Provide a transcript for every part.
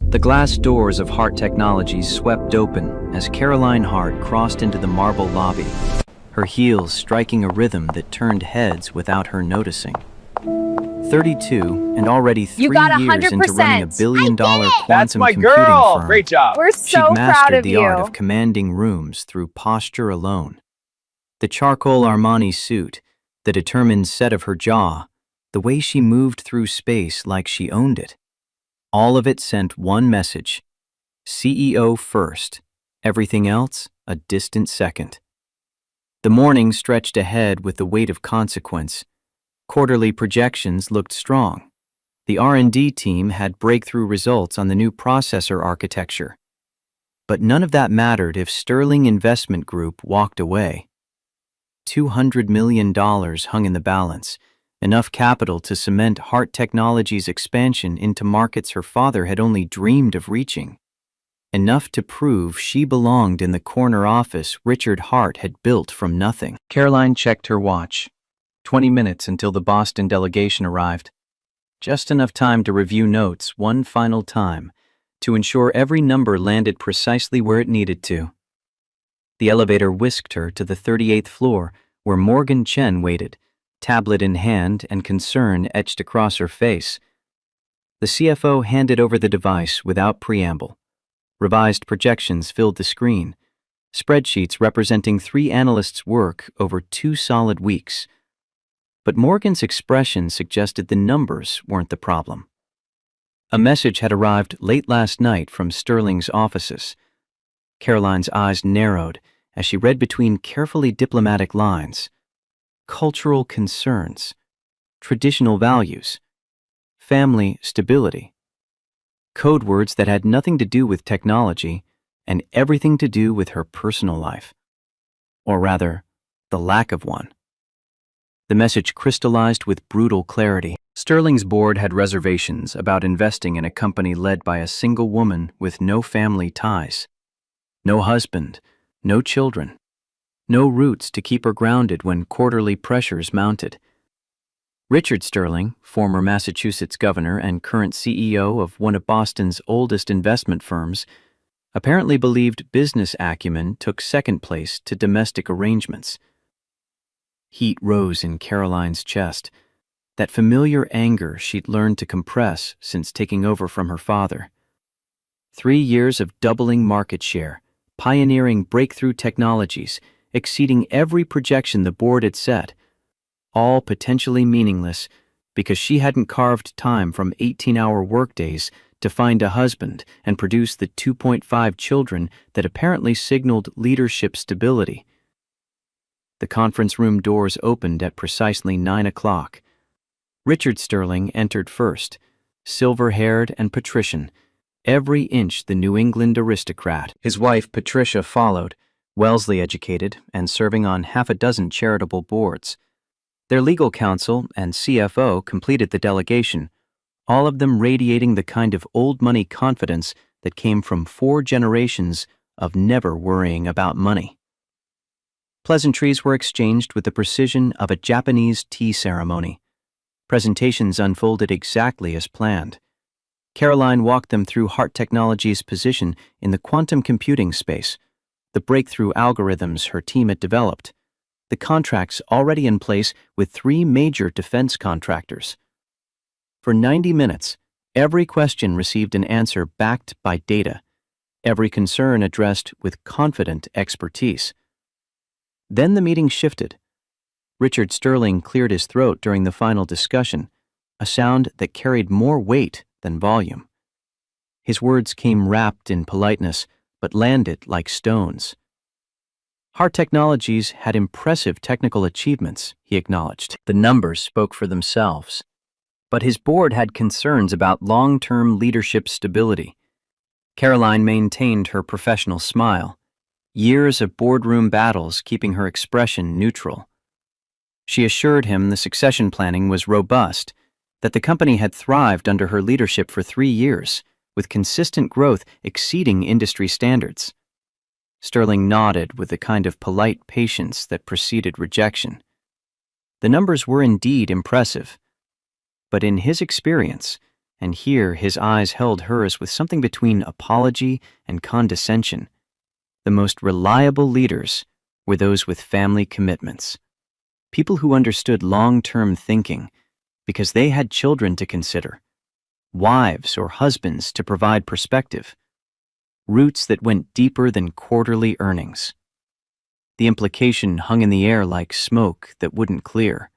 The glass doors of Hart Technologies swept open as Caroline Hart crossed into the marble lobby, her heels striking a rhythm that turned heads without her noticing. 32 and already 3 years into running a billion-dollar quantum computing firm, great job. We're she'd so proud mastered of the you. art of commanding rooms through posture alone. The charcoal Armani suit, the determined set of her jaw, the way she moved through space like she owned it. All of it sent one message: CEO first, everything else a distant second. The morning stretched ahead with the weight of consequence. Quarterly projections looked strong. The R&D team had breakthrough results on the new processor architecture. But none of that mattered if Sterling Investment Group walked away. $200 million hung in the balance, enough capital to cement Hart Technologies' expansion into markets her father had only dreamed of reaching. Enough to prove she belonged in the corner office Richard Hart had built from nothing. Caroline checked her watch. 20 minutes until the Boston delegation arrived. Just enough time to review notes one final time, to ensure every number landed precisely where it needed to. The elevator whisked her to the 38th floor, where Morgan Chen waited, tablet in hand and concern etched across her face. The CFO handed over the device without preamble. Revised projections filled the screen, spreadsheets representing 3 analysts' work over 2 solid weeks. But Morgan's expression suggested the numbers weren't the problem. A message had arrived late last night from Sterling's offices. Caroline's eyes narrowed as she read between carefully diplomatic lines. Cultural concerns, traditional values, family stability. Code words that had nothing to do with technology and everything to do with her personal life. Or rather, the lack of one. The message crystallized with brutal clarity. Sterling's board had reservations about investing in a company led by a single woman with no family ties. No husband, no children, no roots to keep her grounded when quarterly pressures mounted. Richard Sterling, former Massachusetts governor and current CEO of one of Boston's oldest investment firms, apparently believed business acumen took second place to domestic arrangements. Heat rose in Caroline's chest, that familiar anger she'd learned to compress since taking over from her father. 3 years of doubling market share, pioneering breakthrough technologies, exceeding every projection the board had set, all potentially meaningless because she hadn't carved time from 18-hour workdays to find a husband and produce the 2.5 children that apparently signaled leadership stability. The conference room doors opened at precisely 9 o'clock. Richard Sterling entered first, silver-haired and patrician, every inch the New England aristocrat. His wife Patricia followed, Wellesley-educated and serving on half a dozen charitable boards. Their legal counsel and CFO completed the delegation, all of them radiating the kind of old-money confidence that came from 4 generations of never worrying about money. Pleasantries were exchanged with the precision of a Japanese tea ceremony. Presentations unfolded exactly as planned. Caroline walked them through Hart Technologies' position in the quantum computing space, the breakthrough algorithms her team had developed, the contracts already in place with 3 major defense contractors. For 90 minutes, every question received an answer backed by data, every concern addressed with confident expertise. Then the meeting shifted. Richard Sterling cleared his throat during the final discussion, a sound that carried more weight than volume. His words came wrapped in politeness, but landed like stones. Hart Technologies had impressive technical achievements, he acknowledged. The numbers spoke for themselves. But his board had concerns about long-term leadership stability. Caroline maintained her professional smile, years of boardroom battles keeping her expression neutral. She assured him the succession planning was robust, that the company had thrived under her leadership for 3 years, with consistent growth exceeding industry standards. Sterling nodded with the kind of polite patience that preceded rejection. The numbers were indeed impressive, but in his experience, and here his eyes held hers with something between apology and condescension. The most reliable leaders were those with family commitments, people who understood long-term thinking because they had children to consider, wives or husbands to provide perspective, roots that went deeper than quarterly earnings. The implication hung in the air like smoke that wouldn't clear.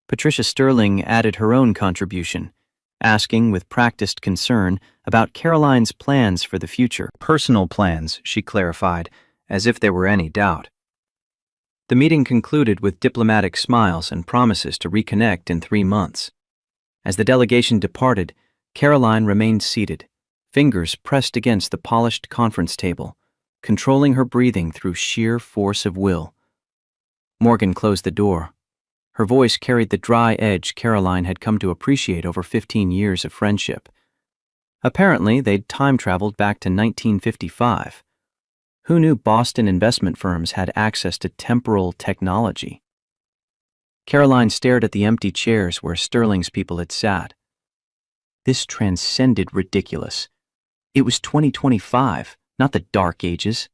Patricia Sterling added her own contribution, asking with practiced concern about Caroline's plans for the future. Personal plans, she clarified, as if there were any doubt. The meeting concluded with diplomatic smiles and promises to reconnect in 3 months. As the delegation departed, Caroline remained seated, fingers pressed against the polished conference table, controlling her breathing through sheer force of will. Morgan closed the door. Her voice carried the dry edge Caroline had come to appreciate over 15 years of friendship. Apparently, they'd time-traveled back to 1955. Who knew Boston investment firms had access to temporal technology? Caroline stared at the empty chairs where Sterling's people had sat. This transcended ridiculous. It was 2025, not the Dark Ages.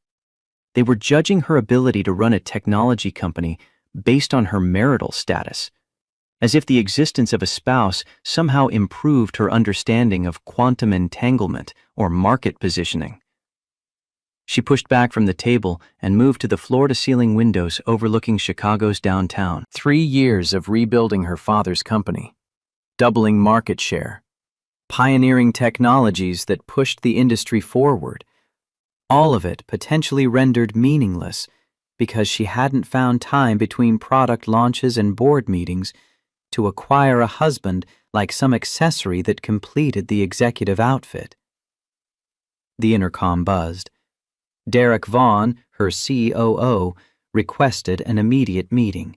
They were judging her ability to run a technology company based on her marital status, as if the existence of a spouse somehow improved her understanding of quantum entanglement or market positioning. She pushed back from the table and moved to the floor-to-ceiling windows overlooking Chicago's downtown. 3 years of rebuilding her father's company, doubling market share, pioneering technologies that pushed the industry forward, all of it potentially rendered meaningless because she hadn't found time between product launches and board meetings to acquire a husband like some accessory that completed the executive outfit. The intercom buzzed. Derek Vaughn, her COO, requested an immediate meeting.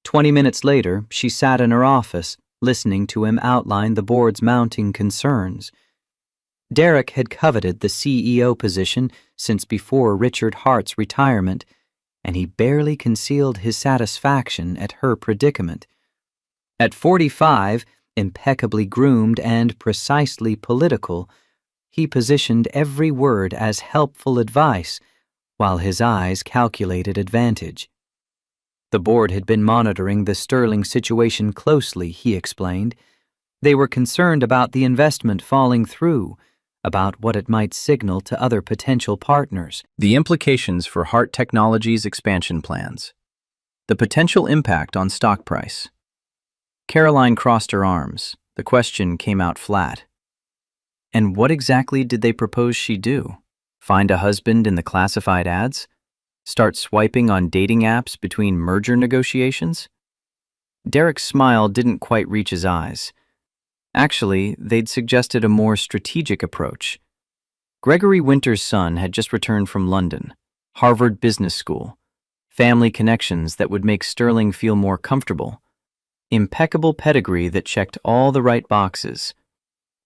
20 minutes later, she sat in her office, listening to him outline the board's mounting concerns. Derek had coveted the CEO position since before Richard Hart's retirement, and he barely concealed his satisfaction at her predicament. At 45, impeccably groomed and precisely political, he positioned every word as helpful advice, while his eyes calculated advantage. The board had been monitoring the Sterling situation closely, he explained. They were concerned about the investment falling through, about what it might signal to other potential partners. The implications for Hart Technologies' expansion plans. The potential impact on stock price. Caroline crossed her arms. The question came out flat. And what exactly did they propose she do? Find a husband in the classified ads? Start swiping on dating apps between merger negotiations? Derek's smile didn't quite reach his eyes. Actually, they'd suggested a more strategic approach. Gregory Winter's son had just returned from London, Harvard Business School, family connections that would make Sterling feel more comfortable, impeccable pedigree that checked all the right boxes.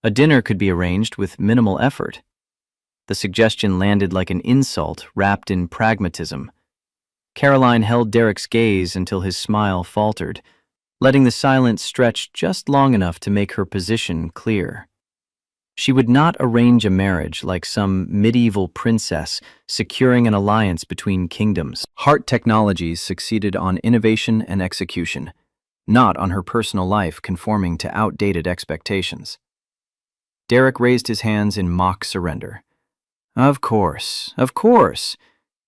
A dinner could be arranged with minimal effort. The suggestion landed like an insult wrapped in pragmatism. Caroline held Derek's gaze until his smile faltered, letting the silence stretch just long enough to make her position clear. She would not arrange a marriage like some medieval princess securing an alliance between kingdoms. Hart Technologies succeeded on innovation and execution, not on her personal life conforming to outdated expectations. Derek raised his hands in mock surrender. Of course, of course.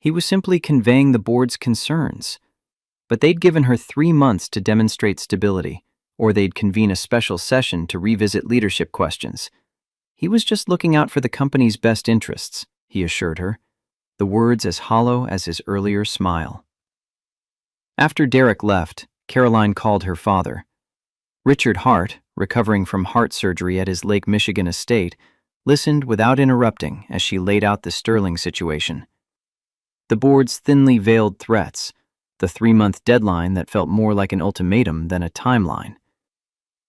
He was simply conveying the board's concerns. But they'd given her 3 months to demonstrate stability, or they'd convene a special session to revisit leadership questions. He was just looking out for the company's best interests, he assured her, the words as hollow as his earlier smile. After Derek left, Caroline called her father. Richard Hart, recovering from heart surgery at his Lake Michigan estate, listened without interrupting as she laid out the Sterling situation. The board's thinly veiled threats, the 3-month deadline that felt more like an ultimatum than a timeline.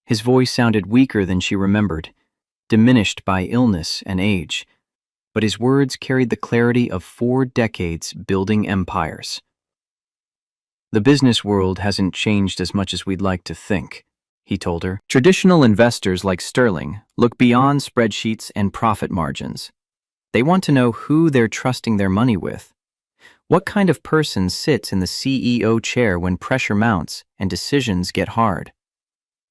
His voice sounded weaker than she remembered, diminished by illness and age, but his words carried the clarity of 4 decades building empires. The business world hasn't changed as much as we'd like to think, he told her. Traditional investors like Sterling look beyond spreadsheets and profit margins. They want to know who they're trusting their money with. What kind of person sits in the CEO chair when pressure mounts and decisions get hard?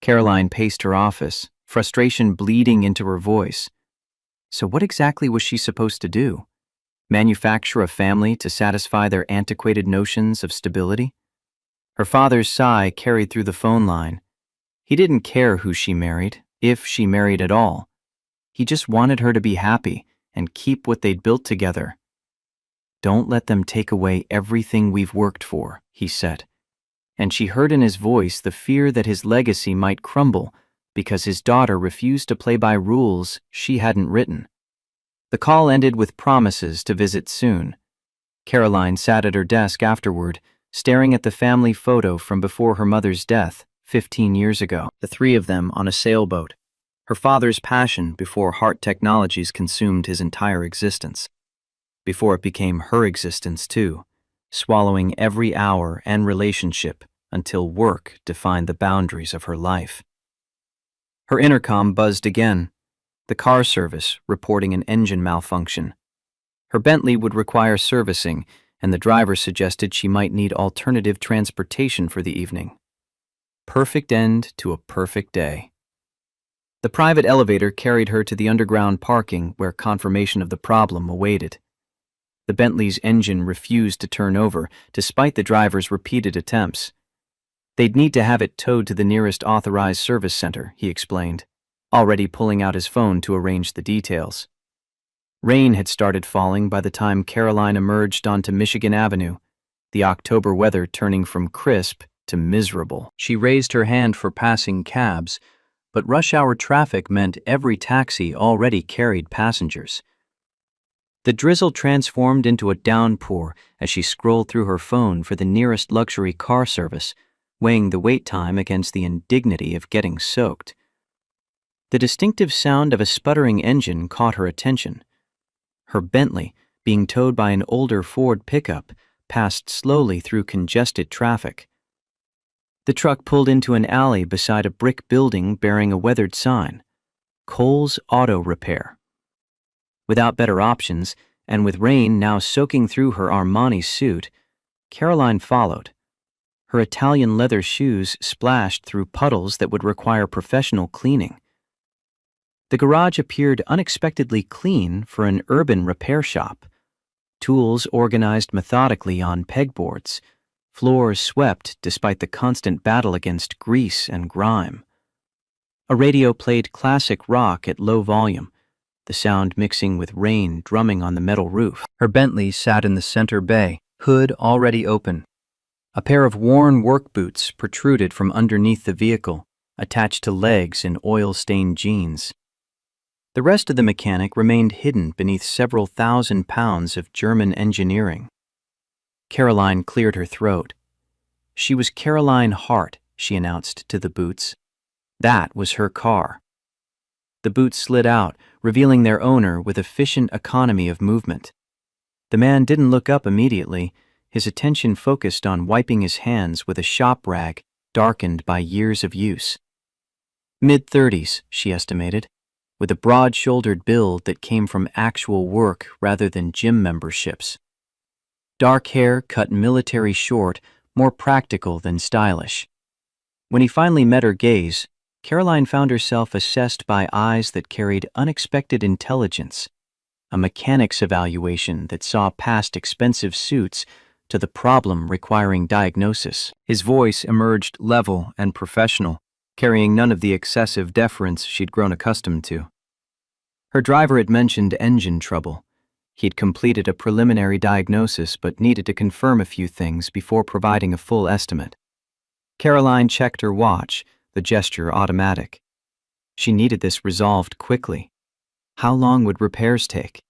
Caroline paced her office, frustration bleeding into her voice. So what exactly was she supposed to do? Manufacture a family to satisfy their antiquated notions of stability? Her father's sigh carried through the phone line. He didn't care who she married, if she married at all. He just wanted her to be happy and keep what they'd built together. Don't let them take away everything we've worked for, he said. And she heard in his voice the fear that his legacy might crumble because his daughter refused to play by rules she hadn't written. The call ended with promises to visit soon. Caroline sat at her desk afterward, staring at the family photo from before her mother's death 15 years ago, the three of them on a sailboat. Her father's passion before Heart Technologies consumed his entire existence. Before it became her existence too, swallowing every hour and relationship until work defined the boundaries of her life. Her intercom buzzed again, the car service reporting an engine malfunction. Her Bentley would require servicing, and the driver suggested she might need alternative transportation for the evening. Perfect end to a perfect day. The private elevator carried her to the underground parking where confirmation of the problem awaited. The Bentley's engine refused to turn over, despite the driver's repeated attempts. They'd need to have it towed to the nearest authorized service center, he explained, already pulling out his phone to arrange the details. Rain had started falling by the time Caroline emerged onto Michigan Avenue, the October weather turning from crisp to miserable. She raised her hand for passing cabs, but rush hour traffic meant every taxi already carried passengers. The drizzle transformed into a downpour as she scrolled through her phone for the nearest luxury car service, weighing the wait time against the indignity of getting soaked. The distinctive sound of a sputtering engine caught her attention. Her Bentley, being towed by an older Ford pickup, passed slowly through congested traffic. The truck pulled into an alley beside a brick building bearing a weathered sign, Cole's Auto Repair. Without better options, and with rain now soaking through her Armani suit, Caroline followed. Her Italian leather shoes splashed through puddles that would require professional cleaning. The garage appeared unexpectedly clean for an urban repair shop. Tools organized methodically on pegboards, floors swept despite the constant battle against grease and grime. A radio played classic rock at low volume, the sound mixing with rain drumming on the metal roof. Her Bentley sat in the center bay, hood already open. A pair of worn work boots protruded from underneath the vehicle, attached to legs in oil-stained jeans. The rest of the mechanic remained hidden beneath several thousand pounds of German engineering. Caroline cleared her throat. She was Caroline Hart, she announced to the boots. That was her car. The boots slid out, revealing their owner with efficient economy of movement. The man didn't look up immediately, his attention focused on wiping his hands with a shop rag darkened by years of use. Mid-30s, she estimated, with a broad-shouldered build that came from actual work rather than gym memberships. Dark hair cut military short, more practical than stylish. When he finally met her gaze, Caroline found herself assessed by eyes that carried unexpected intelligence, a mechanic's evaluation that saw past expensive suits to the problem requiring diagnosis. His voice emerged level and professional, carrying none of the excessive deference she'd grown accustomed to. Her driver had mentioned engine trouble. He'd completed a preliminary diagnosis but needed to confirm a few things before providing a full estimate. Caroline checked her watch, the gesture automatic. She needed this resolved quickly. How long would repairs take?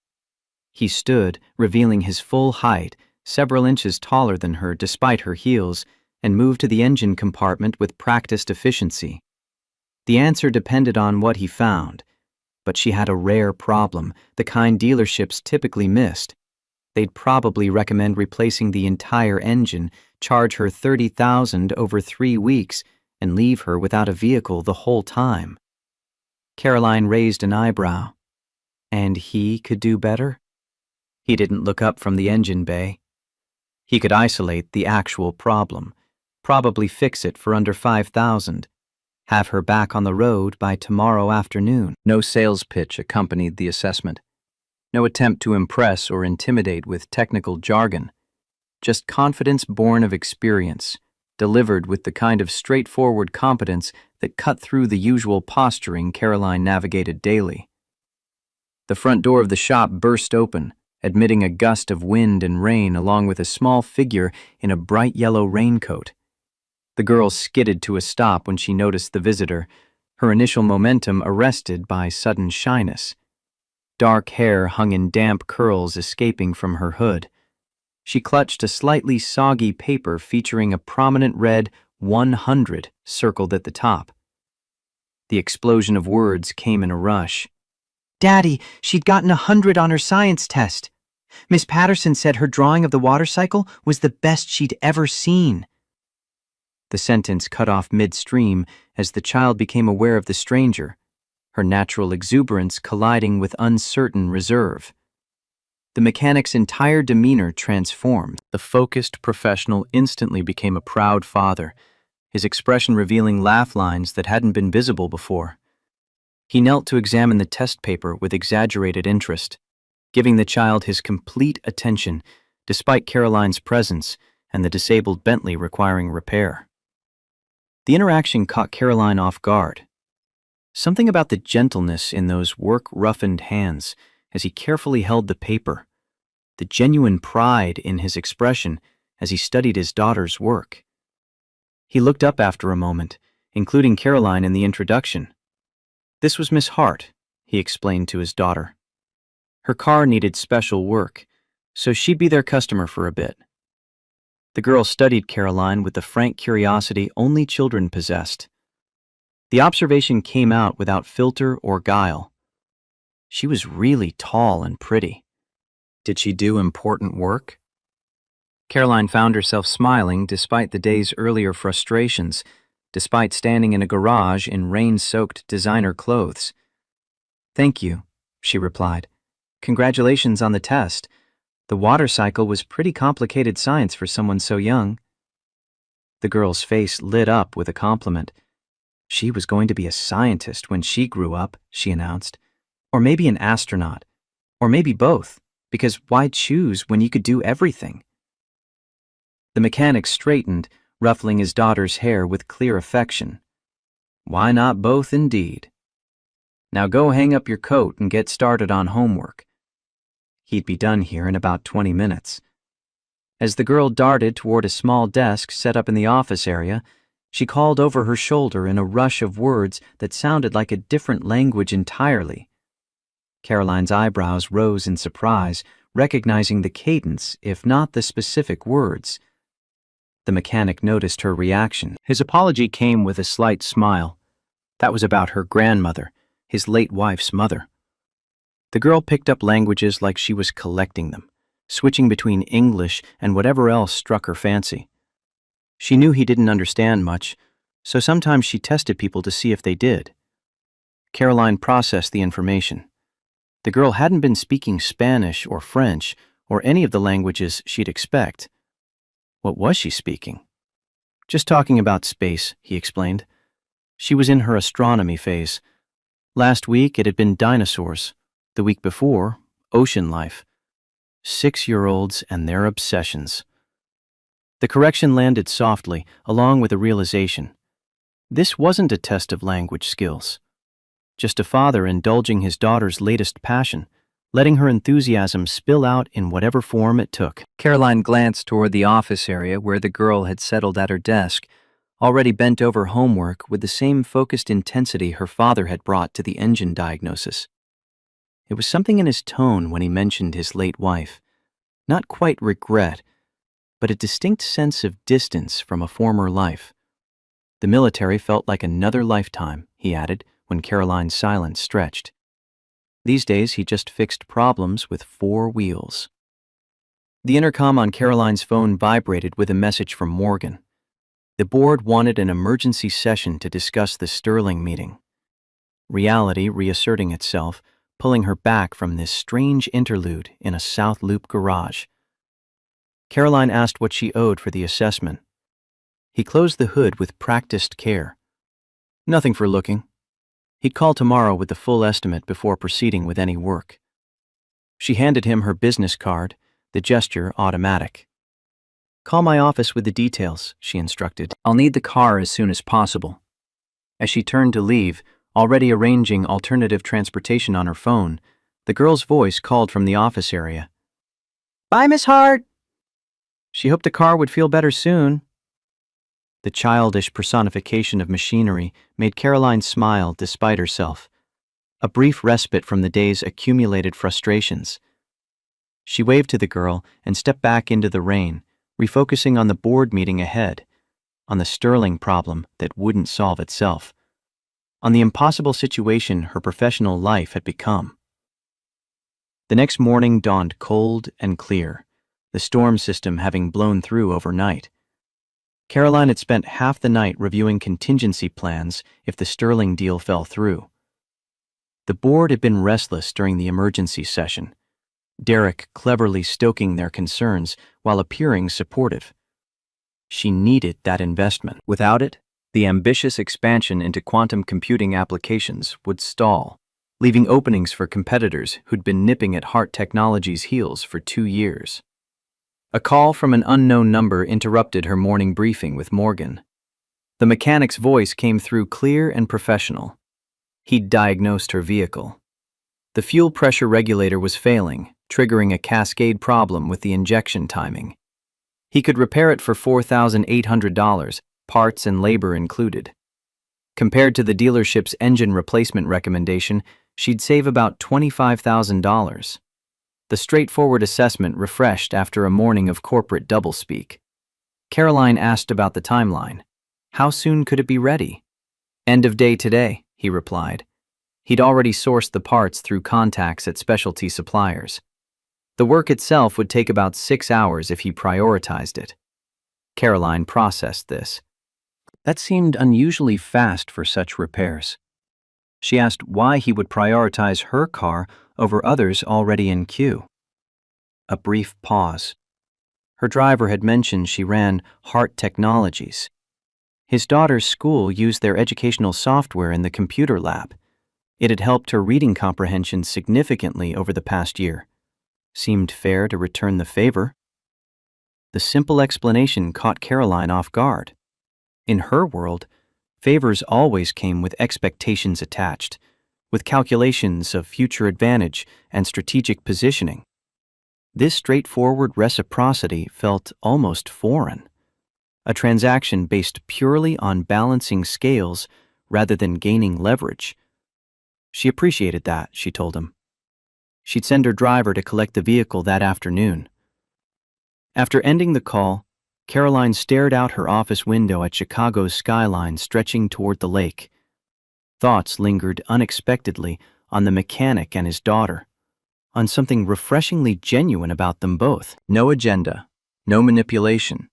He stood, revealing his full height, several inches taller than her despite her heels, and moved to the engine compartment with practiced efficiency. The answer depended on what he found, but she had a rare problem, the kind dealerships typically missed. They'd probably recommend replacing the entire engine, charge her $30,000 over 3 weeks, and leave her without a vehicle the whole time. Caroline raised an eyebrow. And he could do better? He didn't look up from the engine bay. He could isolate the actual problem, probably fix it for under $5,000, have her back on the road by tomorrow afternoon. No sales pitch accompanied the assessment. No attempt to impress or intimidate with technical jargon. Just confidence born of experience, delivered with the kind of straightforward competence that cut through the usual posturing Caroline navigated daily. The front door of the shop burst open, admitting a gust of wind and rain along with a small figure in a bright yellow raincoat. The girl skidded to a stop when she noticed the visitor, her initial momentum arrested by sudden shyness. Dark hair hung in damp curls escaping from her hood. She clutched a slightly soggy paper featuring a prominent red 100 circled at the top. The explosion of words came in a rush. "Daddy, she'd gotten 100 on her science test. Miss Patterson said her drawing of the water cycle was the best she'd ever seen." The sentence cut off midstream as the child became aware of the stranger, her natural exuberance colliding with uncertain reserve. The mechanic's entire demeanor transformed. The focused professional instantly became a proud father, his expression revealing laugh lines that hadn't been visible before. He knelt to examine the test paper with exaggerated interest, giving the child his complete attention, despite Caroline's presence and the disabled Bentley requiring repair. The interaction caught Caroline off guard. Something about the gentleness in those work-roughened hands as he carefully held the paper, the genuine pride in his expression as he studied his daughter's work. He looked up after a moment, including Caroline in the introduction. This was Miss Hart, he explained to his daughter. Her car needed special work, so she'd be their customer for a bit. The girl studied Caroline with the frank curiosity only children possessed. The observation came out without filter or guile. She was really tall and pretty. Did she do important work? Caroline found herself smiling despite the day's earlier frustrations, despite standing in a garage in rain-soaked designer clothes. "Thank you," she replied. "Congratulations on the test. The water cycle was pretty complicated science for someone so young." The girl's face lit up with a compliment. She was going to be a scientist when she grew up, she announced. Or maybe an astronaut. Or maybe both, because why choose when you could do everything? The mechanic straightened, ruffling his daughter's hair with clear affection. "Why not both, indeed? Now go hang up your coat and get started on homework." He'd be done here in about 20 minutes. As the girl darted toward a small desk set up in the office area, she called over her shoulder in a rush of words that sounded like a different language entirely. Caroline's eyebrows rose in surprise, recognizing the cadence, if not the specific words. The mechanic noticed her reaction. His apology came with a slight smile. That was about her grandmother, his late wife's mother. The girl picked up languages like she was collecting them, switching between English and whatever else struck her fancy. She knew he didn't understand much, so sometimes she tested people to see if they did. Caroline processed the information. The girl hadn't been speaking Spanish or French or any of the languages she'd expect. What was she speaking? "Just talking about space," he explained. She was in her astronomy phase. Last week it had been dinosaurs. The week before, ocean life. 6-year-olds and their obsessions. The correction landed softly, along with a realization. This wasn't a test of language skills. Just a father indulging his daughter's latest passion, letting her enthusiasm spill out in whatever form it took. Caroline glanced toward the office area where the girl had settled at her desk, already bent over homework with the same focused intensity her father had brought to the engine diagnosis. It was something in his tone when he mentioned his late wife. Not quite regret, but a distinct sense of distance from a former life. The military felt like another lifetime, he added, when Caroline's silence stretched. These days he just fixed problems with 4 wheels. The intercom on Caroline's phone vibrated with a message from Morgan. The board wanted an emergency session to discuss the Sterling meeting. Reality reasserting itself, pulling her back from this strange interlude in a South Loop garage. Caroline asked what she owed for the assessment. He closed the hood with practiced care. Nothing for looking. He'd call tomorrow with the full estimate before proceeding with any work. She handed him her business card, the gesture automatic. "Call my office with the details," she instructed. "I'll need the car as soon as possible." As she turned to leave, already arranging alternative transportation on her phone, the girl's voice called from the office area. "Bye, Miss Hart." She hoped the car would feel better soon. The childish personification of machinery made Caroline smile despite herself, a brief respite from the day's accumulated frustrations. She waved to the girl and stepped back into the rain, refocusing on the board meeting ahead, on the Sterling problem that wouldn't solve itself, on the impossible situation her professional life had become. The next morning dawned cold and clear, the storm system having blown through overnight. Caroline had spent half the night reviewing contingency plans if the Sterling deal fell through. The board had been restless during the emergency session, Derek cleverly stoking their concerns while appearing supportive. She needed that investment. Without it, the ambitious expansion into quantum computing applications would stall, leaving openings for competitors who'd been nipping at Hart Technologies' heels for 2 years. A call from an unknown number interrupted her morning briefing with Morgan. The mechanic's voice came through clear and professional. He'd diagnosed her vehicle. The fuel pressure regulator was failing, triggering a cascade problem with the injection timing. He could repair it for $4,800, parts and labor included. Compared to the dealership's engine replacement recommendation, she'd save about $25,000. The straightforward assessment refreshed after a morning of corporate doublespeak. Caroline asked about the timeline. How soon could it be ready? "End of day today," he replied. He'd already sourced the parts through contacts at specialty suppliers. The work itself would take about 6 hours if he prioritized it. Caroline processed this. That seemed unusually fast for such repairs. She asked why he would prioritize her car over others already in queue. A brief pause. Her driver had mentioned she ran Hart Technologies. His daughter's school used their educational software in the computer lab. It had helped her reading comprehension significantly over the past year. Seemed fair to return the favor. The simple explanation caught Caroline off guard. In her world, favors always came with expectations attached, with calculations of future advantage and strategic positioning. This straightforward reciprocity felt almost foreign, a transaction based purely on balancing scales rather than gaining leverage. She appreciated that, she told him. She'd send her driver to collect the vehicle that afternoon. After ending the call, Caroline stared out her office window at Chicago's skyline stretching toward the lake. Thoughts lingered unexpectedly on the mechanic and his daughter, on something refreshingly genuine about them both. No agenda, no manipulation,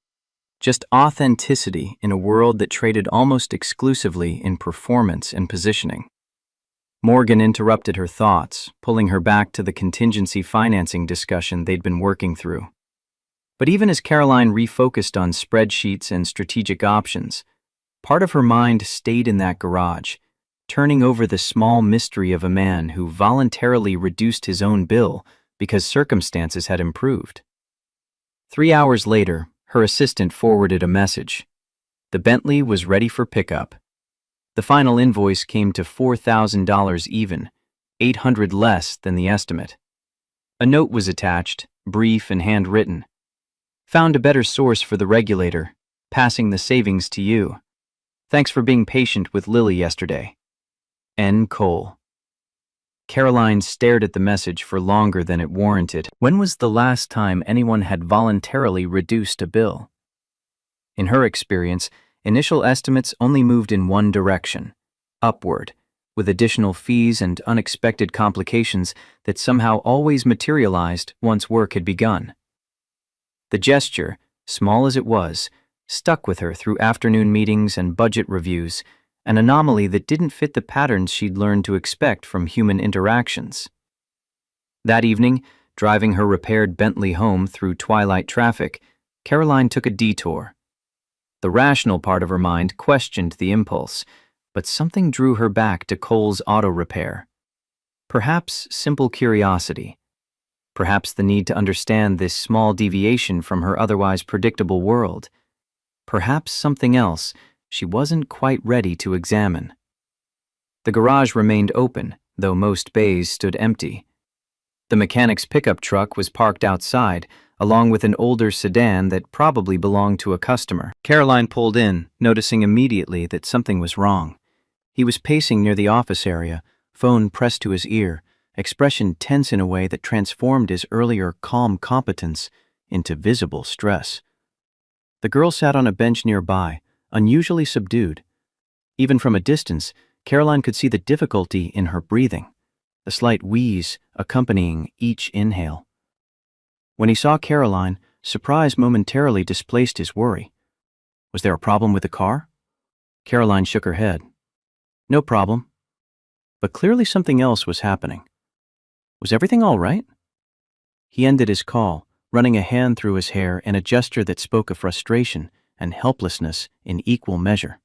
just authenticity in a world that traded almost exclusively in performance and positioning. Morgan interrupted her thoughts, pulling her back to the contingency financing discussion they'd been working through. But even as Caroline refocused on spreadsheets and strategic options, part of her mind stayed in that garage, turning over the small mystery of a man who voluntarily reduced his own bill because circumstances had improved. 3 hours later, her assistant forwarded a message. The Bentley was ready for pickup. The final invoice came to $4,000 even, $800 less than the estimate. A note was attached, brief and handwritten. Found a better source for the regulator, passing the savings to you. Thanks for being patient with Lily yesterday. N. Cole. Caroline stared at the message for longer than it warranted. When was the last time anyone had voluntarily reduced a bill? In her experience, initial estimates only moved in one direction, upward, with additional fees and unexpected complications that somehow always materialized once work had begun. The gesture, small as it was, stuck with her through afternoon meetings and budget reviews, an anomaly that didn't fit the patterns she'd learned to expect from human interactions. That evening, driving her repaired Bentley home through twilight traffic, Caroline took a detour. The rational part of her mind questioned the impulse, but something drew her back to Cole's auto repair. Perhaps simple curiosity. Perhaps the need to understand this small deviation from her otherwise predictable world. Perhaps something else she wasn't quite ready to examine. The garage remained open, though most bays stood empty. The mechanic's pickup truck was parked outside, along with an older sedan that probably belonged to a customer. Caroline pulled in, noticing immediately that something was wrong. He was pacing near the office area, phone pressed to his ear, expression tense in a way that transformed his earlier calm competence into visible stress. The girl sat on a bench nearby, unusually subdued. Even from a distance, Caroline could see the difficulty in her breathing, a slight wheeze accompanying each inhale. When he saw Caroline, surprise momentarily displaced his worry. Was there a problem with the car? Caroline shook her head. No problem. But clearly something else was happening. Was everything all right? He ended his call, running a hand through his hair in a gesture that spoke of frustration and helplessness in equal measure.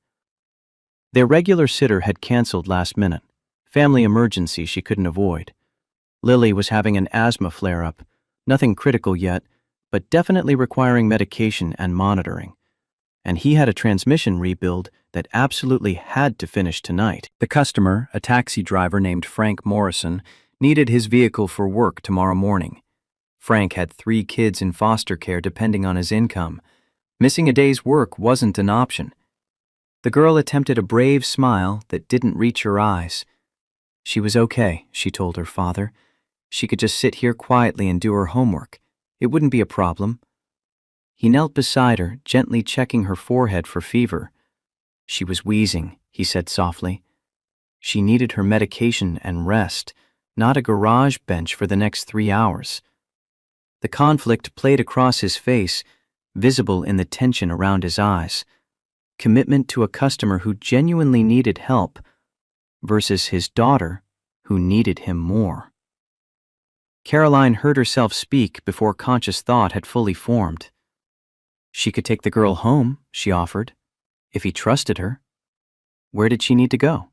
Their regular sitter had canceled last minute, family emergency she couldn't avoid. Lily was having an asthma flare-up, nothing critical yet, but definitely requiring medication and monitoring. And he had a transmission rebuild that absolutely had to finish tonight. The customer, a taxi driver named Frank Morrison, needed his vehicle for work tomorrow morning. Frank had 3 kids in foster care depending on his income. Missing a day's work wasn't an option. The girl attempted a brave smile that didn't reach her eyes. She was okay, she told her father. She could just sit here quietly and do her homework. It wouldn't be a problem. He knelt beside her, gently checking her forehead for fever. She was wheezing, he said softly. She needed her medication and rest, not a garage bench for the next 3 hours. The conflict played across his face, visible in the tension around his eyes. Commitment to a customer who genuinely needed help versus his daughter who needed him more. Caroline heard herself speak before conscious thought had fully formed. She could take the girl home, she offered, if he trusted her. Where did she need to go?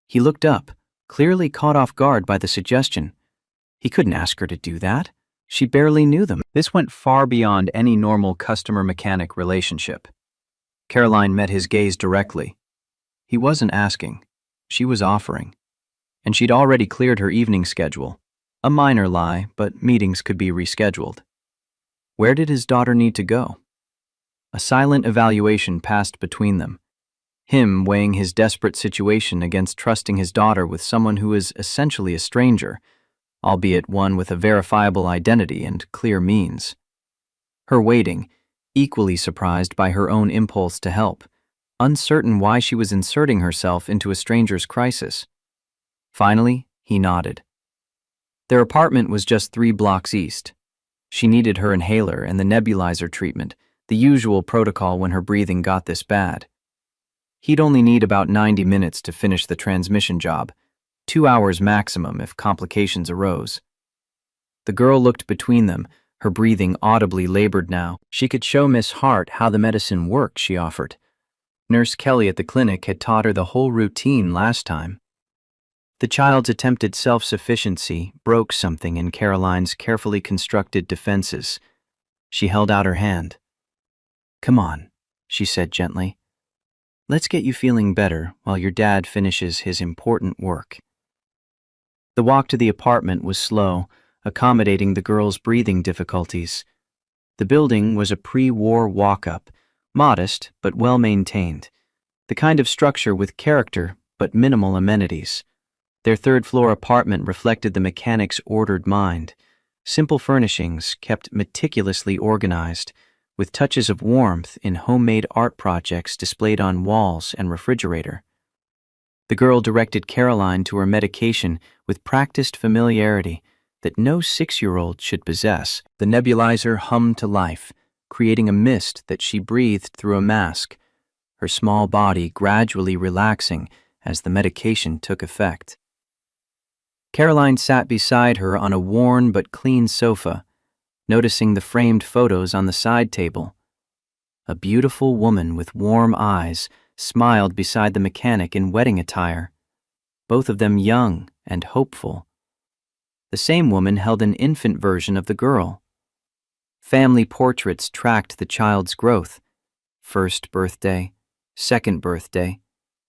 He looked up, clearly caught off guard by the suggestion. He couldn't ask her to do that. She barely knew them. This went far beyond any normal customer-mechanic relationship. Caroline met his gaze directly. He wasn't asking. She was offering. And she'd already cleared her evening schedule. A minor lie, but meetings could be rescheduled. Where did his daughter need to go? A silent evaluation passed between them. Him weighing his desperate situation against trusting his daughter with someone who is essentially a stranger, albeit one with a verifiable identity and clear means. Her waiting, equally surprised by her own impulse to help, uncertain why she was inserting herself into a stranger's crisis. Finally, he nodded. Their apartment was just 3 blocks east. She needed her inhaler and the nebulizer treatment, the usual protocol when her breathing got this bad. He'd only need about 90 minutes to finish the transmission job, 2 hours maximum if complications arose. The girl looked between them, her breathing audibly labored now. She could show Miss Hart how the medicine worked, she offered. Nurse Kelly at the clinic had taught her the whole routine last time. The child's attempted self-sufficiency broke something in Caroline's carefully constructed defenses. She held out her hand. Come on, she said gently. Let's get you feeling better while your dad finishes his important work. The walk to the apartment was slow, accommodating the girl's breathing difficulties. The building was a pre-war walk-up, modest but well-maintained, the kind of structure with character but minimal amenities. Their third-floor apartment reflected the mechanic's ordered mind. Simple furnishings kept meticulously organized, with touches of warmth in homemade art projects displayed on walls and refrigerator. The girl directed Caroline to her medication with practiced familiarity that no 6-year-old should possess. The nebulizer hummed to life, creating a mist that she breathed through a mask, her small body gradually relaxing as the medication took effect. Caroline sat beside her on a worn but clean sofa, noticing the framed photos on the side table. A beautiful woman with warm eyes smiled beside the mechanic in wedding attire, both of them young and hopeful. The same woman held an infant version of the girl. Family portraits tracked the child's growth: first birthday, second birthday,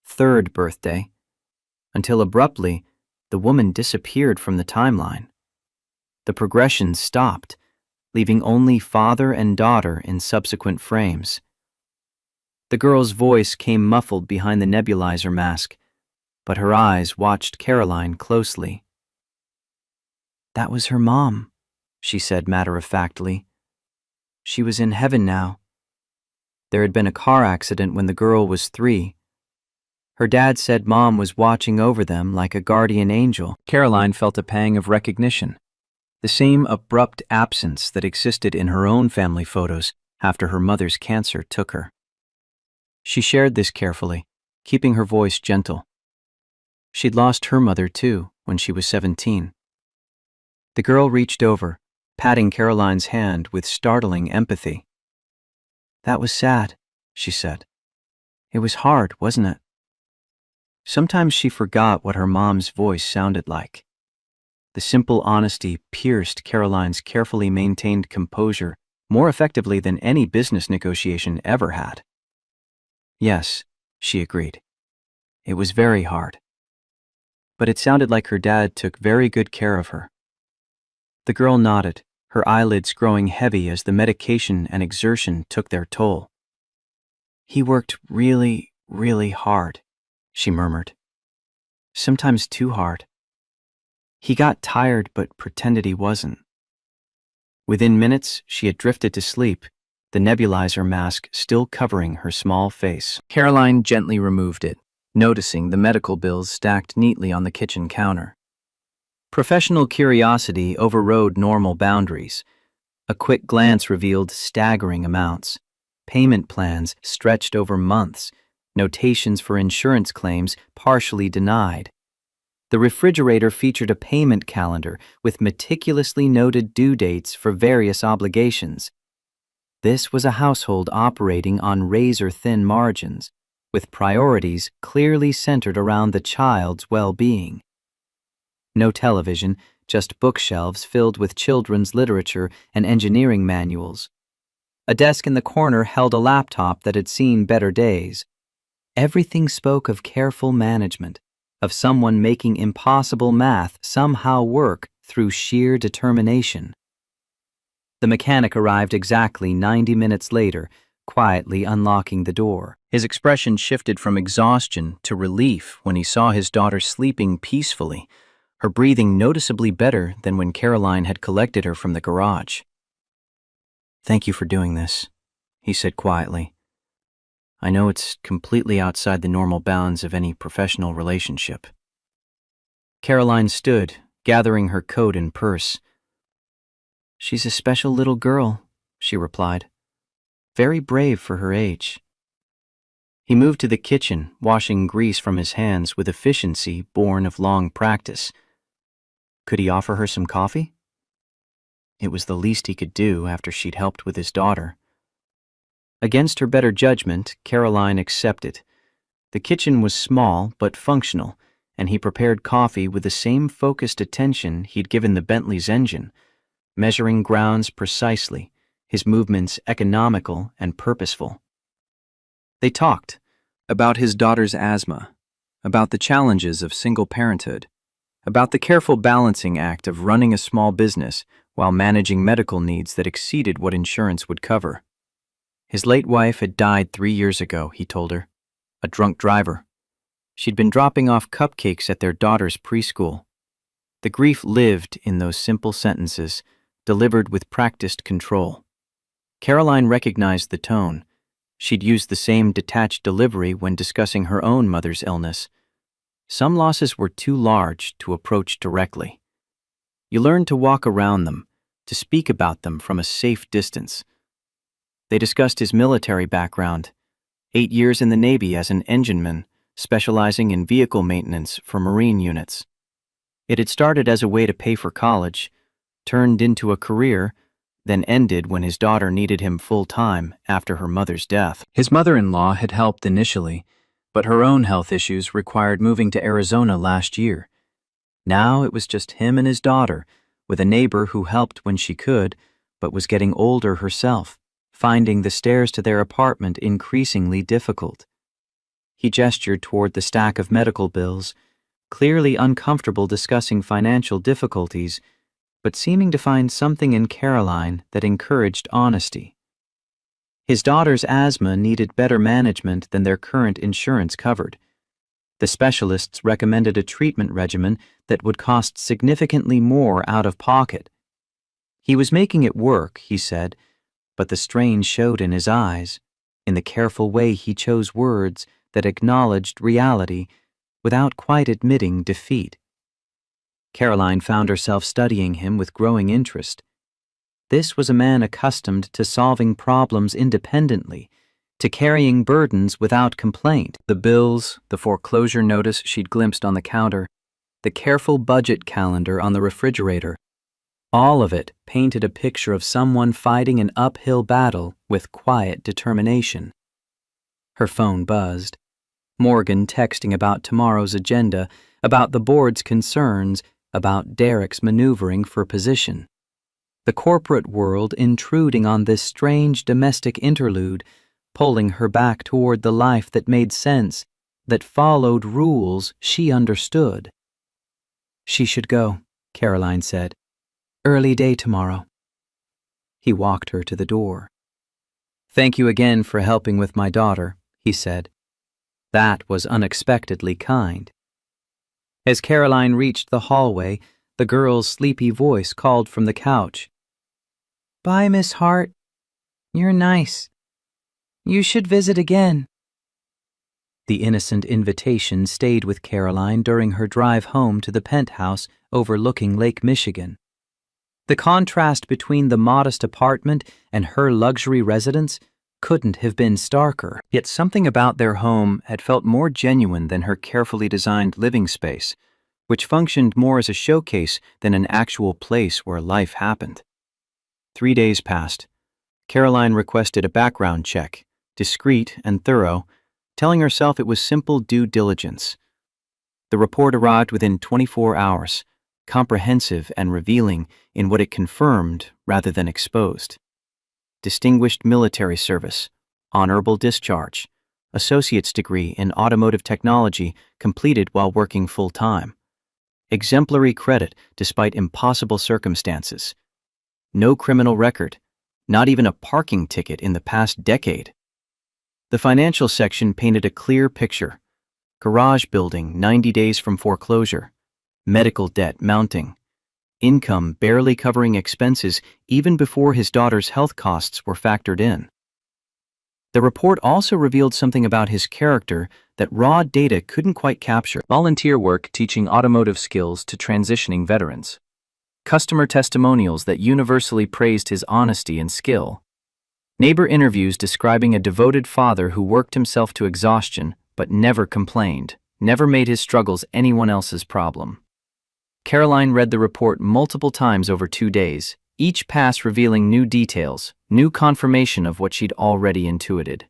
third birthday, until abruptly the woman disappeared from the timeline. The progression stopped, leaving only father and daughter in subsequent frames. The girl's voice came muffled behind the nebulizer mask, but her eyes watched Caroline closely. "That was her mom," she said matter-of-factly. "She was in heaven now. There had been a car accident when the girl was 3. Her dad said Mom was watching over them like a guardian angel." Caroline felt a pang of recognition, the same abrupt absence that existed in her own family photos after her mother's cancer took her. She shared this carefully, keeping her voice gentle. She'd lost her mother too when she was 17. The girl reached over, patting Caroline's hand with startling empathy. "That was sad," she said. "It was hard, wasn't it?" Sometimes she forgot what her mom's voice sounded like. The simple honesty pierced Caroline's carefully maintained composure more effectively than any business negotiation ever had. "Yes," she agreed. "It was very hard. But it sounded like her dad took very good care of her." The girl nodded, her eyelids growing heavy as the medication and exertion took their toll. "He worked really, really hard," she murmured. "Sometimes too hard. He got tired but pretended he wasn't." Within minutes, she had drifted to sleep, the nebulizer mask still covering her small face. Caroline gently removed it, noticing the medical bills stacked neatly on the kitchen counter. Professional curiosity overrode normal boundaries. A quick glance revealed staggering amounts. Payment plans stretched over months, notations for insurance claims partially denied. The refrigerator featured a payment calendar with meticulously noted due dates for various obligations. This was a household operating on razor-thin margins, with priorities clearly centered around the child's well-being. No television, just bookshelves filled with children's literature and engineering manuals. A desk in the corner held a laptop that had seen better days. Everything spoke of careful management, of someone making impossible math somehow work through sheer determination. The mechanic arrived exactly 90 minutes later, quietly unlocking the door. His expression shifted from exhaustion to relief when he saw his daughter sleeping peacefully, her breathing noticeably better than when Caroline had collected her from the garage. "Thank you for doing this," he said quietly. "I know it's completely outside the normal bounds of any professional relationship." Caroline stood, gathering her coat and purse. "She's a special little girl," she replied. "Very brave for her age." He moved to the kitchen, washing grease from his hands with efficiency born of long practice. Could he offer her some coffee? It was the least he could do after she'd helped with his daughter. Against her better judgment, Caroline accepted. The kitchen was small but functional, and he prepared coffee with the same focused attention he'd given the Bentley's engine, measuring grounds precisely, his movements economical and purposeful. They talked about his daughter's asthma, about the challenges of single parenthood, about the careful balancing act of running a small business while managing medical needs that exceeded what insurance would cover. His late wife had died 3 years ago, he told her, a drunk driver. She'd been dropping off cupcakes at their daughter's preschool. The grief lived in those simple sentences, delivered with practiced control. Caroline recognized the tone. She'd used the same detached delivery when discussing her own mother's illness. Some losses were too large to approach directly. You learn to walk around them, to speak about them from a safe distance. They discussed his military background, 8 years in the Navy as an engineman, specializing in vehicle maintenance for Marine units. It had started as a way to pay for college, turned into a career, then ended when his daughter needed him full-time after her mother's death. His mother-in-law had helped initially, but her own health issues required moving to Arizona last year. Now it was just him and his daughter, with a neighbor who helped when she could, but was getting older herself, finding the stairs to their apartment increasingly difficult. He gestured toward the stack of medical bills, clearly uncomfortable discussing financial difficulties, but seeming to find something in Caroline that encouraged honesty. His daughter's asthma needed better management than their current insurance covered. The specialists recommended a treatment regimen that would cost significantly more out of pocket. He was making it work, he said, but the strain showed in his eyes, in the careful way he chose words that acknowledged reality without quite admitting defeat. Caroline found herself studying him with growing interest. This was a man accustomed to solving problems independently, to carrying burdens without complaint. The bills, the foreclosure notice she'd glimpsed on the counter, the careful budget calendar on the refrigerator, all of it painted a picture of someone fighting an uphill battle with quiet determination. Her phone buzzed. Morgan texting about tomorrow's agenda, about the board's concerns, about Derek's maneuvering for position. The corporate world intruding on this strange domestic interlude, pulling her back toward the life that made sense, that followed rules she understood. She should go, Caroline said. Early day tomorrow. He walked her to the door. Thank you again for helping with my daughter, he said. That was unexpectedly kind. As Caroline reached the hallway, the girl's sleepy voice called from the couch. Bye, Miss Hart. You're nice. You should visit again. The innocent invitation stayed with Caroline during her drive home to the penthouse overlooking Lake Michigan. The contrast between the modest apartment and her luxury residence couldn't have been starker, yet something about their home had felt more genuine than her carefully designed living space, which functioned more as a showcase than an actual place where life happened. 3 days passed. Caroline requested a background check, discreet and thorough, telling herself it was simple due diligence. The report arrived within 24 hours, comprehensive and revealing in what it confirmed rather than exposed. Distinguished military service, honorable discharge, associate's degree in automotive technology completed while working full-time, exemplary credit despite impossible circumstances, no criminal record, not even a parking ticket in the past decade. The financial section painted a clear picture. Garage building 90 days from foreclosure, medical debt mounting, income barely covering expenses even before his daughter's health costs were factored in. The report also revealed something about his character that raw data couldn't quite capture. Volunteer work teaching automotive skills to transitioning veterans. Customer testimonials that universally praised his honesty and skill. Neighbor interviews describing a devoted father who worked himself to exhaustion but never complained, never made his struggles anyone else's problem. Caroline read the report multiple times over 2 days, each pass revealing new details, new confirmation of what she'd already intuited.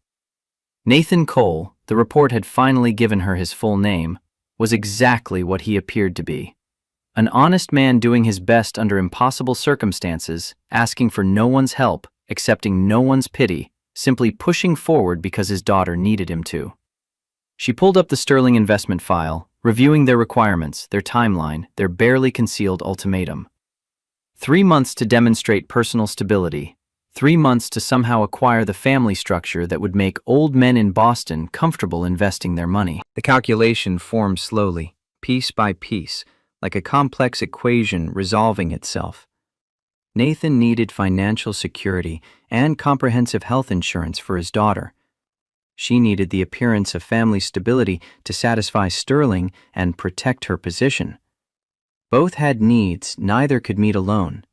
Nathan Cole, the report had finally given her his full name, was exactly what he appeared to be. An honest man doing his best under impossible circumstances, asking for no one's help, accepting no one's pity, simply pushing forward because his daughter needed him to. She pulled up the Sterling investment file, reviewing their requirements, their timeline, their barely concealed ultimatum. 3 months to demonstrate personal stability, 3 months to somehow acquire the family structure that would make old men in Boston comfortable investing their money. The calculation formed slowly, piece by piece, like a complex equation resolving itself. Nathan needed financial security and comprehensive health insurance for his daughter. She needed the appearance of family stability to satisfy Sterling and protect her position. Both had needs neither could meet alone.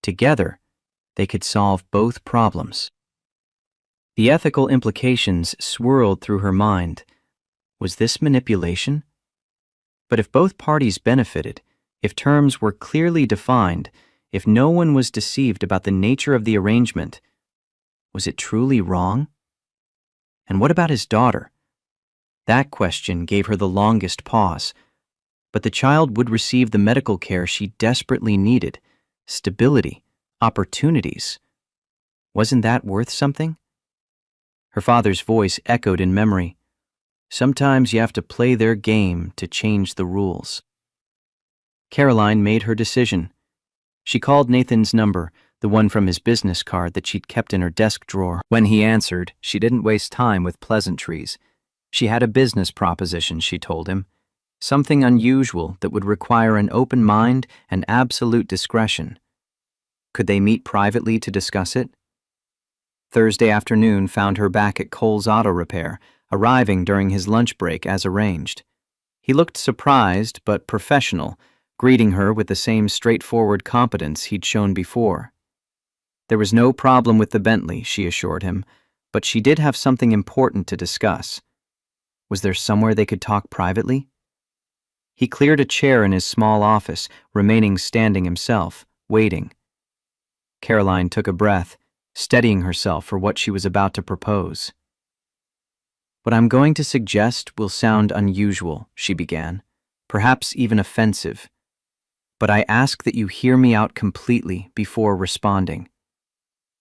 Together, they could solve both problems. The ethical implications swirled through her mind. Was this manipulation? But if both parties benefited, if terms were clearly defined, if no one was deceived about the nature of the arrangement, was it truly wrong? And what about his daughter? That question gave her the longest pause. But the child would receive the medical care she desperately needed, stability, opportunities. Wasn't that worth something? Her father's voice echoed in memory. Sometimes you have to play their game to change the rules. Caroline made her decision. She called Nathan's number, the one from his business card that she'd kept in her desk drawer. When he answered, she didn't waste time with pleasantries. She had a business proposition, she told him. Something unusual that would require an open mind and absolute discretion. Could they meet privately to discuss it? Thursday afternoon found her back at Cole's Auto Repair, arriving during his lunch break as arranged. He looked surprised but professional, greeting her with the same straightforward competence he'd shown before. There was no problem with the Bentley, she assured him, but she did have something important to discuss. Was there somewhere they could talk privately? He cleared a chair in his small office, remaining standing himself, waiting. Caroline took a breath, steadying herself for what she was about to propose. What I'm going to suggest will sound unusual, she began, perhaps even offensive. But I ask that you hear me out completely before responding.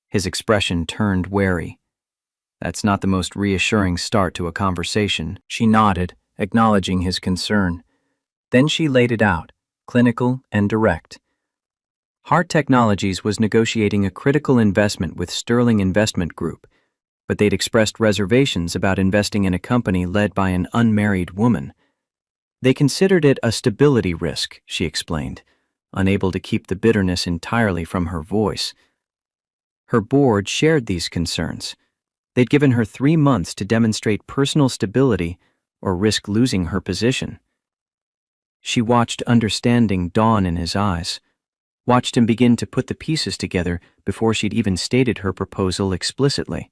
His expression turned wary. That's not the most reassuring start to a conversation. She nodded, acknowledging his concern. Then she laid it out, clinical and direct. Hart Technologies was negotiating a critical investment with Sterling Investment Group, but they'd expressed reservations about investing in a company led by an unmarried woman. They considered it a stability risk, she explained, unable to keep the bitterness entirely from her voice. Her board shared these concerns. They'd given her 3 months to demonstrate personal stability or risk losing her position. She watched understanding dawn in his eyes, watched him begin to put the pieces together before she'd even stated her proposal explicitly.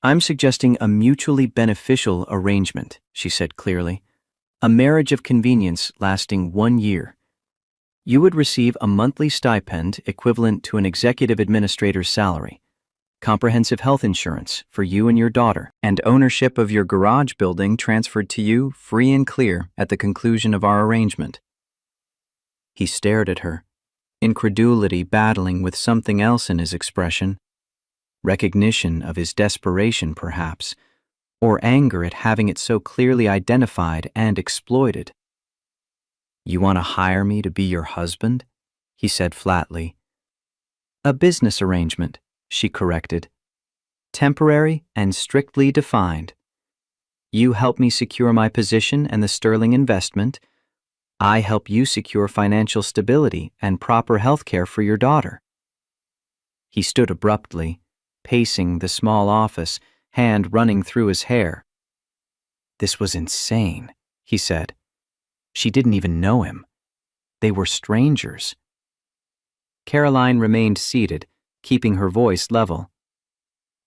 I'm suggesting a mutually beneficial arrangement, she said clearly. A marriage of convenience lasting 1 year. You would receive a monthly stipend equivalent to an executive administrator's salary, comprehensive health insurance for you and your daughter, and ownership of your garage building transferred to you free and clear at the conclusion of our arrangement. He stared at her, incredulity battling with something else in his expression, recognition of his desperation perhaps, or anger at having it so clearly identified and exploited. You want to hire me to be your husband? He said flatly. A business arrangement, she corrected. Temporary and strictly defined. You help me secure my position and the Sterling investment. I help you secure financial stability and proper health care for your daughter. He stood abruptly, pacing the small office, hand running through his hair. This was insane, he said. She didn't even know him. They were strangers. Caroline remained seated, keeping her voice level.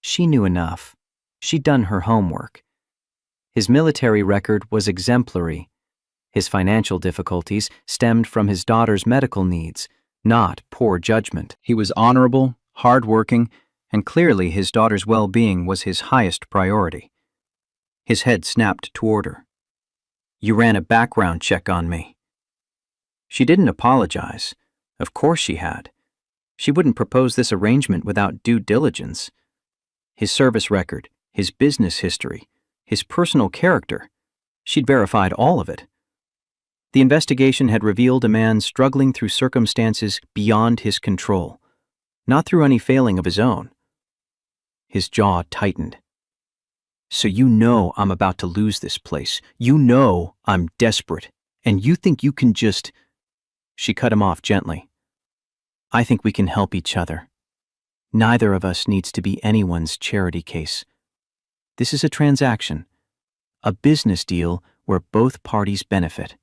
She knew enough. She'd done her homework. His military record was exemplary. His financial difficulties stemmed from his daughter's medical needs, not poor judgment. He was honorable, hardworking, and clearly his daughter's well-being was his highest priority. His head snapped toward her. You ran a background check on me. She didn't apologize. Of course she had. She wouldn't propose this arrangement without due diligence. His service record, his business history, his personal character. She'd verified all of it. The investigation had revealed a man struggling through circumstances beyond his control, not through any failing of his own. His jaw tightened. So you know I'm about to lose this place. You know I'm desperate. And you think you can just... She cut him off gently. I think we can help each other. Neither of us needs to be anyone's charity case. This is a transaction, a business deal where both parties benefit.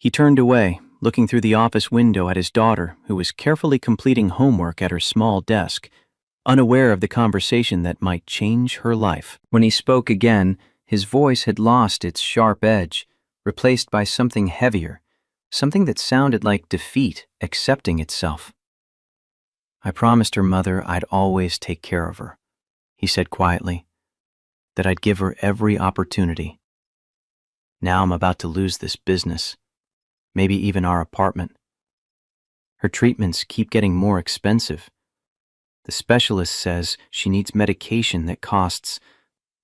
He turned away, looking through the office window at his daughter, who was carefully completing homework at her small desk, unaware of the conversation that might change her life. When he spoke again, his voice had lost its sharp edge, replaced by something heavier, something that sounded like defeat accepting itself. "I promised her mother I'd always take care of her," he said quietly, "that I'd give her every opportunity. Now I'm about to lose this business, maybe even our apartment. Her treatments keep getting more expensive. The specialist says she needs medication that costs—"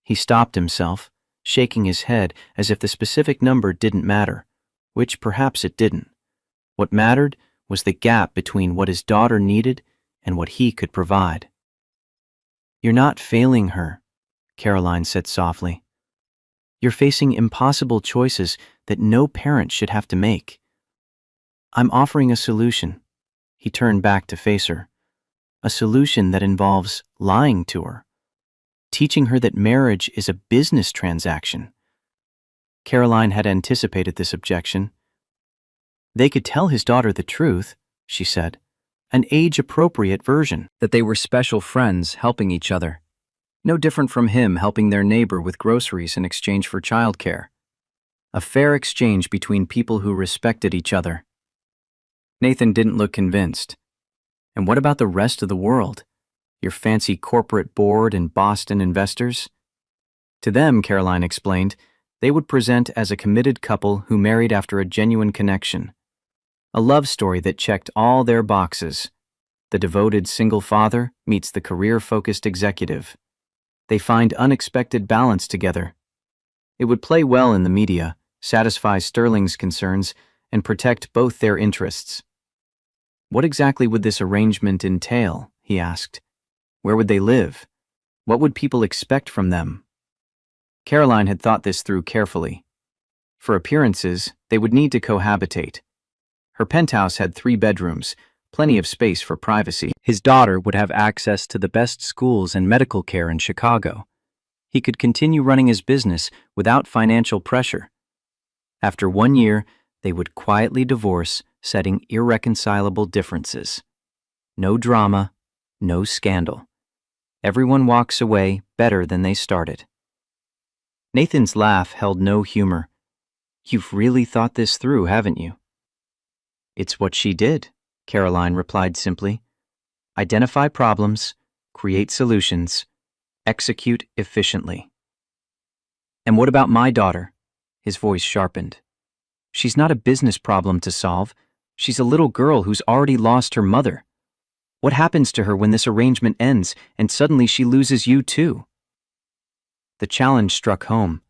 He stopped himself, shaking his head as if the specific number didn't matter, which perhaps it didn't. What mattered was the gap between what his daughter needed and what he could provide. "You're not failing her," Caroline said softly. "You're facing impossible choices that no parent should have to make. I'm offering a solution." He turned back to face her. "A solution that involves lying to her, teaching her that marriage is a business transaction." Caroline had anticipated this objection. They could tell his daughter the truth, she said, an age-appropriate version, that they were special friends helping each other. No different from him helping their neighbor with groceries in exchange for childcare. A fair exchange between people who respected each other. Nathan didn't look convinced. "And what about the rest of the world? Your fancy corporate board and Boston investors?" To them, Caroline explained, they would present as a committed couple who married after a genuine connection. A love story that checked all their boxes. The devoted single father meets the career-focused executive. They find unexpected balance together. It would play well in the media, satisfy Sterling's concerns, and protect both their interests. "What exactly would this arrangement entail?" he asked. "Where would they live? What would people expect from them?" Caroline had thought this through carefully. For appearances, they would need to cohabitate. Her penthouse had 3 bedrooms, plenty of space for privacy. His daughter would have access to the best schools and medical care in Chicago. He could continue running his business without financial pressure. After 1 year, they would quietly divorce, setting irreconcilable differences. No drama, no scandal. Everyone walks away better than they started. Nathan's laugh held no humor. "You've really thought this through, haven't you?" "It's what she did," Caroline replied simply. "Identify problems, create solutions, execute efficiently." "And what about my daughter?" His voice sharpened. "She's not a business problem to solve. She's a little girl who's already lost her mother. What happens to her when this arrangement ends and suddenly she loses you too?" The challenge struck home.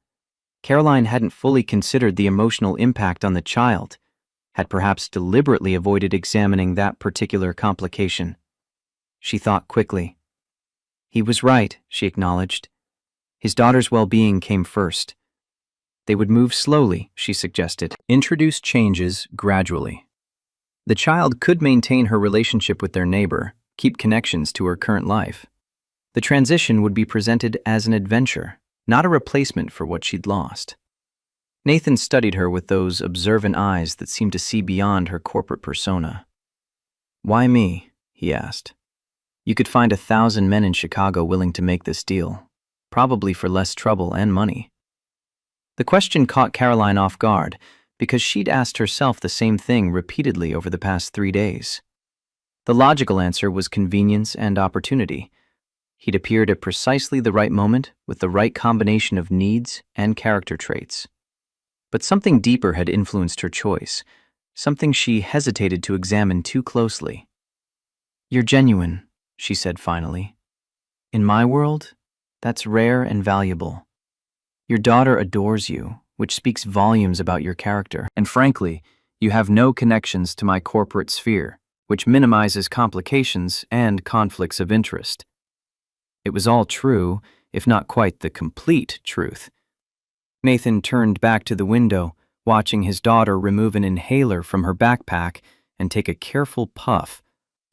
Caroline hadn't fully considered the emotional impact on the child, had perhaps deliberately avoided examining that particular complication. She thought quickly. He was right, she acknowledged. His daughter's well-being came first. They would move slowly, she suggested. Introduce changes gradually. The child could maintain her relationship with their neighbor, keep connections to her current life. The transition would be presented as an adventure, not a replacement for what she'd lost. Nathan studied her with those observant eyes that seemed to see beyond her corporate persona. "Why me?" he asked. "You could find 1,000 men in Chicago willing to make this deal, probably for less trouble and money." The question caught Caroline off guard because she'd asked herself the same thing repeatedly over the past 3 days. The logical answer was convenience and opportunity. He'd appeared at precisely the right moment with the right combination of needs and character traits. But something deeper had influenced her choice, something she hesitated to examine too closely. "You're genuine," she said finally. "In my world, that's rare and valuable. Your daughter adores you, which speaks volumes about your character. And frankly, you have no connections to my corporate sphere, which minimizes complications and conflicts of interest." It was all true, if not quite the complete truth. Nathan turned back to the window, watching his daughter remove an inhaler from her backpack and take a careful puff,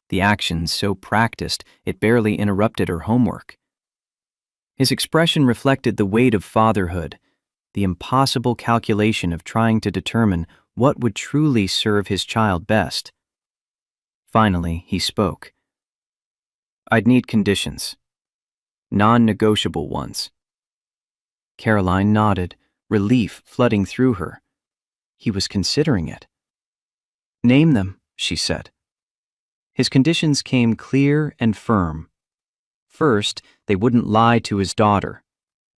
the action so practiced it barely interrupted her homework. His expression reflected the weight of fatherhood, the impossible calculation of trying to determine what would truly serve his child best. Finally, he spoke. I'd need conditions. Non-negotiable ones. Caroline nodded, relief flooding through her. He was considering it. Name them, she said. His conditions came clear and firm. First, they wouldn't lie to his daughter.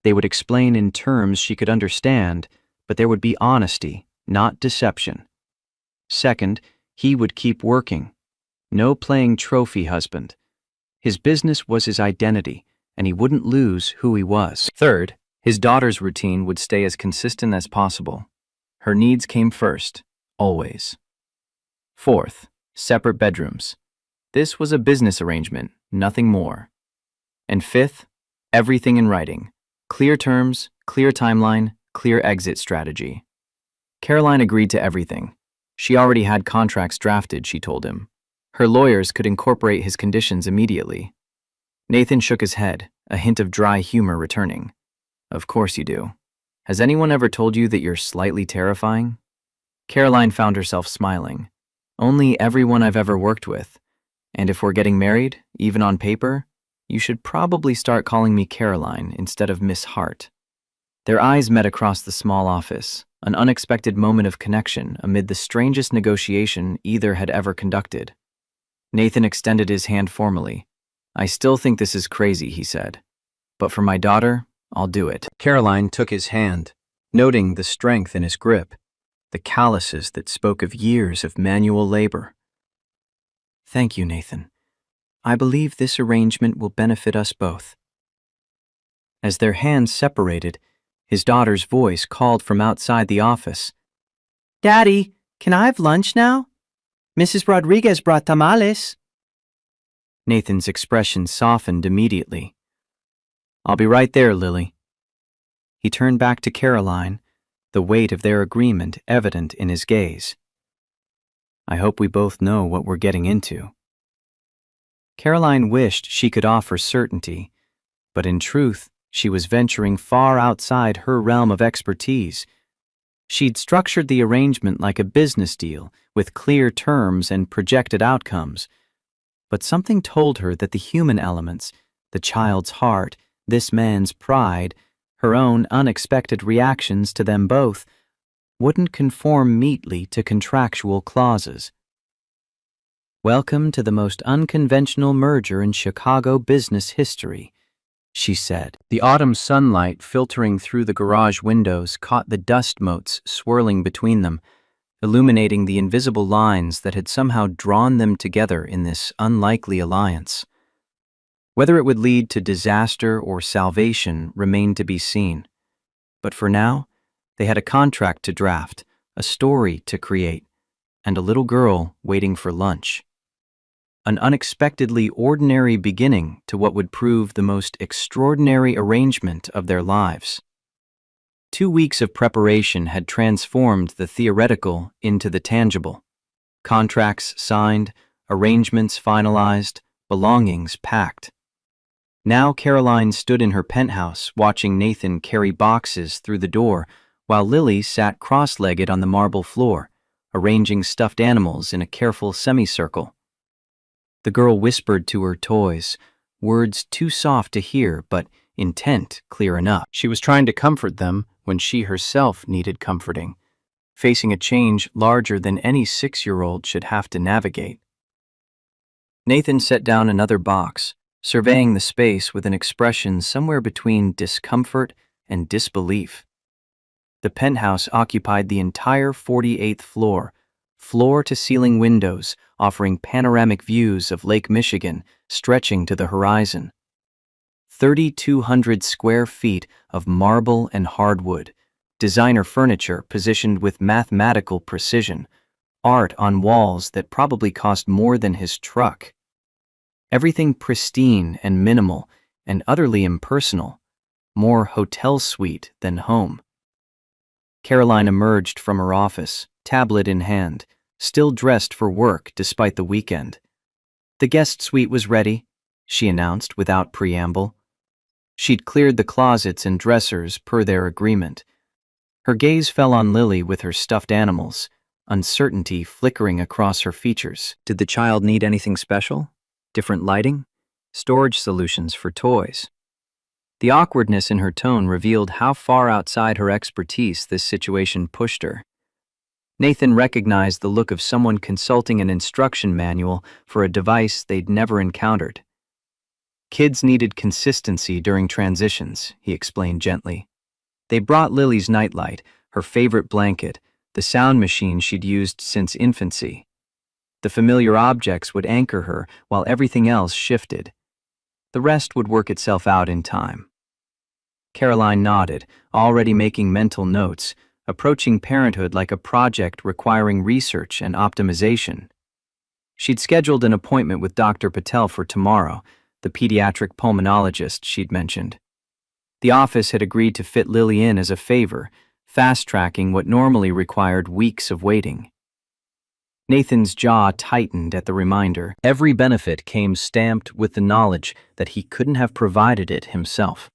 They would explain in terms she could understand, but there would be honesty, not deception. Second, he would keep working. No playing trophy husband. His business was his identity, and he wouldn't lose who he was. Third, his daughter's routine would stay as consistent as possible. Her needs came first, always. Fourth, separate bedrooms. This was a business arrangement, nothing more. And fifth, everything in writing. Clear terms, clear timeline, clear exit strategy. Caroline agreed to everything. She already had contracts drafted, she told him. Her lawyers could incorporate his conditions immediately. Nathan shook his head, a hint of dry humor returning. Of course you do. Has anyone ever told you that you're slightly terrifying? Caroline found herself smiling. Only everyone I've ever worked with. And if we're getting married, even on paper, you should probably start calling me Caroline instead of Miss Hart. Their eyes met across the small office, an unexpected moment of connection amid the strangest negotiation either had ever conducted. Nathan extended his hand formally. I still think this is crazy, he said. But for my daughter, I'll do it. Caroline took his hand, noting the strength in his grip, the calluses that spoke of years of manual labor. Thank you, Nathan. I believe this arrangement will benefit us both. As their hands separated, his daughter's voice called from outside the office. Daddy, can I have lunch now? Mrs. Rodriguez brought tamales. Nathan's expression softened immediately. I'll be right there, Lily. He turned back to Caroline, the weight of their agreement evident in his gaze. I hope we both know what we're getting into. Caroline wished she could offer certainty, but in truth, she was venturing far outside her realm of expertise. She'd structured the arrangement like a business deal, with clear terms and projected outcomes. But something told her that the human elements, the child's heart, this man's pride, her own unexpected reactions to them both, wouldn't conform neatly to contractual clauses. Welcome to the most unconventional merger in Chicago business history, she said. The autumn sunlight filtering through the garage windows caught the dust motes swirling between them, illuminating the invisible lines that had somehow drawn them together in this unlikely alliance. Whether it would lead to disaster or salvation remained to be seen. But for now, they had a contract to draft, a story to create, and a little girl waiting for lunch. An unexpectedly ordinary beginning to what would prove the most extraordinary arrangement of their lives. 2 weeks of preparation had transformed the theoretical into the tangible. Contracts signed, arrangements finalized, belongings packed. Now Caroline stood in her penthouse watching Nathan carry boxes through the door while Lily sat cross-legged on the marble floor, arranging stuffed animals in a careful semicircle. The girl whispered to her toys, words too soft to hear but intent clear enough. She was trying to comfort them when she herself needed comforting, facing a change larger than any 6-year-old should have to navigate. Nathan set down another box, surveying the space with an expression somewhere between discomfort and disbelief. The penthouse occupied the entire 48th floor, floor-to-ceiling windows offering panoramic views of Lake Michigan stretching to the horizon. 3,200 square feet of marble and hardwood, designer furniture positioned with mathematical precision, art on walls that probably cost more than his truck. Everything pristine and minimal and utterly impersonal, more hotel suite than home. Caroline emerged from her office, tablet in hand, still dressed for work despite the weekend. The guest suite was ready, she announced without preamble. She'd cleared the closets and dressers per their agreement. Her gaze fell on Lily with her stuffed animals, uncertainty flickering across her features. Did the child need anything special? Different lighting? storage solutions for toys. The awkwardness in her tone revealed how far outside her expertise this situation pushed her. Nathan recognized the look of someone consulting an instruction manual for a device they'd never encountered. Kids needed consistency during transitions, he explained gently. They brought Lily's nightlight, her favorite blanket, the sound machine she'd used since infancy. The familiar objects would anchor her while everything else shifted. The rest would work itself out in time. Caroline nodded, already making mental notes, approaching parenthood like a project requiring research and optimization. She'd scheduled an appointment with Dr. Patel for tomorrow, the pediatric pulmonologist she'd mentioned. The office had agreed to fit Lily in as a favor, fast-tracking what normally required weeks of waiting. Nathan's jaw tightened at the reminder. Every benefit came stamped with the knowledge that he couldn't have provided it himself.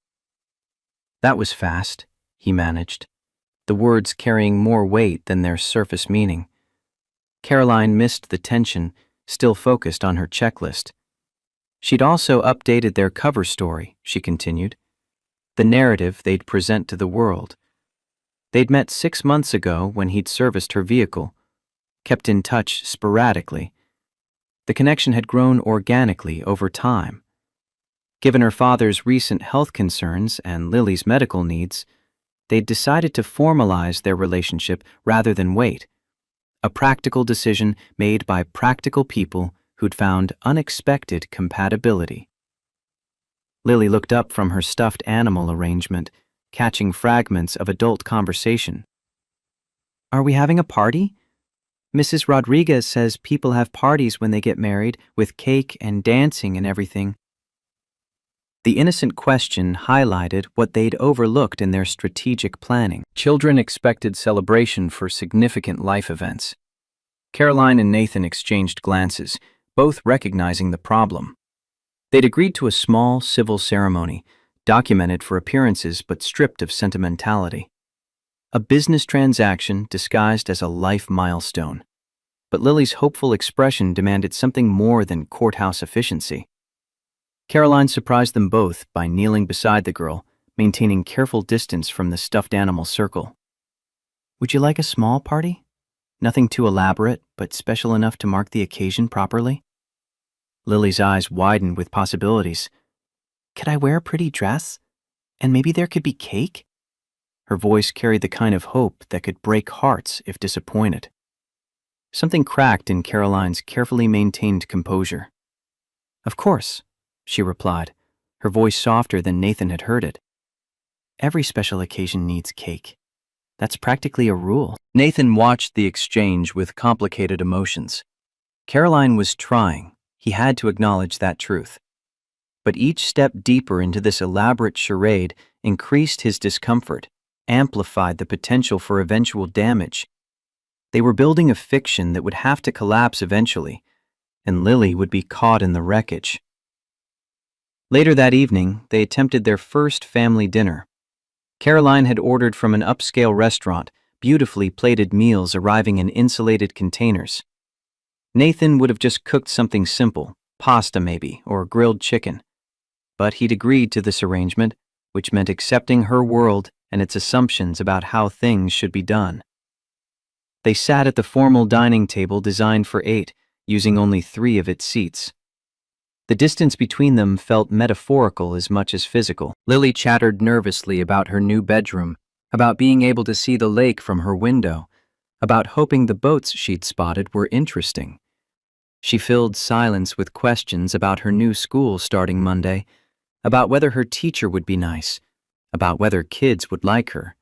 That was fast, he managed, the words carrying more weight than their surface meaning. Caroline missed the tension, still focused on her checklist. She'd also updated their cover story, she continued, the narrative they'd present to the world. They'd met 6 months ago when he'd serviced her vehicle, kept in touch sporadically. The connection had grown organically over time. Given her father's recent health concerns and Lily's medical needs, they'd decided to formalize their relationship rather than wait. A practical decision made by practical people who'd found unexpected compatibility. Lily looked up from her stuffed animal arrangement, catching fragments of adult conversation. Are we having a party? Mrs. Rodriguez says people have parties when they get married, with cake and dancing and everything. The innocent question highlighted what they'd overlooked in their strategic planning. Children expected celebration for significant life events. Caroline and Nathan exchanged glances, both recognizing the problem. They'd agreed to a small civil ceremony, documented for appearances but stripped of sentimentality. A business transaction disguised as a life milestone. But Lily's hopeful expression demanded something more than courthouse efficiency. Caroline surprised them both by kneeling beside the girl, maintaining careful distance from the stuffed animal circle. Would you like a small party? Nothing too elaborate, but special enough to mark the occasion properly? Lily's eyes widened with possibilities. Could I wear a pretty dress? And maybe there could be cake? Her voice carried the kind of hope that could break hearts if disappointed. Something cracked in Caroline's carefully maintained composure. Of course, she replied, her voice softer than Nathan had heard it. Every special occasion needs cake. That's practically a rule. Nathan watched the exchange with complicated emotions. Caroline was trying. He had to acknowledge that truth. But each step deeper into this elaborate charade increased his discomfort, amplified the potential for eventual damage. They were building a fiction that would have to collapse eventually, and Lily would be caught in the wreckage. Later that evening, they attempted their first family dinner. Caroline had ordered from an upscale restaurant, beautifully plated meals arriving in insulated containers. Nathan would have just cooked something simple, pasta maybe, or grilled chicken. But he'd agreed to this arrangement, which meant accepting her world and its assumptions about how things should be done. They sat at the formal dining table designed for 8, using only 3 of its seats. The distance between them felt metaphorical as much as physical. Lily chattered nervously about her new bedroom, about being able to see the lake from her window, about hoping the boats she'd spotted were interesting. She filled silence with questions about her new school starting Monday, about whether her teacher would be nice, about whether kids would like her.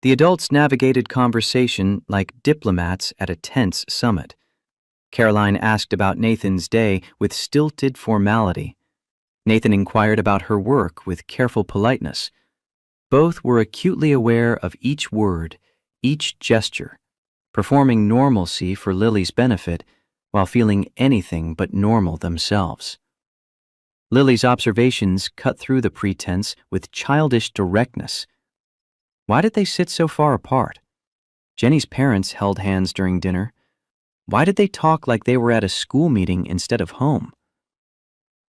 The adults navigated conversation like diplomats at a tense summit. Caroline asked about Nathan's day with stilted formality. Nathan inquired about her work with careful politeness. Both were acutely aware of each word, each gesture, performing normalcy for Lily's benefit while feeling anything but normal themselves. Lily's observations cut through the pretense with childish directness. Why did they sit so far apart? Jenny's parents held hands during dinner. Why did they talk like they were at a school meeting instead of home?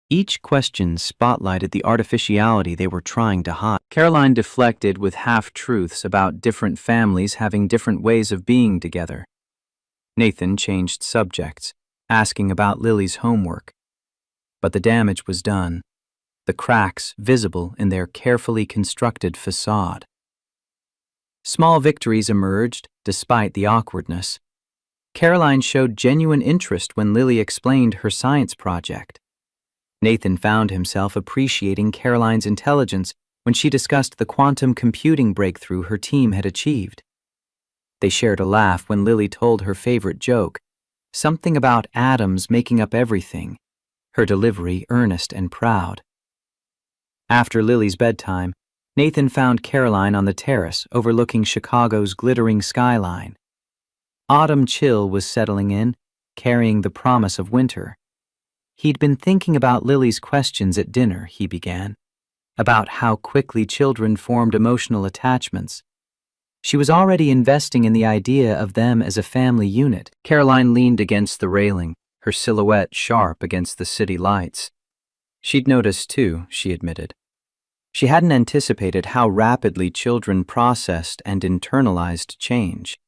Each question spotlighted the artificiality they were trying to hide. Caroline deflected with half-truths about different families having different ways of being together. Nathan changed subjects, asking about Lily's homework. But the damage was done, the cracks visible in their carefully constructed facade. Small victories emerged despite the awkwardness. Caroline showed genuine interest when Lily explained her science project. Nathan found himself appreciating Caroline's intelligence when she discussed the quantum computing breakthrough her team had achieved. They shared a laugh when Lily told her favorite joke, something about atoms making up everything, her delivery earnest and proud. After Lily's bedtime, Nathan found Caroline on the terrace overlooking Chicago's glittering skyline. Autumn chill was settling in, carrying the promise of winter. He'd been thinking about Lily's questions at dinner, he began, about how quickly children formed emotional attachments. She was already investing in the idea of them as a family unit. Caroline leaned against the railing, her silhouette sharp against the city lights. She'd noticed too, she admitted. She hadn't anticipated how rapidly children processed and internalized change.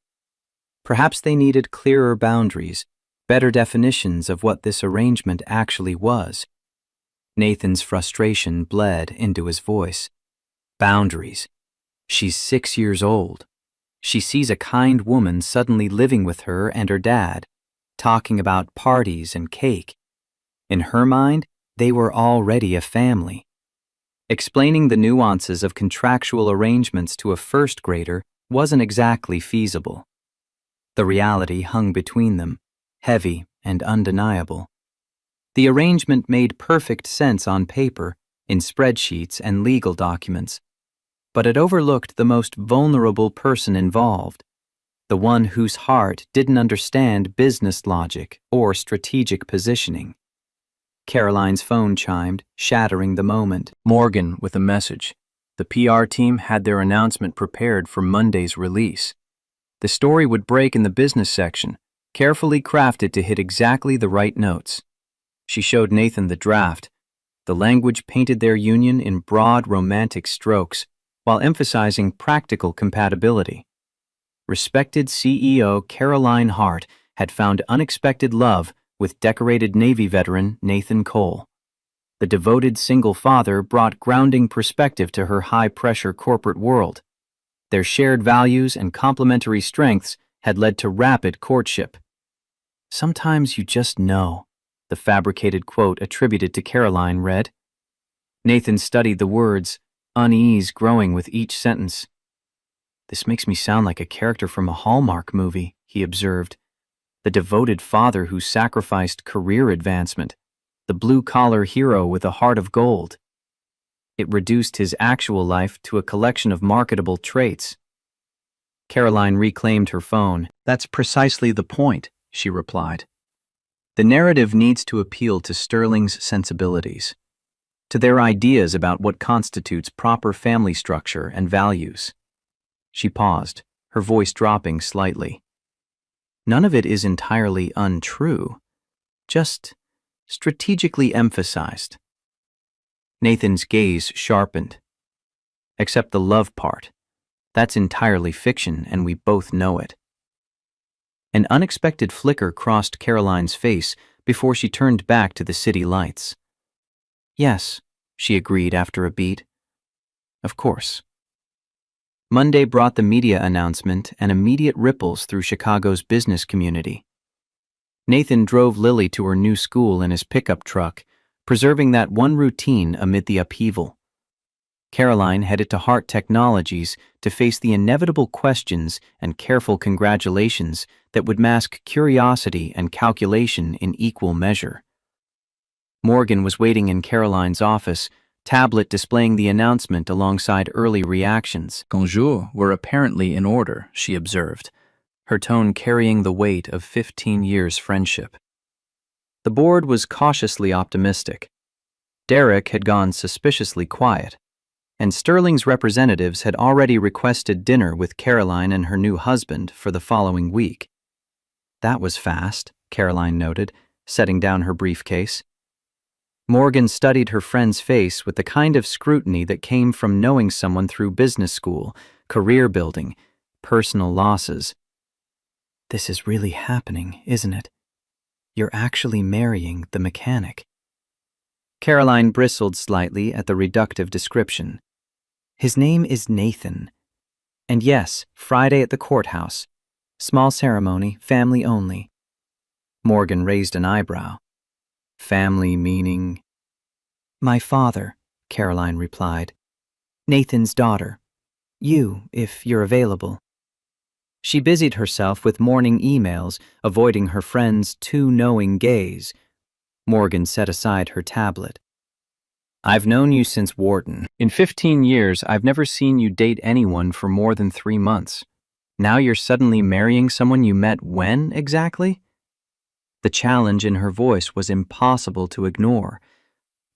Perhaps they needed clearer boundaries, better definitions of what this arrangement actually was. Nathan's frustration bled into his voice. Boundaries. She's 6 years old. She sees a kind woman suddenly living with her and her dad, talking about parties and cake. In her mind, they were already a family. Explaining the nuances of contractual arrangements to a first grader wasn't exactly feasible. The reality hung between them, heavy and undeniable. The arrangement made perfect sense on paper, in spreadsheets and legal documents, but it overlooked the most vulnerable person involved, the one whose heart didn't understand business logic or strategic positioning. Caroline's phone chimed, shattering the moment. Morgan with a message. The PR team had their announcement prepared for Monday's release. The story would break in the business section, carefully crafted to hit exactly the right notes. She showed Nathan the draft. The language painted their union in broad, romantic strokes, while emphasizing practical compatibility. Respected CEO Caroline Hart had found unexpected love with decorated Navy veteran Nathan Cole. The devoted single father brought grounding perspective to her high-pressure corporate world. Their shared values and complementary strengths had led to rapid courtship. Sometimes you just know, the fabricated quote attributed to Caroline read. Nathan studied the words, unease growing with each sentence. This makes me sound like a character from a Hallmark movie, he observed. The devoted father who sacrificed career advancement, the blue-collar hero with a heart of gold. It reduced his actual life to a collection of marketable traits. Caroline reclaimed her phone. That's precisely the point, she replied. The narrative needs to appeal to Sterling's sensibilities, to their ideas about what constitutes proper family structure and values. She paused, her voice dropping slightly. None of it is entirely untrue, just strategically emphasized. Nathan's gaze sharpened. Except the love part. That's entirely fiction, and we both know it. An unexpected flicker crossed Caroline's face before she turned back to the city lights. Yes, she agreed after a beat. Of course. Monday brought the media announcement and immediate ripples through Chicago's business community. Nathan drove Lily to her new school in his pickup truck, preserving that one routine amid the upheaval. Caroline headed to Hart Technologies to face the inevitable questions and careful congratulations that would mask curiosity and calculation in equal measure. Morgan was waiting in Caroline's office, tablet displaying the announcement alongside early reactions. Bonjour were apparently in order, she observed, her tone carrying the weight of 15 years' friendship. The board was cautiously optimistic. Derek had gone suspiciously quiet, and Sterling's representatives had already requested dinner with Caroline and her new husband for the following week. That was fast, Caroline noted, setting down her briefcase. Morgan studied her friend's face with the kind of scrutiny that came from knowing someone through business school, career building, personal losses. This is really happening, isn't it? You're actually marrying the mechanic. Caroline bristled slightly at the reductive description. His name is Nathan. And yes, Friday at the courthouse. Small ceremony, family only. Morgan raised an eyebrow. Family meaning? My father, Caroline replied. Nathan's daughter. You, if you're available. She busied herself with morning emails, avoiding her friend's too knowing gaze. Morgan set aside her tablet. I've known you since Wharton. In 15 years, I've never seen you date anyone for more than 3 months. Now you're suddenly marrying someone you met when, exactly? The challenge in her voice was impossible to ignore.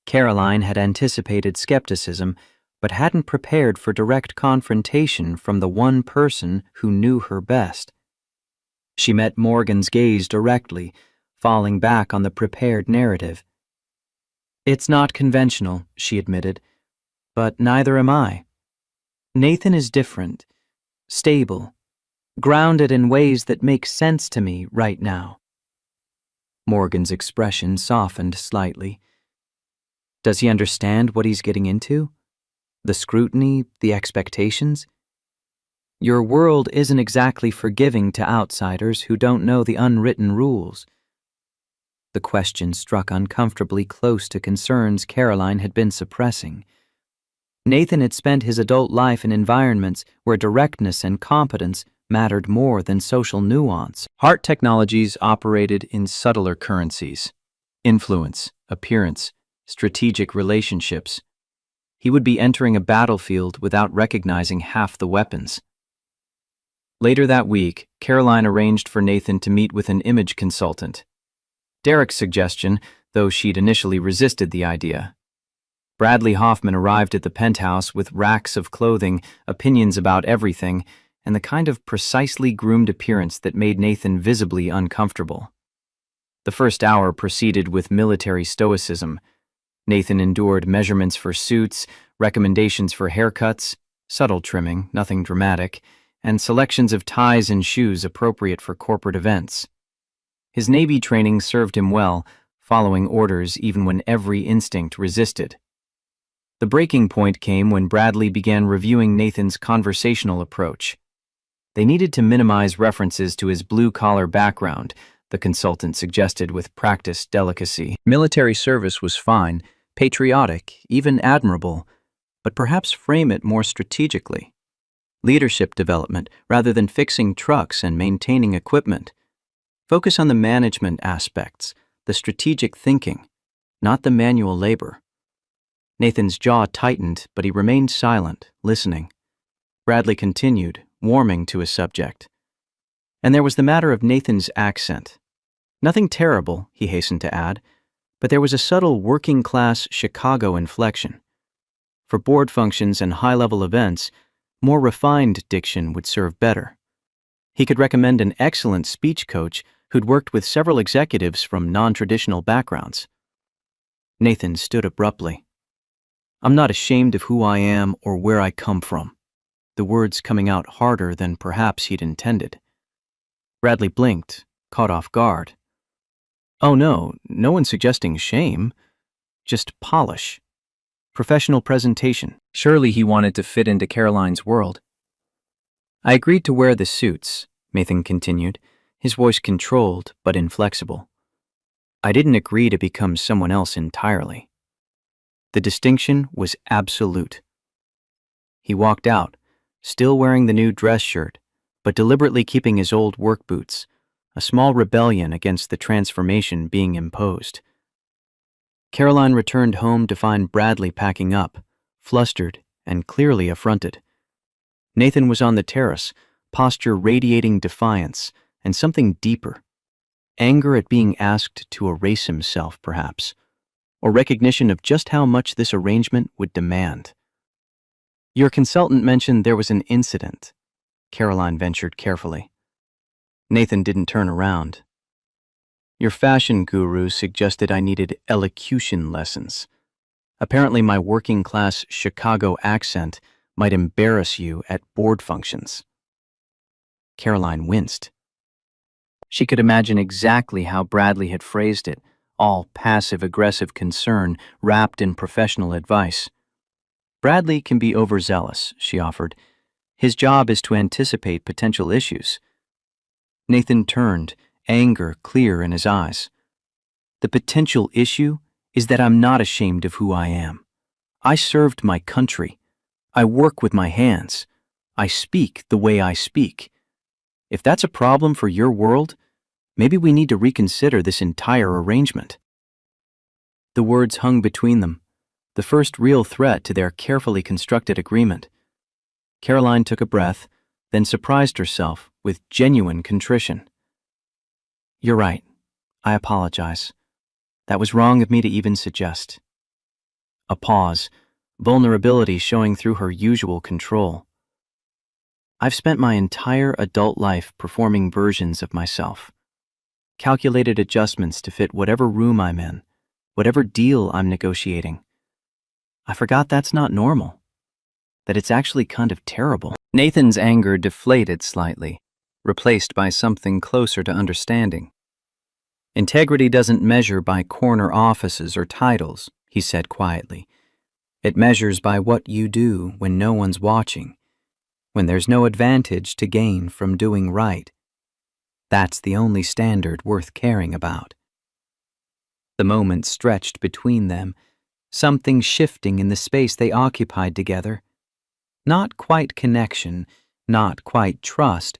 Caroline had anticipated skepticism, but hadn't prepared for direct confrontation from the one person who knew her best. She met Morgan's gaze directly, falling back on the prepared narrative. It's not conventional, she admitted, but neither am I. Nathan is different, stable, grounded in ways that make sense to me right now. Morgan's expression softened slightly. Does he understand what he's getting into? The scrutiny, the expectations? Your world isn't exactly forgiving to outsiders who don't know the unwritten rules. The question struck uncomfortably close to concerns Caroline had been suppressing. Nathan had spent his adult life in environments where directness and competence mattered more than social nuance. Heart technologies operated in subtler currencies: influence, appearance, strategic relationships. He would be entering a battlefield without recognizing half the weapons. Later that week, Caroline arranged for Nathan to meet with an image consultant. Derek's suggestion, though she'd initially resisted the idea. Bradley Hoffman arrived at the penthouse with racks of clothing, opinions about everything, and the kind of precisely groomed appearance that made Nathan visibly uncomfortable. The first hour proceeded with military stoicism. Nathan endured measurements for suits, recommendations for haircuts, subtle trimming, nothing dramatic, and selections of ties and shoes appropriate for corporate events. His Navy training served him well, following orders even when every instinct resisted. The breaking point came when Bradley began reviewing Nathan's conversational approach. They needed to minimize references to his blue-collar background, the consultant suggested with practiced delicacy. Military service was fine, patriotic, even admirable, but perhaps frame it more strategically. Leadership development rather than fixing trucks and maintaining equipment. Focus on the management aspects, the strategic thinking, not the manual labor. Nathan's jaw tightened, but he remained silent, listening. Bradley continued, warming to his subject. And there was the matter of Nathan's accent. Nothing terrible, he hastened to add, but there was a subtle working-class Chicago inflection. For board functions and high-level events, more refined diction would serve better. He could recommend an excellent speech coach who'd worked with several executives from non-traditional backgrounds. Nathan stood abruptly. I'm not ashamed of who I am or where I come from. The words coming out harder than perhaps he'd intended. Bradley blinked, caught off guard. Oh no one's suggesting shame. Just polish. Professional presentation. Surely he wanted to fit into Caroline's world. I agreed to wear the suits, Nathan continued, his voice controlled but inflexible. I didn't agree to become someone else entirely. The distinction was absolute. He walked out, still wearing the new dress shirt, but deliberately keeping his old work boots, a small rebellion against the transformation being imposed. Caroline returned home to find Bradley packing up, flustered and clearly affronted. Nathan was on the terrace, posture radiating defiance and something deeper. Anger at being asked to erase himself, perhaps, or recognition of just how much this arrangement would demand. Your consultant mentioned there was an incident, Caroline ventured carefully. Nathan didn't turn around. Your fashion guru suggested I needed elocution lessons. Apparently my working-class Chicago accent might embarrass you at board functions. Caroline winced. She could imagine exactly how Bradley had phrased it, all passive-aggressive concern wrapped in professional advice. Bradley can be overzealous, she offered. His job is to anticipate potential issues. Nathan turned, anger clear in his eyes. The potential issue is that I'm not ashamed of who I am. I served my country. I work with my hands. I speak the way I speak. If that's a problem for your world, maybe we need to reconsider this entire arrangement. The words hung between them, the first real threat to their carefully constructed agreement. Caroline took a breath, then surprised herself with genuine contrition. You're right. I apologize. That was wrong of me to even suggest. A pause, vulnerability showing through her usual control. I've spent my entire adult life performing versions of myself. Calculated adjustments to fit whatever room I'm in, whatever deal I'm negotiating. I forgot that's not normal. That it's actually kind of terrible. Nathan's anger deflated slightly, replaced by something closer to understanding. Integrity doesn't measure by corner offices or titles, he said quietly. It measures by what you do when no one's watching, when there's no advantage to gain from doing right. That's the only standard worth caring about. The moment stretched between them, something shifting in the space they occupied together. Not quite connection, not quite trust,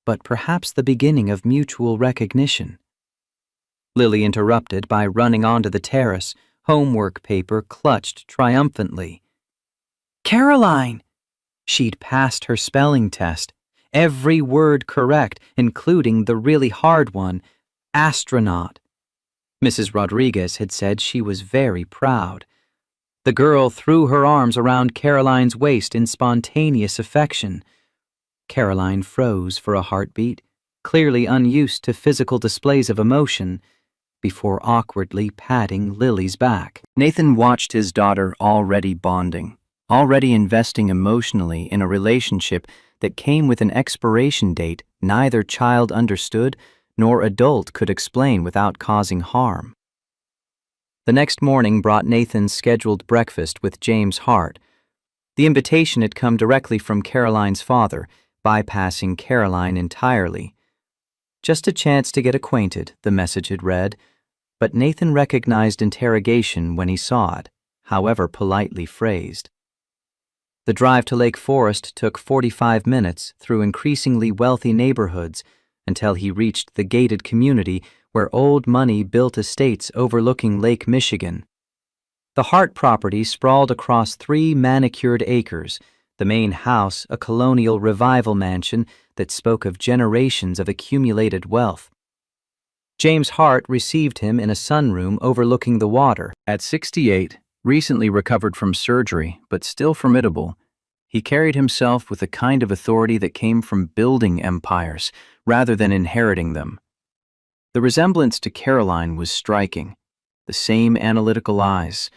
but perhaps the beginning of mutual recognition. Lily interrupted by running onto the terrace, homework paper clutched triumphantly. Caroline! She'd passed her spelling test, every word correct, including the really hard one, astronaut. Mrs. Rodriguez had said she was very proud. The girl threw her arms around Caroline's waist in spontaneous affection. Caroline froze for a heartbeat, clearly unused to physical displays of emotion, before awkwardly patting Lily's back. Nathan watched his daughter already bonding, already investing emotionally in a relationship that came with an expiration date neither child understood nor adult could explain without causing harm. The next morning brought Nathan's scheduled breakfast with James Hart. The invitation had come directly from Caroline's father, bypassing Caroline entirely. Just a chance to get acquainted, the message had read, but Nathan recognized interrogation when he saw it, however politely phrased. The drive to Lake Forest took 45 minutes through increasingly wealthy neighborhoods until he reached the gated community where old money built estates overlooking Lake Michigan. The Hart property sprawled across 3 manicured acres, the main house a colonial revival mansion that spoke of generations of accumulated wealth. James Hart received him in a sunroom overlooking the water. At 68, recently recovered from surgery, but still formidable, he carried himself with a kind of authority that came from building empires rather than inheriting them. The resemblance to Caroline was striking. The same analytical eyes,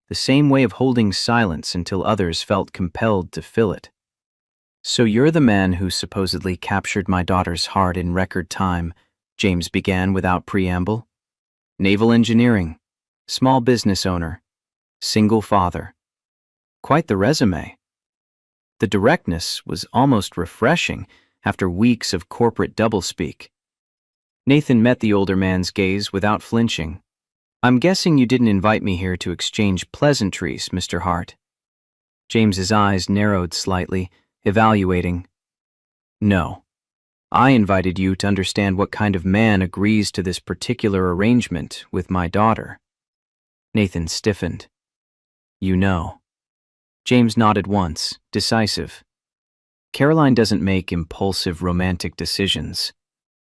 the same way of holding silence until others felt compelled to fill it. So you're the man who supposedly captured my daughter's heart in record time, James began without preamble. Naval engineering, small business owner, single father. Quite the resume. The directness was almost refreshing after weeks of corporate doublespeak. Nathan met the older man's gaze without flinching. I'm guessing you didn't invite me here to exchange pleasantries, Mr. Hart. James's eyes narrowed slightly, evaluating. No. I invited you to understand what kind of man agrees to this particular arrangement with my daughter. Nathan stiffened. You know. James nodded once, decisive. Caroline doesn't make impulsive romantic decisions.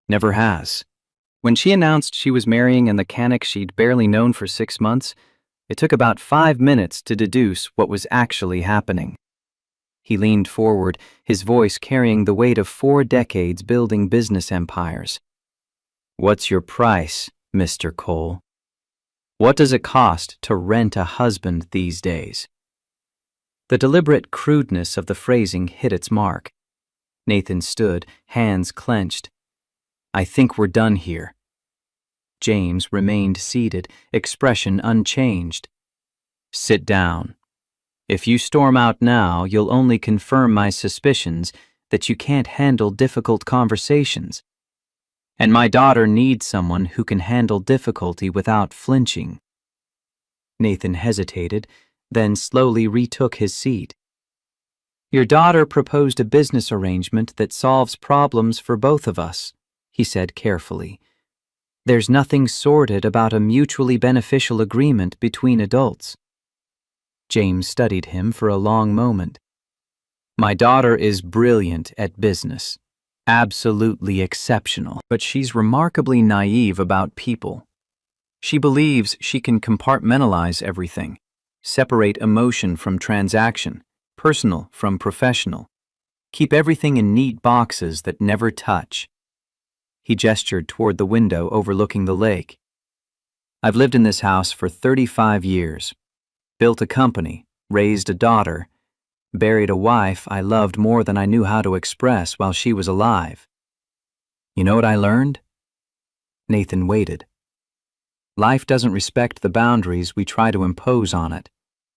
Never has. When she announced she was marrying a mechanic she'd barely known for 6 months, it took about 5 minutes to deduce what was actually happening. He leaned forward, his voice carrying the weight of 4 decades building business empires. What's your price? Mr. Cole. What does it cost to rent a husband these days? The deliberate crudeness of the phrasing hit its mark. Nathan stood, hands clenched. I think we're done here. James remained seated, expression unchanged. Sit down. If you storm out now, you'll only confirm my suspicions that you can't handle difficult conversations. And my daughter needs someone who can handle difficulty without flinching. Nathan hesitated, then slowly retook his seat. Your daughter proposed a business arrangement that solves problems for both of us, he said carefully. There's nothing sordid about a mutually beneficial agreement between adults. James studied him for a long moment. My daughter is brilliant at business, absolutely exceptional, but she's remarkably naive about people. She believes she can compartmentalize everything, separate emotion from transaction, personal from professional, keep everything in neat boxes that never touch. He gestured toward the window overlooking the lake. I've lived in this house for 35 years, built a company, raised a daughter, buried a wife I loved more than I knew how to express while she was alive. You know what I learned? Nathan waited. Life doesn't respect the boundaries we try to impose on it,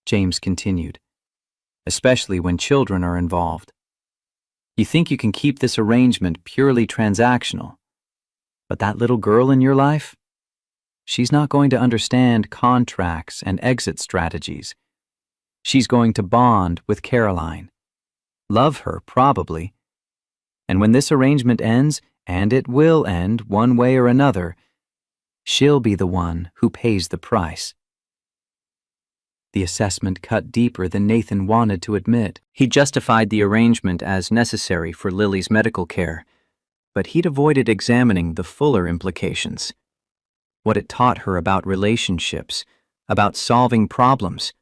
James continued, especially when children are involved. You think you can keep this arrangement purely transactional, but that little girl in your life? She's not going to understand contracts and exit strategies. She's going to bond with Caroline. Love her, probably. And when this arrangement ends, and it will end one way or another, she'll be the one who pays the price. The assessment cut deeper than Nathan wanted to admit. He justified the arrangement as necessary for Lily's medical care, but he'd avoided examining the fuller implications. What it taught her about relationships, about solving problems,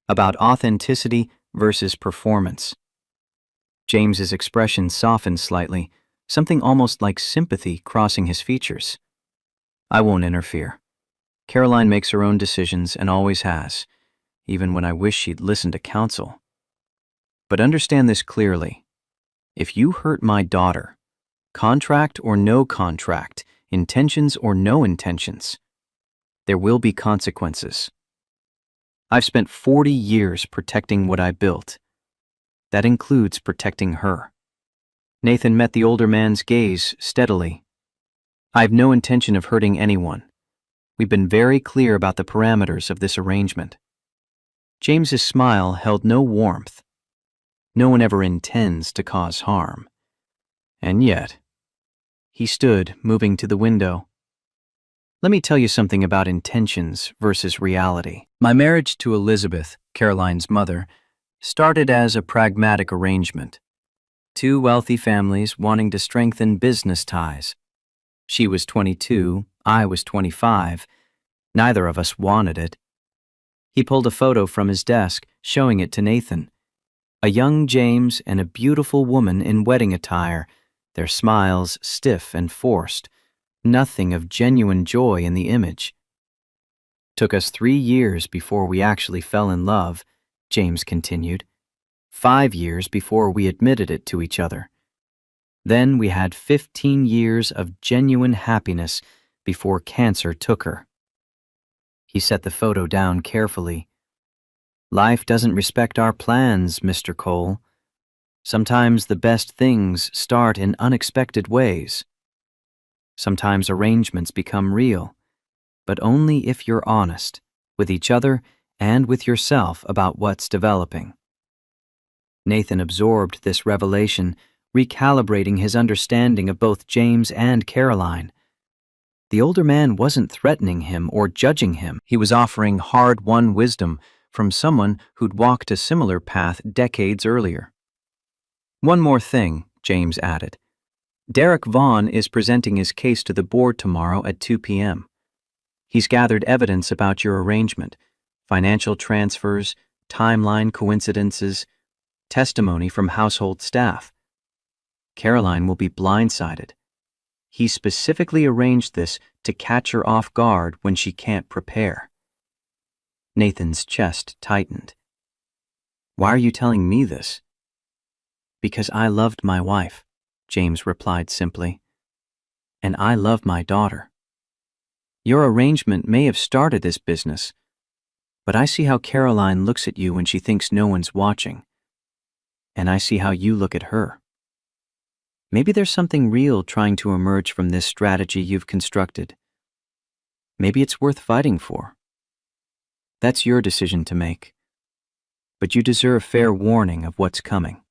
about authenticity versus performance. James's expression softened slightly, something almost like sympathy crossing his features. I won't interfere. Caroline makes her own decisions and always has, even when I wish she'd listen to counsel. But understand this clearly. If you hurt my daughter, contract or no contract, intentions or no intentions, there will be consequences. I've spent 40 years protecting what I built. That includes protecting her. Nathan met the older man's gaze steadily. I have no intention of hurting anyone. We've been very clear about the parameters of this arrangement. James's smile held no warmth. No one ever intends to cause harm. And yet, he stood, moving to the window. Let me tell you something about intentions versus reality. My marriage to Elizabeth, Caroline's mother, started as a pragmatic arrangement. Two wealthy families wanting to strengthen business ties. She was 22, I was 25. Neither of us wanted it. He pulled a photo from his desk, showing it to Nathan. A young James and a beautiful woman in wedding attire, their smiles stiff and forced. Nothing of genuine joy in the image. Took us 3 years before we actually fell in love, James continued. 5 years before we admitted it to each other. Then we had 15 years of genuine happiness before cancer took her. He set the photo down carefully. Life doesn't respect our plans, Mr. Cole. Sometimes the best things start in unexpected ways. Sometimes arrangements become real, but only if you're honest with each other and with yourself about what's developing. Nathan absorbed this revelation, recalibrating his understanding of both James and Caroline. The older man wasn't threatening him or judging him. He was offering hard-won wisdom from someone who'd walked a similar path decades earlier. One more thing, James added. Derek Vaughn is presenting his case to the board tomorrow at 2 p.m. He's gathered evidence about your arrangement, financial transfers, timeline coincidences, testimony from household staff. Caroline will be blindsided. He specifically arranged this to catch her off guard when she can't prepare. Nathan's chest tightened. Why are you telling me this? Because I loved my wife, James replied simply. And I love my daughter. Your arrangement may have started this business, but I see how Caroline looks at you when she thinks no one's watching. And I see how you look at her. Maybe there's something real trying to emerge from this strategy you've constructed. Maybe it's worth fighting for. That's your decision to make. But you deserve fair warning of what's coming.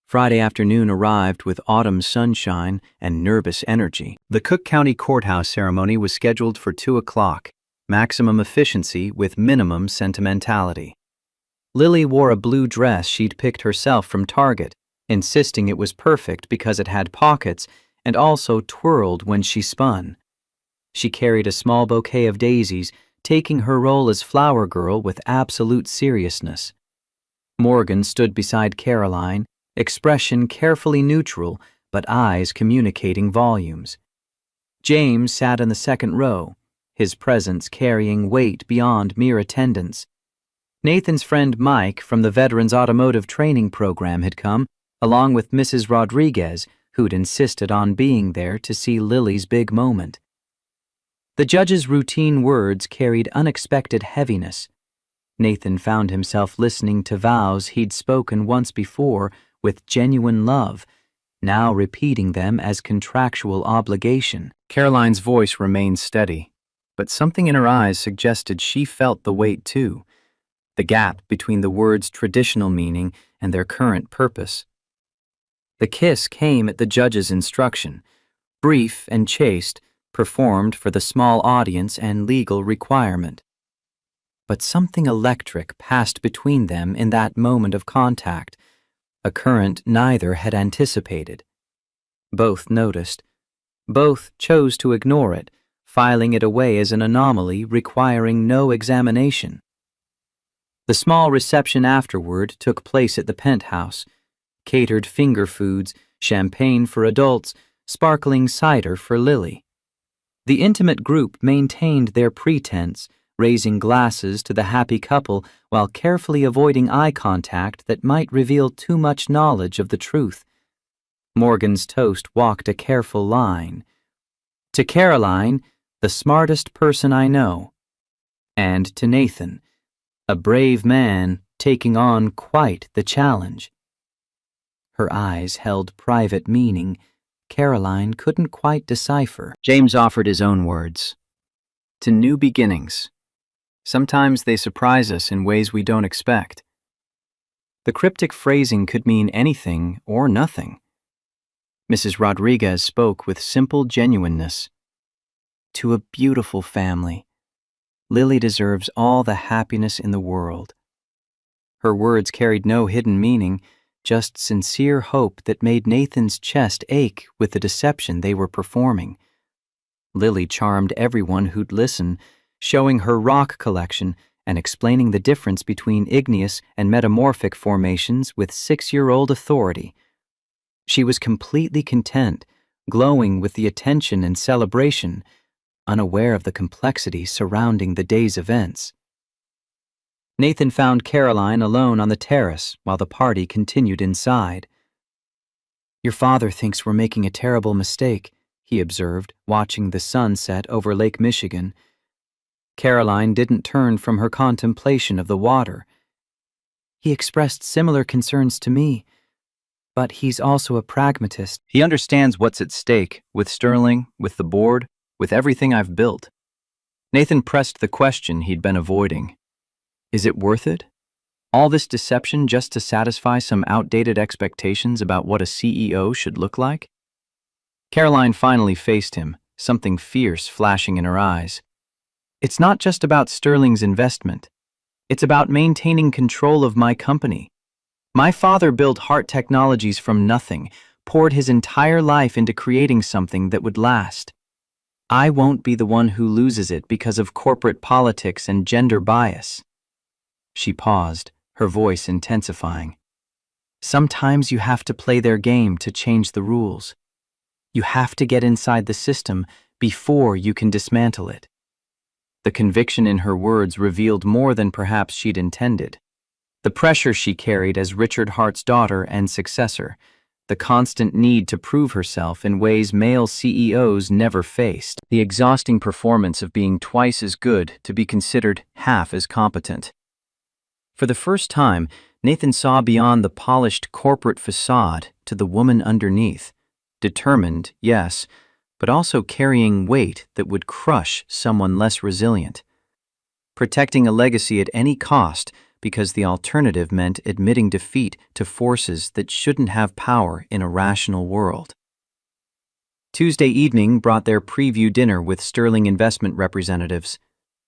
Friday afternoon arrived with autumn sunshine and nervous energy. The Cook County Courthouse ceremony was scheduled for 2 o'clock, maximum efficiency with minimum sentimentality. Lily wore a blue dress she'd picked herself from Target, insisting it was perfect because it had pockets and also twirled when she spun. She carried a small bouquet of daisies, taking her role as flower girl with absolute seriousness. Morgan stood beside Caroline, expression carefully neutral, but eyes communicating volumes. James sat in the second row, his presence carrying weight beyond mere attendance. Nathan's friend Mike from the Veterans Automotive Training Program had come, along with Mrs. Rodriguez, who'd insisted on being there to see Lily's big moment. The judge's routine words carried unexpected heaviness. Nathan found himself listening to vows he'd spoken once before with genuine love, now repeating them as contractual obligation. Caroline's voice remained steady, but something in her eyes suggested she felt the weight too, the gap between the words' traditional meaning and their current purpose. The kiss came at the judge's instruction, brief and chaste, performed for the small audience and legal requirement. But something electric passed between them in that moment of contact, a current neither had anticipated. Both noticed. Both chose to ignore it, filing it away as an anomaly requiring no examination. The small reception afterward took place at the penthouse. Catered finger foods, champagne for adults, sparkling cider for Lily. The intimate group maintained their pretense, raising glasses to the happy couple while carefully avoiding eye contact that might reveal too much knowledge of the truth. Morgan's toast walked a careful line. To Caroline, the smartest person I know. And to Nathan, a brave man taking on quite the challenge. Her eyes held private meaning Caroline couldn't quite decipher. James offered his own words. To new beginnings. Sometimes they surprise us in ways we don't expect. The cryptic phrasing could mean anything or nothing. Mrs. Rodriguez spoke with simple genuineness. To a beautiful family. Lily deserves all the happiness in the world. Her words carried no hidden meaning, just sincere hope that made Nathan's chest ache with the deception they were performing. Lily charmed everyone who'd listen, showing her rock collection and explaining the difference between igneous and metamorphic formations with 6-year-old authority. She was completely content, glowing with the attention and celebration, unaware of the complexity surrounding the day's events. Nathan found Caroline alone on the terrace while the party continued inside. Your father thinks we're making a terrible mistake, he observed, watching the sun set over Lake Michigan. Caroline didn't turn from her contemplation of the water. He expressed similar concerns to me, but he's also a pragmatist. He understands what's at stake with Sterling, with the board, with everything I've built. Nathan pressed the question he'd been avoiding. Is it worth it? All this deception just to satisfy some outdated expectations about what a CEO should look like? Caroline finally faced him, something fierce flashing in her eyes. It's not just about Sterling's investment. It's about maintaining control of my company. My father built Heart Technologies from nothing, poured his entire life into creating something that would last. I won't be the one who loses it because of corporate politics and gender bias. She paused, her voice intensifying. Sometimes you have to play their game to change the rules. You have to get inside the system before you can dismantle it. The conviction in her words revealed more than perhaps she'd intended. The pressure she carried as Richard Hart's daughter and successor, the constant need to prove herself in ways male CEOs never faced, the exhausting performance of being twice as good to be considered half as competent. For the first time, Nathan saw beyond the polished corporate facade to the woman underneath, determined, yes, but also carrying weight that would crush someone less resilient. Protecting a legacy at any cost because the alternative meant admitting defeat to forces that shouldn't have power in a rational world. Tuesday evening brought their preview dinner with Sterling investment representatives.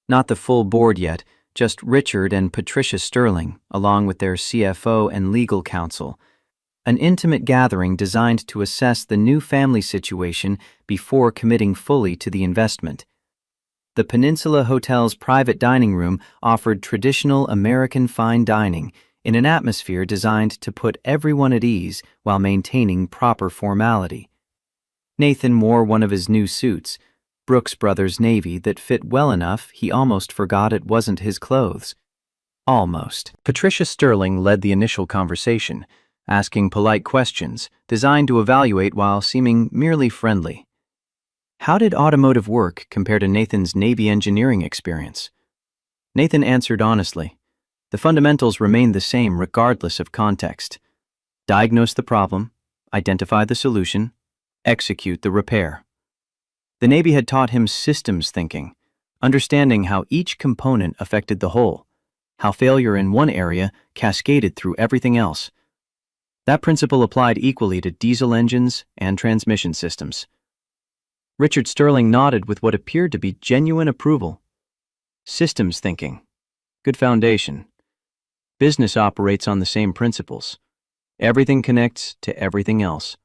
Not the full board yet, just Richard and Patricia Sterling, along with their CFO and legal counsel. An intimate gathering designed to assess the new family situation before committing fully to the investment. The Peninsula Hotel's private dining room offered traditional American fine dining in an atmosphere designed to put everyone at ease while maintaining proper formality. Nathan wore one of his new suits, Brooks Brothers navy, that fit well enough he almost forgot it wasn't his clothes. Almost. Patricia Sterling led the initial conversation, asking polite questions designed to evaluate while seeming merely friendly. How did automotive work compare to Nathan's Navy engineering experience? Nathan answered honestly. The fundamentals remained the same regardless of context. Diagnose the problem, identify the solution, execute the repair. The Navy had taught him systems thinking, understanding how each component affected the whole, how failure in one area cascaded through everything else. That principle applied equally to diesel engines and transmission systems. Richard Sterling nodded with what appeared to be genuine approval. Systems thinking. Good foundation. Business operates on the same principles. Everything connects to everything else.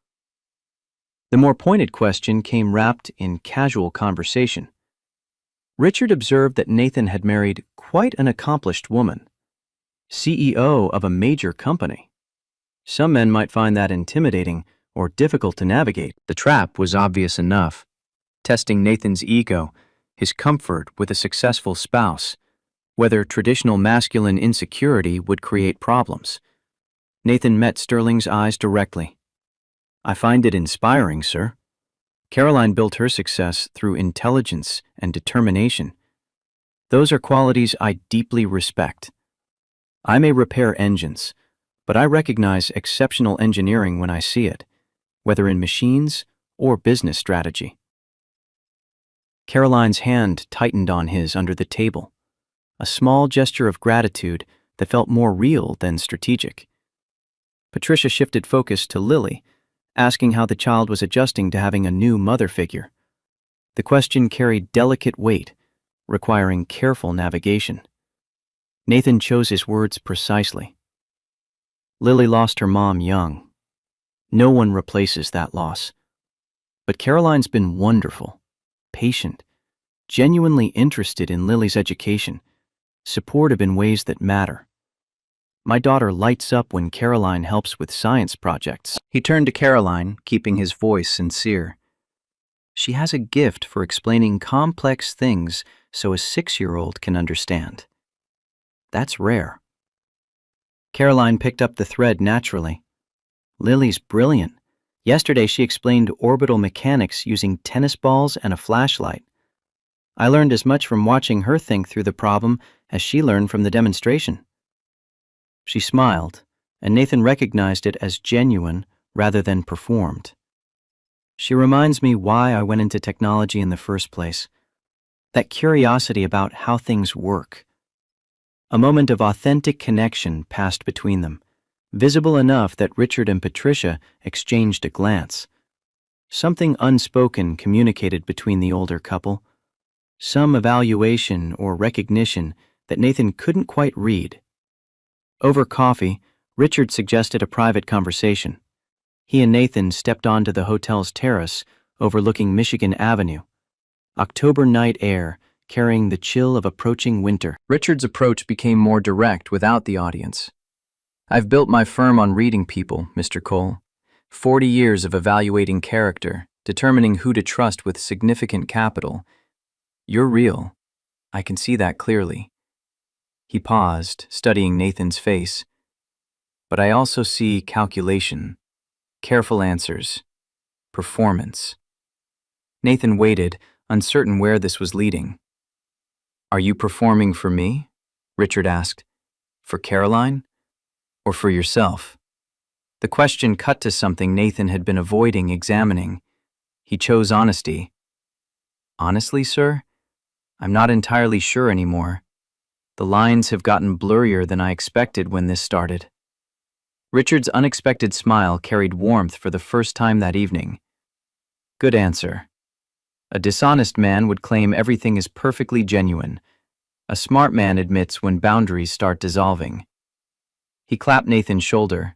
The more pointed question came wrapped in casual conversation. Richard observed that Nathan had married quite an accomplished woman, CEO of a major company. Some men might find that intimidating or difficult to navigate. The trap was obvious enough. Testing Nathan's ego, his comfort with a successful spouse, whether traditional masculine insecurity would create problems. Nathan met Sterling's eyes directly. I find it inspiring, sir. Caroline built her success through intelligence and determination. Those are qualities I deeply respect. I may repair engines, but I recognize exceptional engineering when I see it, whether in machines or business strategy. Caroline's hand tightened on his under the table, a small gesture of gratitude that felt more real than strategic. Patricia shifted focus to Lily, asking how the child was adjusting to having a new mother figure. The question carried delicate weight, requiring careful navigation. Nathan chose his words precisely. Lily lost her mom young. No one replaces that loss. But Caroline's been wonderful, patient, genuinely interested in Lily's education, supportive in ways that matter. My daughter lights up when Caroline helps with science projects. He turned to Caroline, keeping his voice sincere. She has a gift for explaining complex things so a 6-year-old can understand. That's rare. Caroline picked up the thread naturally. Lily's brilliant. Yesterday she explained orbital mechanics using tennis balls and a flashlight. I learned as much from watching her think through the problem as she learned from the demonstration. She smiled, and Nathan recognized it as genuine rather than performed. She reminds me why I went into technology in the first place. That curiosity about how things work. A moment of authentic connection passed between them, visible enough that Richard and Patricia exchanged a glance. Something unspoken communicated between the older couple, some evaluation or recognition that Nathan couldn't quite read. Over coffee, Richard suggested a private conversation. He and Nathan stepped onto the hotel's terrace overlooking Michigan Avenue. October night air carrying the chill of approaching winter. Richard's approach became more direct without the audience. I've built my firm on reading people, Mr. Cole. 40 years of evaluating character, determining who to trust with significant capital. You're real. I can see that clearly. He paused, studying Nathan's face. But I also see calculation, careful answers, performance. Nathan waited, uncertain where this was leading. Are you performing for me? Richard asked. For Caroline? Or for yourself? The question cut to something Nathan had been avoiding examining. He chose honesty. Honestly, sir? I'm not entirely sure anymore. The lines have gotten blurrier than I expected when this started. Richard's unexpected smile carried warmth for the first time that evening. Good answer. A dishonest man would claim everything is perfectly genuine. A smart man admits when boundaries start dissolving. He clapped Nathan's shoulder.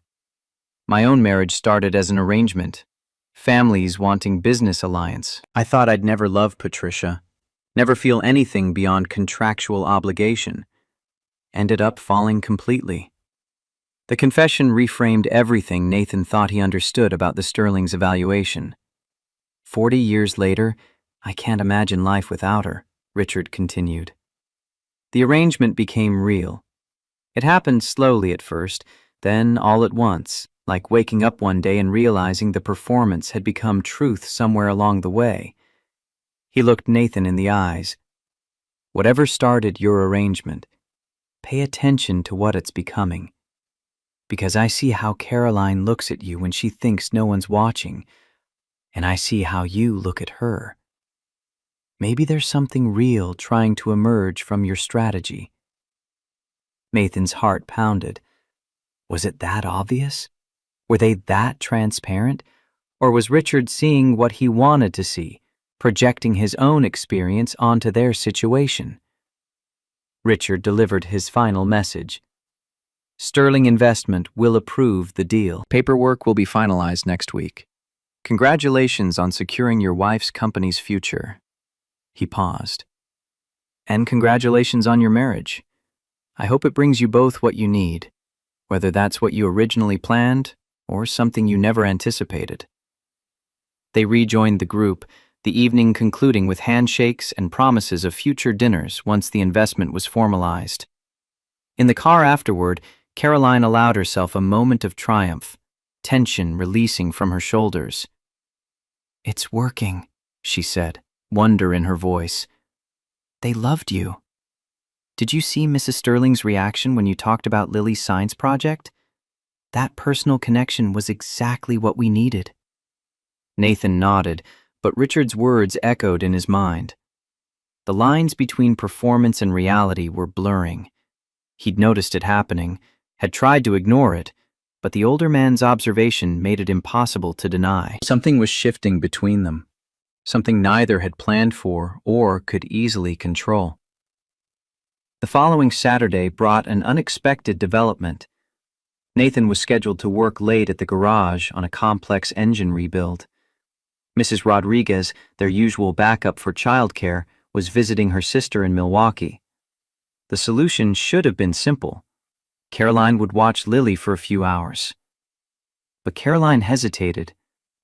My own marriage started as an arrangement. Families wanting business alliance. I thought I'd never love Patricia. Never feel anything beyond contractual obligation. Ended up falling completely. The confession reframed everything Nathan thought he understood about the Sterling's evaluation. 40 years later, I can't imagine life without her, Richard continued. The arrangement became real. It happened slowly at first, then all at once, like waking up one day and realizing the performance had become truth somewhere along the way. He looked Nathan in the eyes. Whatever started your arrangement, pay attention to what it's becoming. Because I see how Caroline looks at you when she thinks no one's watching, and I see how you look at her. Maybe there's something real trying to emerge from your strategy. Nathan's heart pounded. Was it that obvious? Were they that transparent? Or was Richard seeing what he wanted to see, projecting his own experience onto their situation? Richard delivered his final message. Sterling Investment will approve the deal. Paperwork will be finalized next week. Congratulations on securing your wife's company's future. He paused. And congratulations on your marriage. I hope it brings you both what you need, whether that's what you originally planned or something you never anticipated. They rejoined the group, the evening concluding with handshakes and promises of future dinners once the investment was formalized. In the car afterward, Caroline allowed herself a moment of triumph, tension releasing from her shoulders. It's working, she said, wonder in her voice. They loved you. Did you see Mrs. Sterling's reaction when you talked about Lily's science project? That personal connection was exactly what we needed. Nathan nodded, but Richard's words echoed in his mind. The lines between performance and reality were blurring. He'd noticed it happening, had tried to ignore it, but the older man's observation made it impossible to deny. Something was shifting between them, something neither had planned for or could easily control. The following Saturday brought an unexpected development. Nathan was scheduled to work late at the garage on a complex engine rebuild. Mrs. Rodriguez, their usual backup for childcare, was visiting her sister in Milwaukee. The solution should have been simple. Caroline would watch Lily for a few hours. But Caroline hesitated,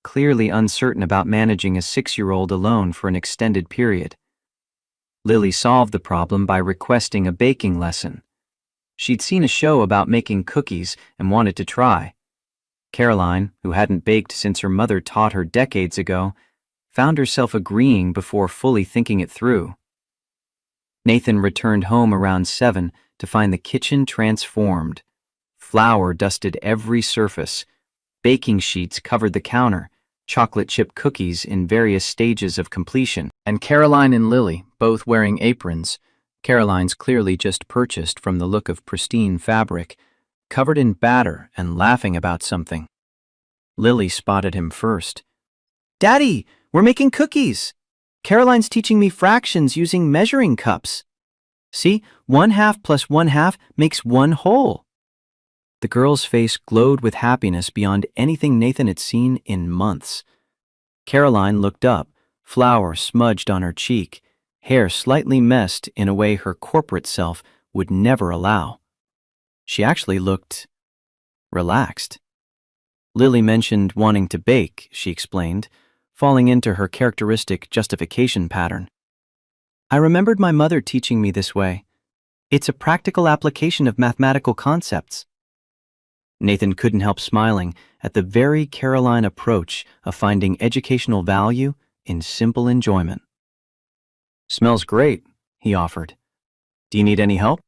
clearly uncertain about managing a 6-year-old alone for an extended period. Lily solved the problem by requesting a baking lesson. She'd seen a show about making cookies and wanted to try. Caroline, who hadn't baked since her mother taught her decades ago, found herself agreeing before fully thinking it through. Nathan returned home around 7 to find the kitchen transformed. Flour dusted every surface. Baking sheets covered the counter, chocolate chip cookies in various stages of completion, and Caroline and Lily, both wearing aprons, Caroline's clearly just purchased from the look of pristine fabric, covered in batter and laughing about something. Lily spotted him first. Daddy, we're making cookies! Caroline's teaching me fractions using measuring cups. See, 1/2 + 1/2 makes 1 whole. The girl's face glowed with happiness beyond anything Nathan had seen in months. Caroline looked up, flour smudged on her cheek, hair slightly messed in a way her corporate self would never allow. She actually looked relaxed. Lily mentioned wanting to bake, she explained, falling into her characteristic justification pattern. I remembered my mother teaching me this way. It's a practical application of mathematical concepts. Nathan couldn't help smiling at the very Caroline approach of finding educational value in simple enjoyment. "Smells great," he offered. "Do you need any help?"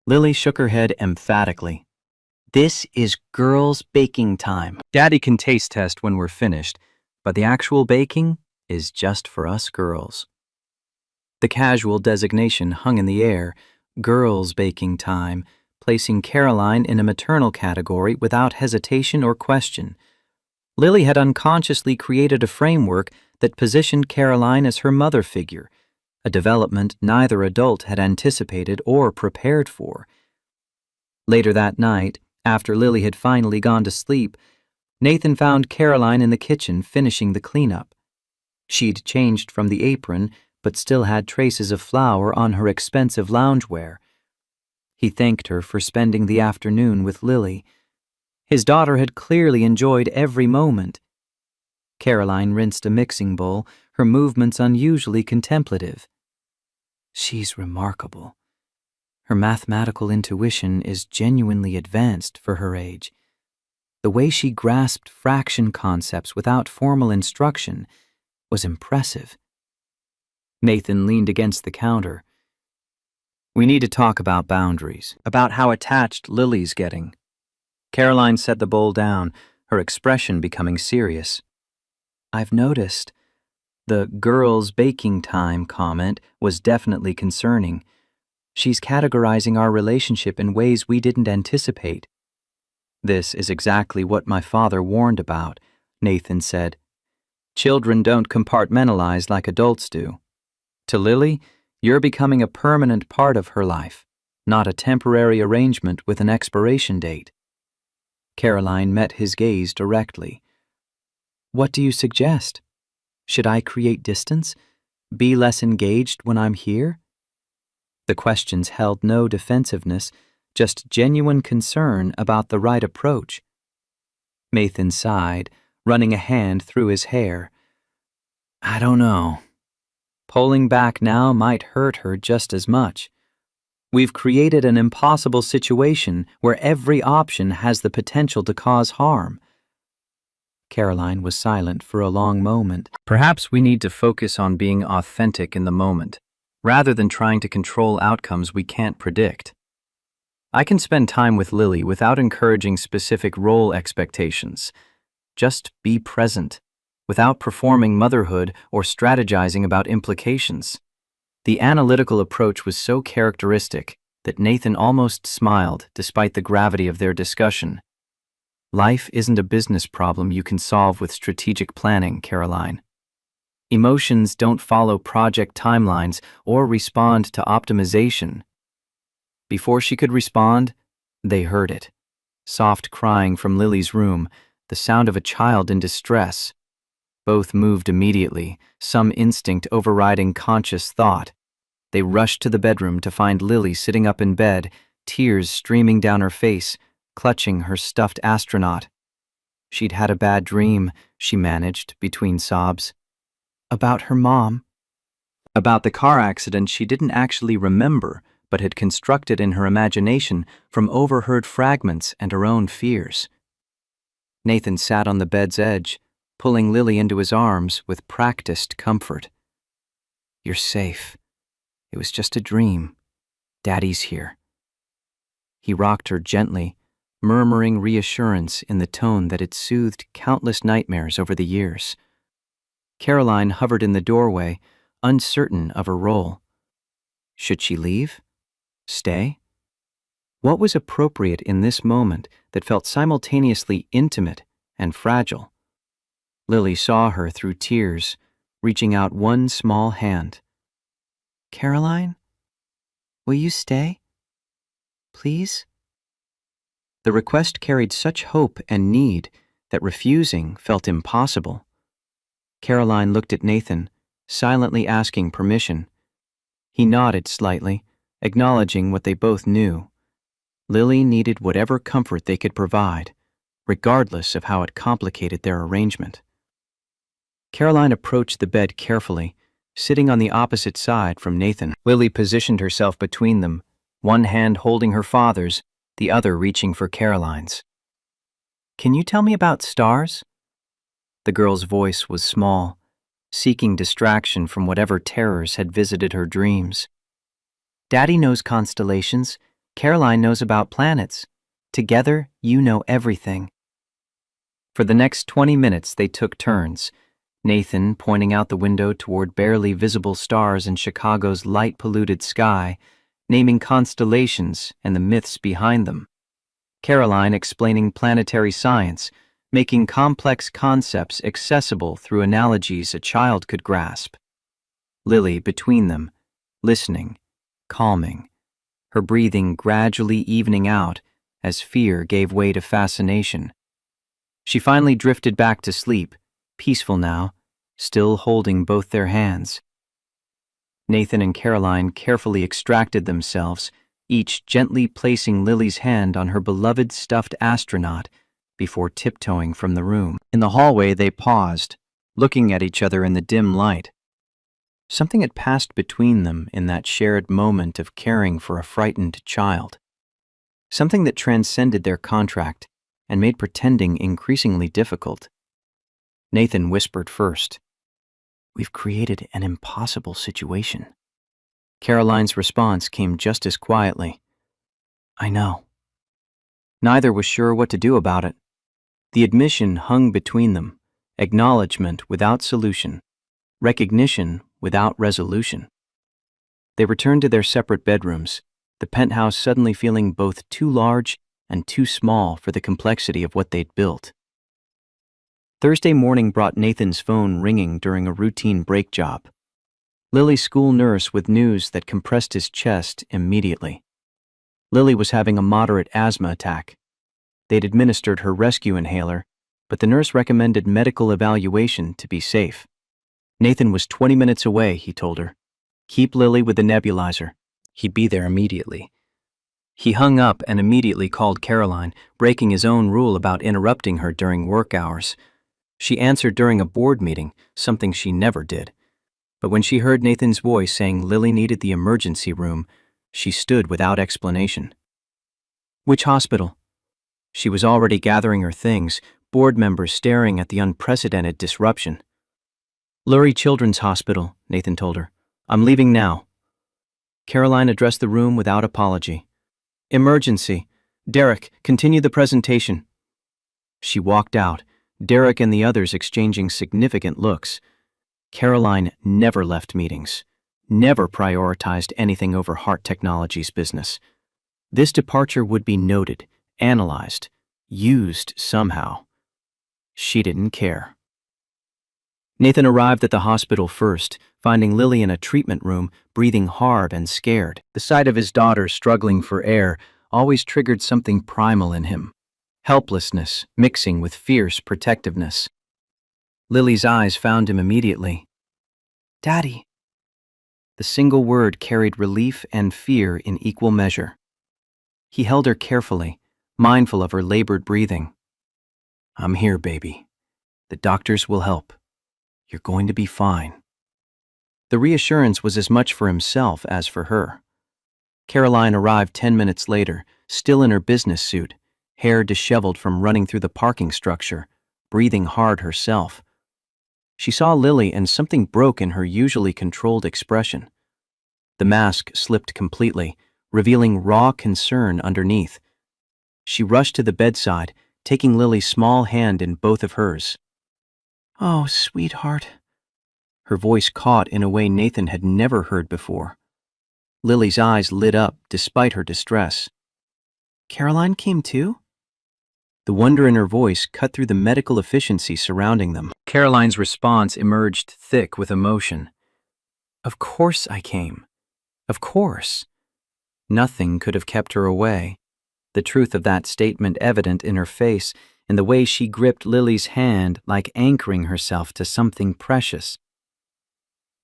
Lily shook her head emphatically. "This is girls' baking time. Daddy can taste test when we're finished, but the actual baking is just for us girls." The casual designation hung in the air, girls' baking time, placing Caroline in a maternal category without hesitation or question. Lily had unconsciously created a framework that positioned Caroline as her mother figure, a development neither adult had anticipated or prepared for. Later that night, after Lily had finally gone to sleep, Nathan found Caroline in the kitchen finishing the cleanup. She'd changed from the apron, but still had traces of flour on her expensive loungewear. He thanked her for spending the afternoon with Lily. His daughter had clearly enjoyed every moment. Caroline rinsed a mixing bowl, her movements unusually contemplative. "She's remarkable. Her mathematical intuition is genuinely advanced for her age. The way she grasped fraction concepts without formal instruction was impressive." Nathan leaned against the counter. "We need to talk about boundaries, about how attached Lily's getting." Caroline set the bowl down, her expression becoming serious. "I've noticed. The girls' baking time comment was definitely concerning. She's categorizing our relationship in ways we didn't anticipate." "This is exactly what my father warned about," Nathan said. "Children don't compartmentalize like adults do. To Lily, you're becoming a permanent part of her life, not a temporary arrangement with an expiration date." Caroline met his gaze directly. "What do you suggest? Should I create distance? Be less engaged when I'm here?" The questions held no defensiveness, just genuine concern about the right approach. Nathan sighed, running a hand through his hair. "I don't know. Pulling back now might hurt her just as much. We've created an impossible situation where every option has the potential to cause harm." Caroline was silent for a long moment. "Perhaps we need to focus on being authentic in the moment, rather than trying to control outcomes we can't predict. I can spend time with Lily without encouraging specific role expectations. Just be present, without performing motherhood or strategizing about implications." The analytical approach was so characteristic that Nathan almost smiled despite the gravity of their discussion. "Life isn't a business problem you can solve with strategic planning, Caroline. Emotions don't follow project timelines or respond to optimization." Before she could respond, they heard it. Soft crying from Lily's room, the sound of a child in distress. Both moved immediately, some instinct overriding conscious thought. They rushed to the bedroom to find Lily sitting up in bed, tears streaming down her face, clutching her stuffed astronaut. She'd had a bad dream, she managed, between sobs. About her mom. About the car accident she didn't actually remember, but had constructed in her imagination from overheard fragments and her own fears. Nathan sat on the bed's edge, pulling Lily into his arms with practiced comfort. "You're safe. It was just a dream. Daddy's here." He rocked her gently, murmuring reassurance in the tone that had soothed countless nightmares over the years. Caroline hovered in the doorway, uncertain of her role. Should she leave? Stay? What was appropriate in this moment that felt simultaneously intimate and fragile? Lily saw her through tears, reaching out one small hand. "Caroline, will you stay? Please?" The request carried such hope and need that refusing felt impossible. Caroline looked at Nathan, silently asking permission. He nodded slightly, acknowledging what they both knew. Lily needed whatever comfort they could provide, regardless of how it complicated their arrangement. Caroline approached the bed carefully, sitting on the opposite side from Nathan. Lily positioned herself between them, one hand holding her father's, the other reaching for Caroline's. "Can you tell me about stars?" The girl's voice was small, seeking distraction from whatever terrors had visited her dreams. "Daddy knows constellations. Caroline knows about planets. Together, you know everything." For the next 20 minutes, they took turns, Nathan pointing out the window toward barely visible stars in Chicago's light-polluted sky, naming constellations and the myths behind them. Caroline explaining planetary science, making complex concepts accessible through analogies a child could grasp. Lily between them, listening, calming, her breathing gradually evening out as fear gave way to fascination. She finally drifted back to sleep, peaceful now, still holding both their hands. Nathan and Caroline carefully extracted themselves, each gently placing Lily's hand on her beloved stuffed astronaut before tiptoeing from the room. In the hallway, they paused, looking at each other in the dim light. Something had passed between them in that shared moment of caring for a frightened child. Something that transcended their contract and made pretending increasingly difficult. Nathan whispered first, "We've created an impossible situation." Caroline's response came just as quietly, "I know." Neither was sure what to do about it. The admission hung between them, acknowledgement without solution, recognition without resolution. They returned to their separate bedrooms, the penthouse suddenly feeling both too large and too small for the complexity of what they'd built. Thursday morning brought Nathan's phone ringing during a routine brake job. Lily's school nurse with news that compressed his chest immediately. Lily was having a moderate asthma attack. They'd administered her rescue inhaler, but the nurse recommended medical evaluation to be safe. Nathan was 20 minutes away, he told her. Keep Lily with the nebulizer. He'd be there immediately. He hung up and immediately called Caroline, breaking his own rule about interrupting her during work hours. She answered during a board meeting, something she never did. But when she heard Nathan's voice saying Lily needed the emergency room, she stood without explanation. "Which hospital?" She was already gathering her things, board members staring at the unprecedented disruption. "Lurie Children's Hospital," Nathan told her. "I'm leaving now." Caroline addressed the room without apology. "Emergency. Derek, continue the presentation." She walked out, Derek and the others exchanging significant looks. Caroline never left meetings, never prioritized anything over Heart Technologies' business. This departure would be noted, analyzed, used somehow. She didn't care. Nathan arrived at the hospital first, finding Lily in a treatment room, breathing hard and scared. The sight of his daughter struggling for air always triggered something primal in him. Helplessness mixing with fierce protectiveness. Lily's eyes found him immediately. "Daddy." The single word carried relief and fear in equal measure. He held her carefully, mindful of her labored breathing. "I'm here, baby. The doctors will help. You're going to be fine." The reassurance was as much for himself as for her. Caroline arrived 10 minutes later, still in her business suit, hair disheveled from running through the parking structure, breathing hard herself. She saw Lily and something broke in her usually controlled expression. The mask slipped completely, revealing raw concern underneath. She rushed to the bedside, taking Lily's small hand in both of hers. "Oh, sweetheart." Her voice caught in a way Nathan had never heard before. Lily's eyes lit up despite her distress. "Caroline came too?" The wonder in her voice cut through the medical efficiency surrounding them. Caroline's response emerged thick with emotion. "Of course I came. Of course." Nothing could have kept her away. The truth of that statement evident in her face, in the way she gripped Lily's hand like anchoring herself to something precious.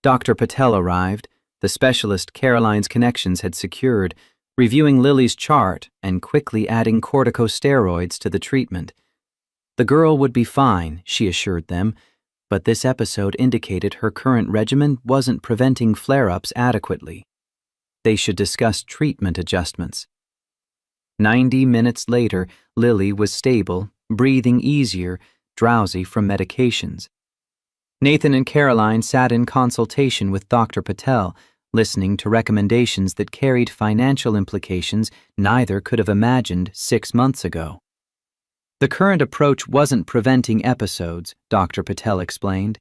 Dr. Patel arrived, the specialist Caroline's connections had secured, reviewing Lily's chart and quickly adding corticosteroids to the treatment. The girl would be fine, she assured them, But this episode indicated her current regimen wasn't preventing flare-ups adequately. They should discuss treatment adjustments. 90 minutes later, Lily was stable, breathing easier, drowsy from medications. Nathan and Caroline sat in consultation with Dr. Patel, listening to recommendations that carried financial implications neither could have imagined 6 months ago. The current approach wasn't preventing episodes, Dr. Patel explained.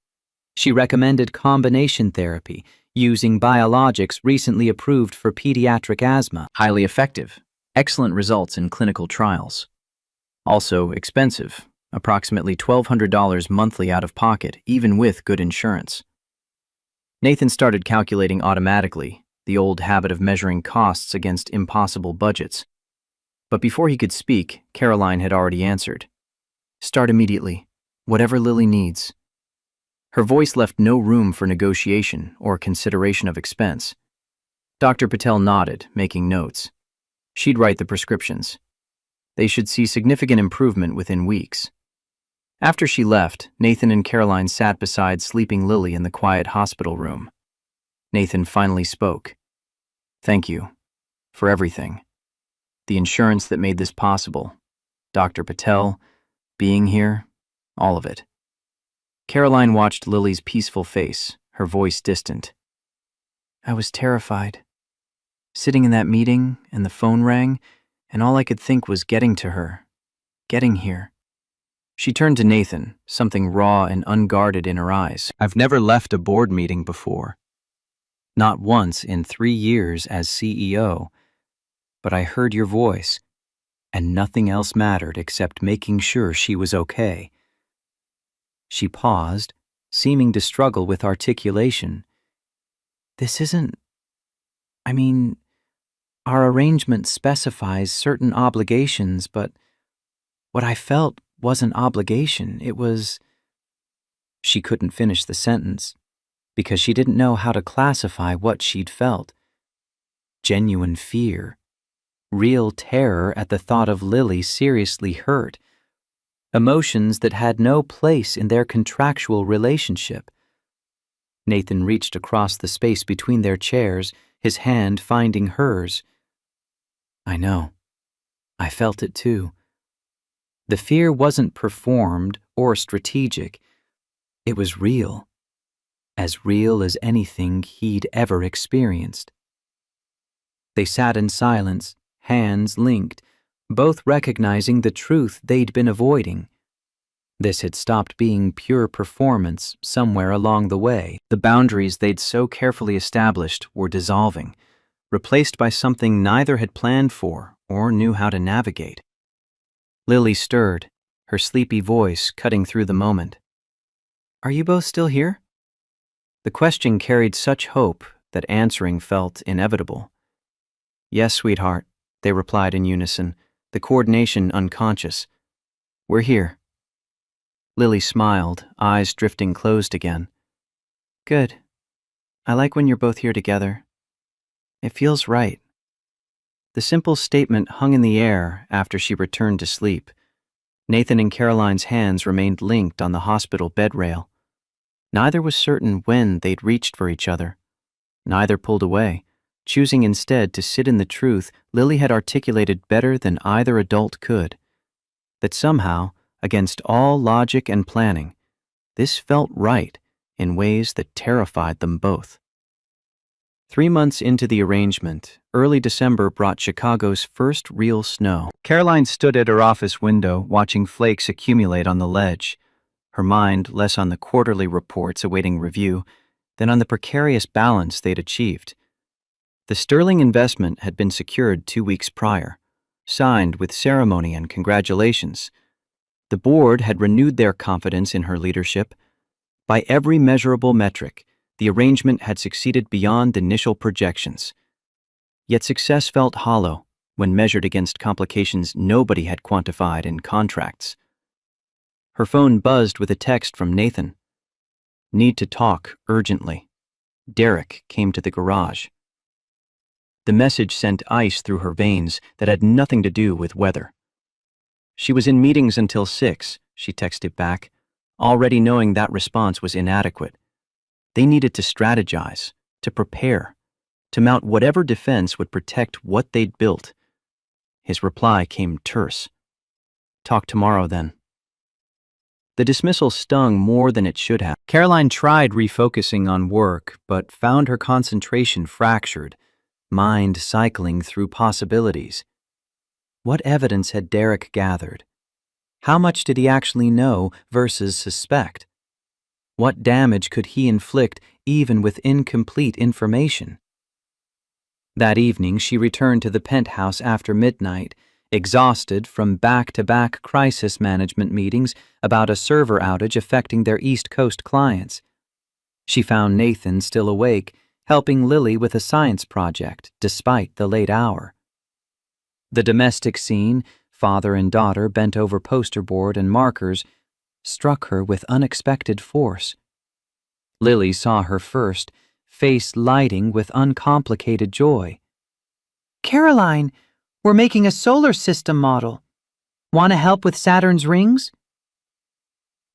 She recommended combination therapy, using biologics recently approved for pediatric asthma. Highly effective. Excellent results in clinical trials. Also expensive, approximately $1,200 monthly out of pocket, even with good insurance. Nathan started calculating automatically, the old habit of measuring costs against impossible budgets. But before he could speak, Caroline had already answered. Start immediately, whatever Lily needs. Her voice left no room for negotiation or consideration of expense. Dr. Patel nodded, making notes. She'd write the prescriptions. They should see significant improvement within weeks. After she left, Nathan and Caroline sat beside sleeping Lily in the quiet hospital room. Nathan finally spoke. Thank you for everything. The insurance that made this possible, Dr. Patel, being here, all of it. Caroline watched Lily's peaceful face, her voice distant. I was terrified. Sitting in that meeting, and the phone rang, and all I could think was getting to her, getting here. She turned to Nathan, something raw and unguarded in her eyes. I've never left a board meeting before. Not once in 3 years as CEO, but I heard your voice, and nothing else mattered except making sure she was okay. She paused, seeming to struggle with articulation. This isn't... Our arrangement specifies certain obligations, but what I felt wasn't obligation, it was... She couldn't finish the sentence, because she didn't know how to classify what she'd felt. Genuine fear. Real terror at the thought of Lily seriously hurt. Emotions that had no place in their contractual relationship. Nathan reached across the space between their chairs, his hand finding hers. I know. I felt it too. The fear wasn't performed or strategic. It was real. As real as anything he'd ever experienced. They sat in silence, hands linked, both recognizing the truth they'd been avoiding. This had stopped being pure performance somewhere along the way. The boundaries they'd so carefully established were dissolving, replaced by something neither had planned for or knew how to navigate. Lily stirred, her sleepy voice cutting through the moment. Are you both still here? The question carried such hope that answering felt inevitable. Yes, sweetheart, they replied in unison, the coordination unconscious. We're here. Lily smiled, eyes drifting closed again. Good. I like when you're both here together. It feels right. The simple statement hung in the air after she returned to sleep. Nathan and Caroline's hands remained linked on the hospital bed rail. Neither was certain when they'd reached for each other. Neither pulled away, choosing instead to sit in the truth Lily had articulated better than either adult could. That somehow, against all logic and planning, this felt right in ways that terrified them both. 3 months into the arrangement, early December brought Chicago's first real snow. Caroline stood at her office window watching flakes accumulate on the ledge, her mind less on the quarterly reports awaiting review than on the precarious balance they'd achieved. The sterling investment had been secured 2 weeks prior, signed with ceremony and congratulations. The board had renewed their confidence in her leadership. By every measurable metric, the arrangement had succeeded beyond initial projections. Yet success felt hollow when measured against complications nobody had quantified in contracts. Her phone buzzed with a text from Nathan. Need to talk urgently. Derek came to the garage. The message sent ice through her veins that had nothing to do with weather. She was in meetings until 6, she texted back, already knowing that response was inadequate. They needed to strategize, to prepare, to mount whatever defense would protect what they'd built. His reply came terse. "Talk tomorrow, then." The dismissal stung more than it should have. Caroline tried refocusing on work, but found her concentration fractured, mind cycling through possibilities. What evidence had Derek gathered? How much did he actually know versus suspect? What damage could he inflict even with incomplete information? That evening, she returned to the penthouse after midnight, exhausted from back-to-back crisis management meetings about a server outage affecting their East Coast clients. She found Nathan still awake, helping Lily with a science project despite the late hour. The domestic scene, father and daughter bent over poster board and markers, struck her with unexpected force. Lily saw her first, face lighting with uncomplicated joy. "Caroline, we're making a solar system model. Want to help with Saturn's rings?"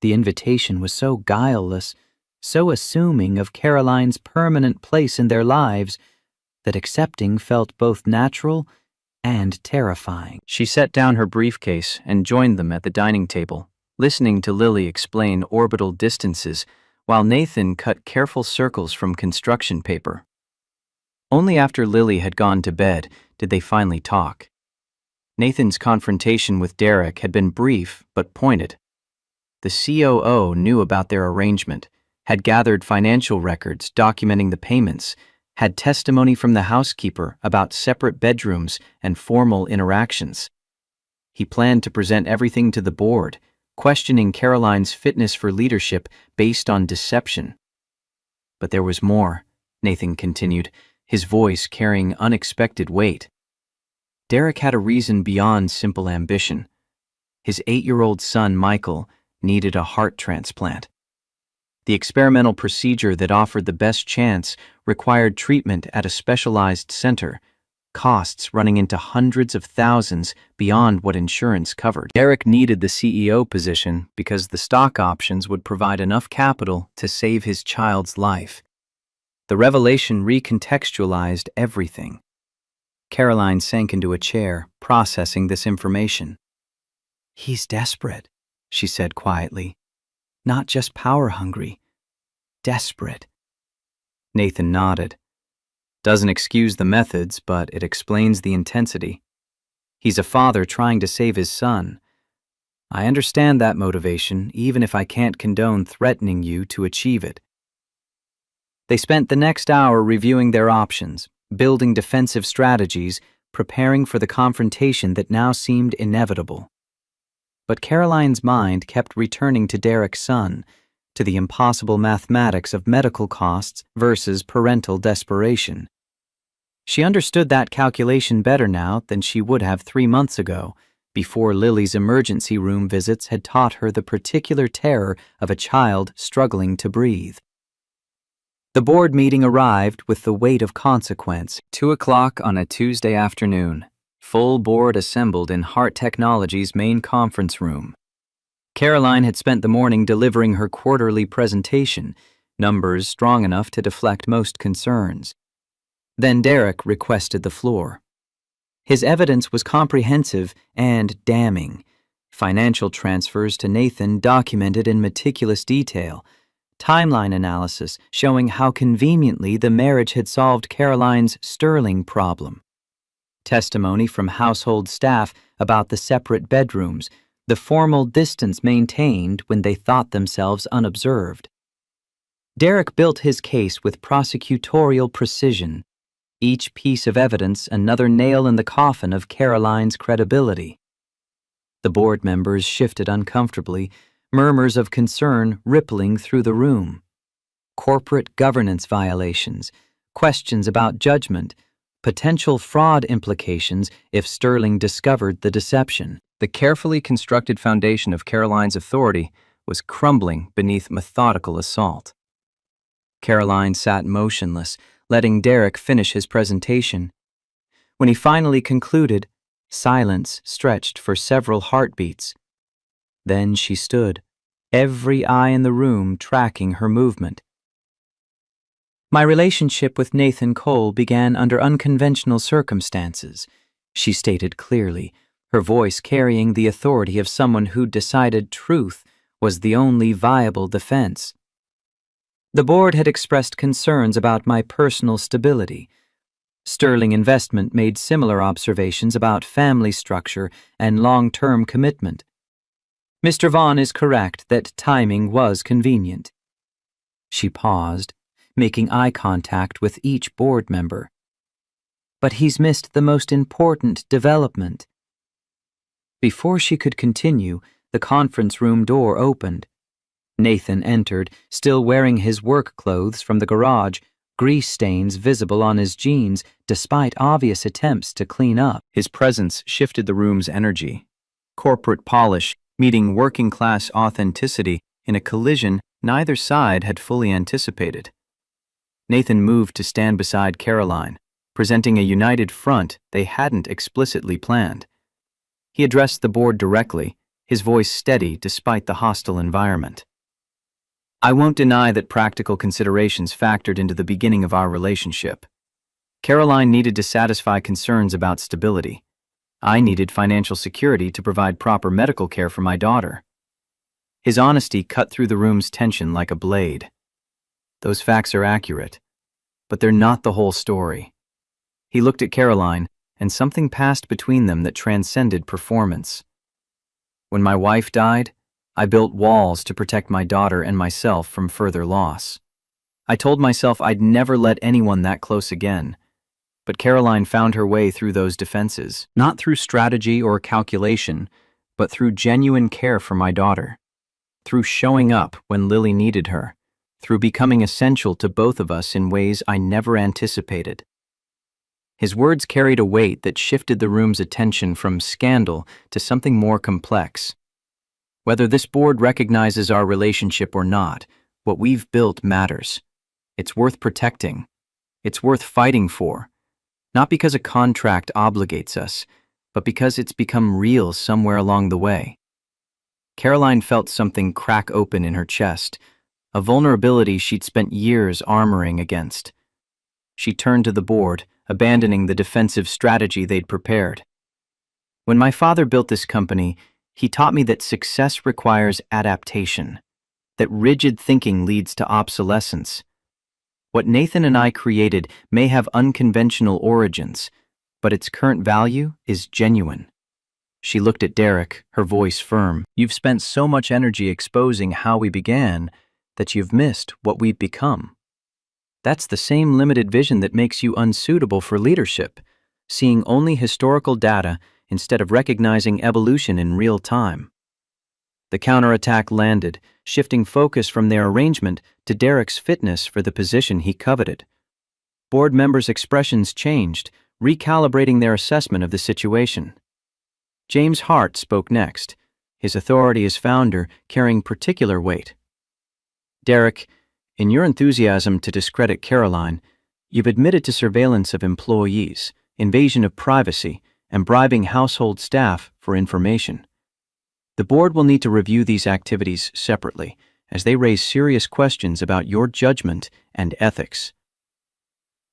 The invitation was so guileless, so assuming of Caroline's permanent place in their lives, that accepting felt both natural and terrifying. She set down her briefcase and joined them at the dining table, listening to Lily explain orbital distances while Nathan cut careful circles from construction paper. Only after Lily had gone to bed did they finally talk. Nathan's confrontation with Derek had been brief but pointed. The COO knew about their arrangement, had gathered financial records documenting the payments, had testimony from the housekeeper about separate bedrooms and formal interactions. He planned to present everything to the board, questioning Caroline's fitness for leadership based on deception. But there was more, Nathan continued, his voice carrying unexpected weight. Derek had a reason beyond simple ambition. His 8-year-old son, Michael, needed a heart transplant. The experimental procedure that offered the best chance required treatment at a specialized center, costs running into hundreds of thousands beyond what insurance covered. Derek needed the CEO position because the stock options would provide enough capital to save his child's life. The revelation recontextualized everything. Caroline sank into a chair, processing this information. "He's desperate," she said quietly. "Not just power-hungry. Desperate." Nathan nodded. "Doesn't excuse the methods, but it explains the intensity. He's a father trying to save his son. I understand that motivation, even if I can't condone threatening you to achieve it." They spent the next hour reviewing their options, building defensive strategies, preparing for the confrontation that now seemed inevitable. But Caroline's mind kept returning to Derek's son, to the impossible mathematics of medical costs versus parental desperation. She understood that calculation better now than she would have 3 months ago, before Lily's emergency room visits had taught her the particular terror of a child struggling to breathe. The board meeting arrived with the weight of consequence. 2:00 on a Tuesday afternoon. Full board assembled in Heart Technology's main conference room. Caroline had spent the morning delivering her quarterly presentation, numbers strong enough to deflect most concerns. Then Derek requested the floor. His evidence was comprehensive and damning. Financial transfers to Nathan documented in meticulous detail, timeline analysis showing how conveniently the marriage had solved Caroline's sterling problem. Testimony from household staff about the separate bedrooms, the formal distance maintained when they thought themselves unobserved. Derek built his case with prosecutorial precision, each piece of evidence another nail in the coffin of Caroline's credibility. The board members shifted uncomfortably, murmurs of concern rippling through the room. Corporate governance violations, questions about judgment, potential fraud implications if Sterling discovered the deception. The carefully constructed foundation of Caroline's authority was crumbling beneath methodical assault. Caroline sat motionless, letting Derek finish his presentation. When he finally concluded, silence stretched for several heartbeats. Then she stood, every eye in the room tracking her movement. My relationship with Nathan Cole began under unconventional circumstances, she stated clearly, her voice carrying the authority of someone who decided truth was the only viable defense. The board had expressed concerns about my personal stability. Sterling Investment made similar observations about family structure and long-term commitment. Mr. Vaughn is correct that timing was convenient. She paused, making eye contact with each board member. But he's missed the most important development. Before she could continue, the conference room door opened. Nathan entered, still wearing his work clothes from the garage, grease stains visible on his jeans despite obvious attempts to clean up. His presence shifted the room's energy. Corporate polish meeting working-class authenticity in a collision neither side had fully anticipated. Nathan moved to stand beside Caroline, presenting a united front they hadn't explicitly planned. He addressed the board directly, his voice steady despite the hostile environment. I won't deny that practical considerations factored into the beginning of our relationship. Caroline needed to satisfy concerns about stability. I needed financial security to provide proper medical care for my daughter. His honesty cut through the room's tension like a blade. Those facts are accurate, but they're not the whole story. He looked at Caroline, and something passed between them that transcended performance. When my wife died, I built walls to protect my daughter and myself from further loss. I told myself I'd never let anyone that close again. But Caroline found her way through those defenses, not through strategy or calculation, but through genuine care for my daughter, through showing up when Lily needed her, through becoming essential to both of us in ways I never anticipated. His words carried a weight that shifted the room's attention from scandal to something more complex. Whether this board recognizes our relationship or not, what we've built matters. It's worth protecting. It's worth fighting for. Not because a contract obligates us, but because it's become real somewhere along the way. Caroline felt something crack open in her chest, a vulnerability she'd spent years armoring against. She turned to the board, abandoning the defensive strategy they'd prepared. When my father built this company, he taught me that success requires adaptation, that rigid thinking leads to obsolescence. What Nathan and I created may have unconventional origins, but its current value is genuine. She looked at Derek, her voice firm. You've spent so much energy exposing how we began that you've missed what we've become. That's the same limited vision that makes you unsuitable for leadership, seeing only historical data instead of recognizing evolution in real time. The counterattack landed, shifting focus from their arrangement to Derek's fitness for the position he coveted. Board members' expressions changed, recalibrating their assessment of the situation. James Hart spoke next, his authority as founder carrying particular weight. Derek, in your enthusiasm to discredit Caroline, you've admitted to surveillance of employees, invasion of privacy, and bribing household staff for information. The board will need to review these activities separately, as they raise serious questions about your judgment and ethics.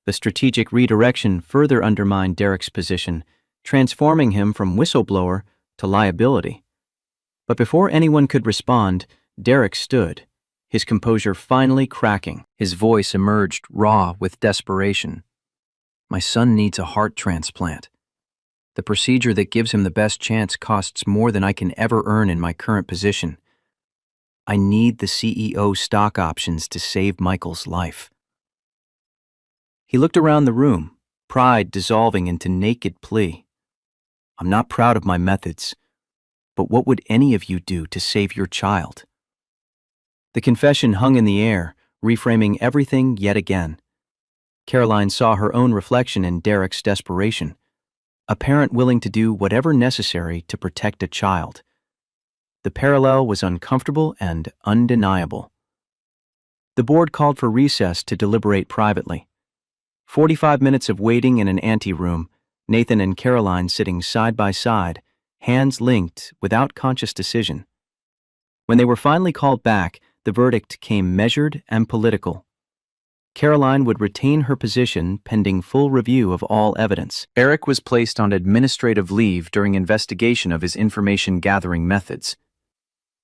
The strategic redirection further undermined Derek's position, transforming him from whistleblower to liability. But before anyone could respond, Derek stood, his composure finally cracking. His voice emerged raw with desperation. My son needs a heart transplant. The procedure that gives him the best chance costs more than I can ever earn in my current position. I need the CEO stock options to save Michael's life. He looked around the room, pride dissolving into naked plea. I'm not proud of my methods, but what would any of you do to save your child? The confession hung in the air, reframing everything yet again. Caroline saw her own reflection in Derek's desperation. A parent willing to do whatever necessary to protect a child. The parallel was uncomfortable and undeniable. The board called for recess to deliberate privately. 45 minutes of waiting in an anteroom, Nathan and Caroline sitting side by side, hands linked without conscious decision. When they were finally called back, the verdict came measured and political. Caroline would retain her position pending full review of all evidence. Eric was placed on administrative leave during investigation of his information-gathering methods.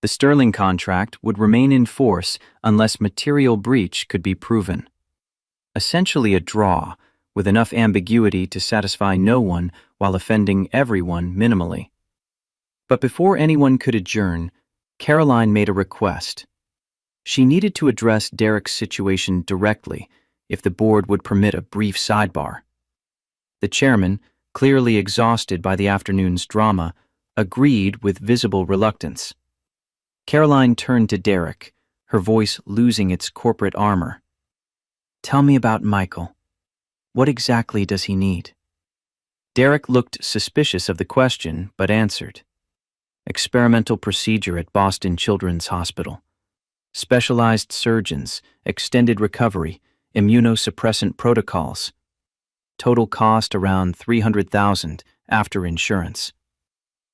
The Sterling contract would remain in force unless material breach could be proven. Essentially a draw, with enough ambiguity to satisfy no one while offending everyone minimally. But before anyone could adjourn, Caroline made a request. She needed to address Derek's situation directly if the board would permit a brief sidebar. The chairman, clearly exhausted by the afternoon's drama, agreed with visible reluctance. Caroline turned to Derek, her voice losing its corporate armor. "Tell me about Michael. What exactly does he need?" Derek looked suspicious of the question, but answered. "Experimental procedure at Boston Children's Hospital. Specialized surgeons, extended recovery, immunosuppressant protocols. Total cost around $300,000 after insurance."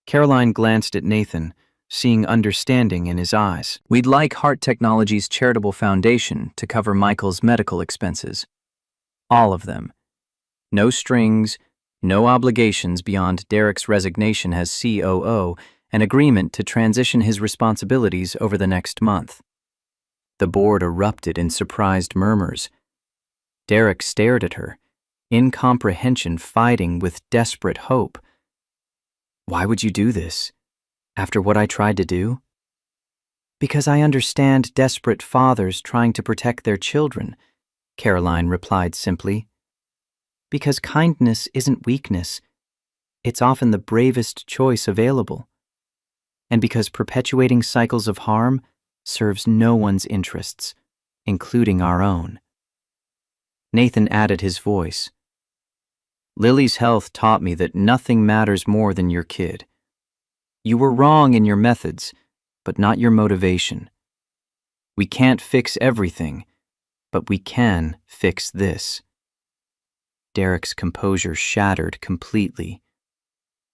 Caroline glanced at Nathan, seeing understanding in his eyes. "We'd like Heart Technologies Charitable Foundation to cover Michael's medical expenses. All of them. No strings, no obligations beyond Derek's resignation as COO, an agreement to transition his responsibilities over the next month." The board erupted in surprised murmurs. Derek stared at her, incomprehension fighting with desperate hope. "Why would you do this? After what I tried to do?" "Because I understand desperate fathers trying to protect their children," Caroline replied simply. "Because kindness isn't weakness. It's often the bravest choice available. And because perpetuating cycles of harm serves no one's interests, including our own." Nathan added his voice. "Lily's health taught me that nothing matters more than your kid. You were wrong in your methods, but not your motivation. We can't fix everything, but we can fix this." Derek's composure shattered completely.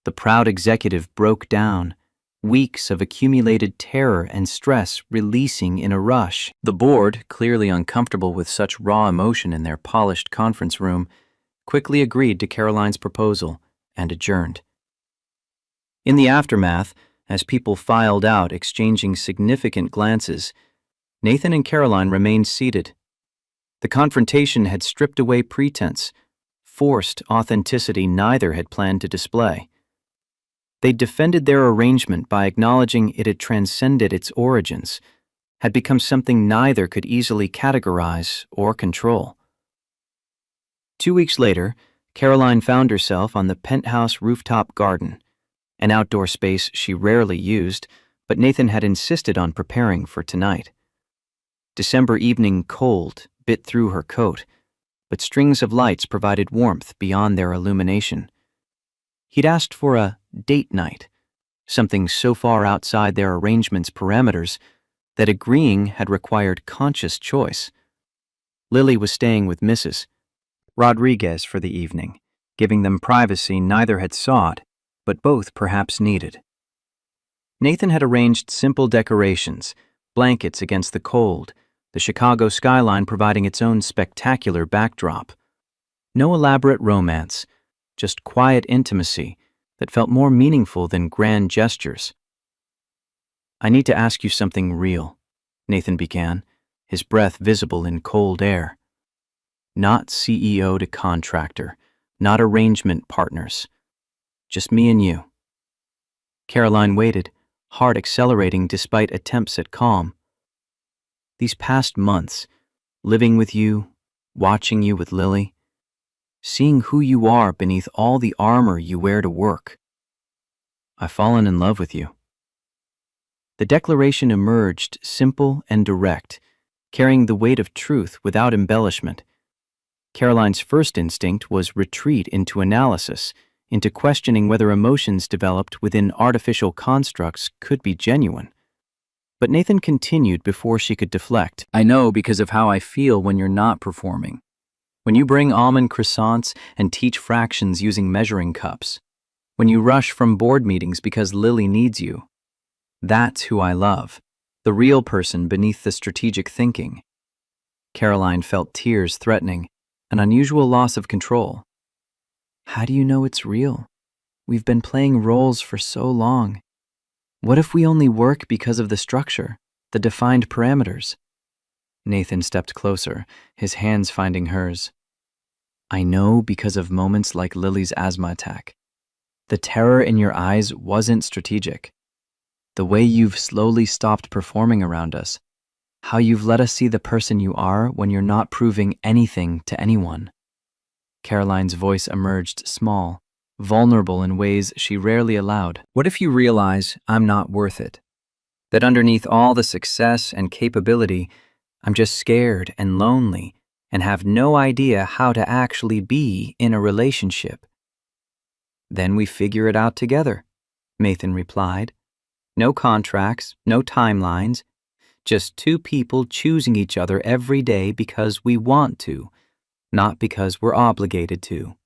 The proud executive broke down, weeks of accumulated terror and stress releasing in a rush. The board, clearly uncomfortable with such raw emotion in their polished conference room, quickly agreed to Caroline's proposal and adjourned. In the aftermath, as people filed out exchanging significant glances, Nathan and Caroline remained seated. The confrontation had stripped away pretense, forced authenticity neither had planned to display. They defended their arrangement by acknowledging it had transcended its origins, had become something neither could easily categorize or control. 2 weeks later, Caroline found herself on the penthouse rooftop garden, an outdoor space she rarely used, but Nathan had insisted on preparing for tonight. December evening cold bit through her coat, but strings of lights provided warmth beyond their illumination. He'd asked for a date night, something so far outside their arrangement's parameters that agreeing had required conscious choice. Lily was staying with Mrs. Rodriguez for the evening, giving them privacy neither had sought, but both perhaps needed. Nathan had arranged simple decorations, blankets against the cold, the Chicago skyline providing its own spectacular backdrop. No elaborate romance, just quiet intimacy that felt more meaningful than grand gestures. "I need to ask you something real," Nathan began, his breath visible in cold air. "Not CEO to contractor, not arrangement partners. Just me and you." Caroline waited, heart accelerating despite attempts at calm. "These past months, living with you, watching you with Lily, seeing who you are beneath all the armor you wear to work. I've fallen in love with you." The declaration emerged simple and direct, carrying the weight of truth without embellishment. Caroline's first instinct was retreat into analysis, into questioning whether emotions developed within artificial constructs could be genuine. But Nathan continued before she could deflect. "I know because of how I feel when you're not performing. When you bring almond croissants and teach fractions using measuring cups. When you rush from board meetings because Lily needs you. That's who I love." the real person beneath the strategic thinking. Caroline felt tears threatening, an unusual loss of control. How do you know it's real? We've been playing roles for so long. What if we only work because of the structure, the defined parameters? Nathan stepped closer, his hands finding hers. I know because of moments like Lily's asthma attack. The terror in your eyes wasn't strategic. The way you've slowly stopped performing around us, how you've let us see the person you are when you're not proving anything to anyone. Caroline's voice emerged small, vulnerable in ways she rarely allowed. What if you realize I'm not worth it? That underneath all the success and capability, I'm just scared and lonely and have no idea how to actually be in a relationship. Then we figure it out together, Nathan replied. No contracts, no timelines, just two people choosing each other every day because we want to, not because we're obligated to.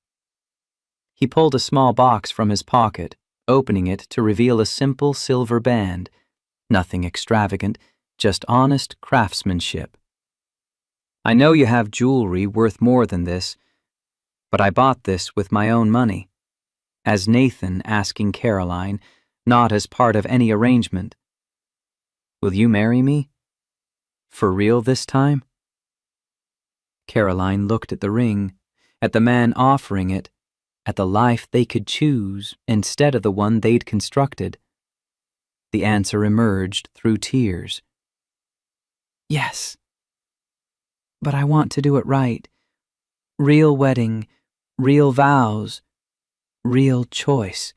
He pulled a small box from his pocket, opening it to reveal a simple silver band. Nothing extravagant, just honest craftsmanship. I know you have jewelry worth more than this, but I bought this with my own money. As Nathan asking Caroline, not as part of any arrangement. Will you marry me? For real this time? Caroline looked at the ring, at the man offering it, at the life they could choose instead of the one they'd constructed. The answer emerged through tears. Yes. But I want to do it right. Real wedding, real vows, real choice.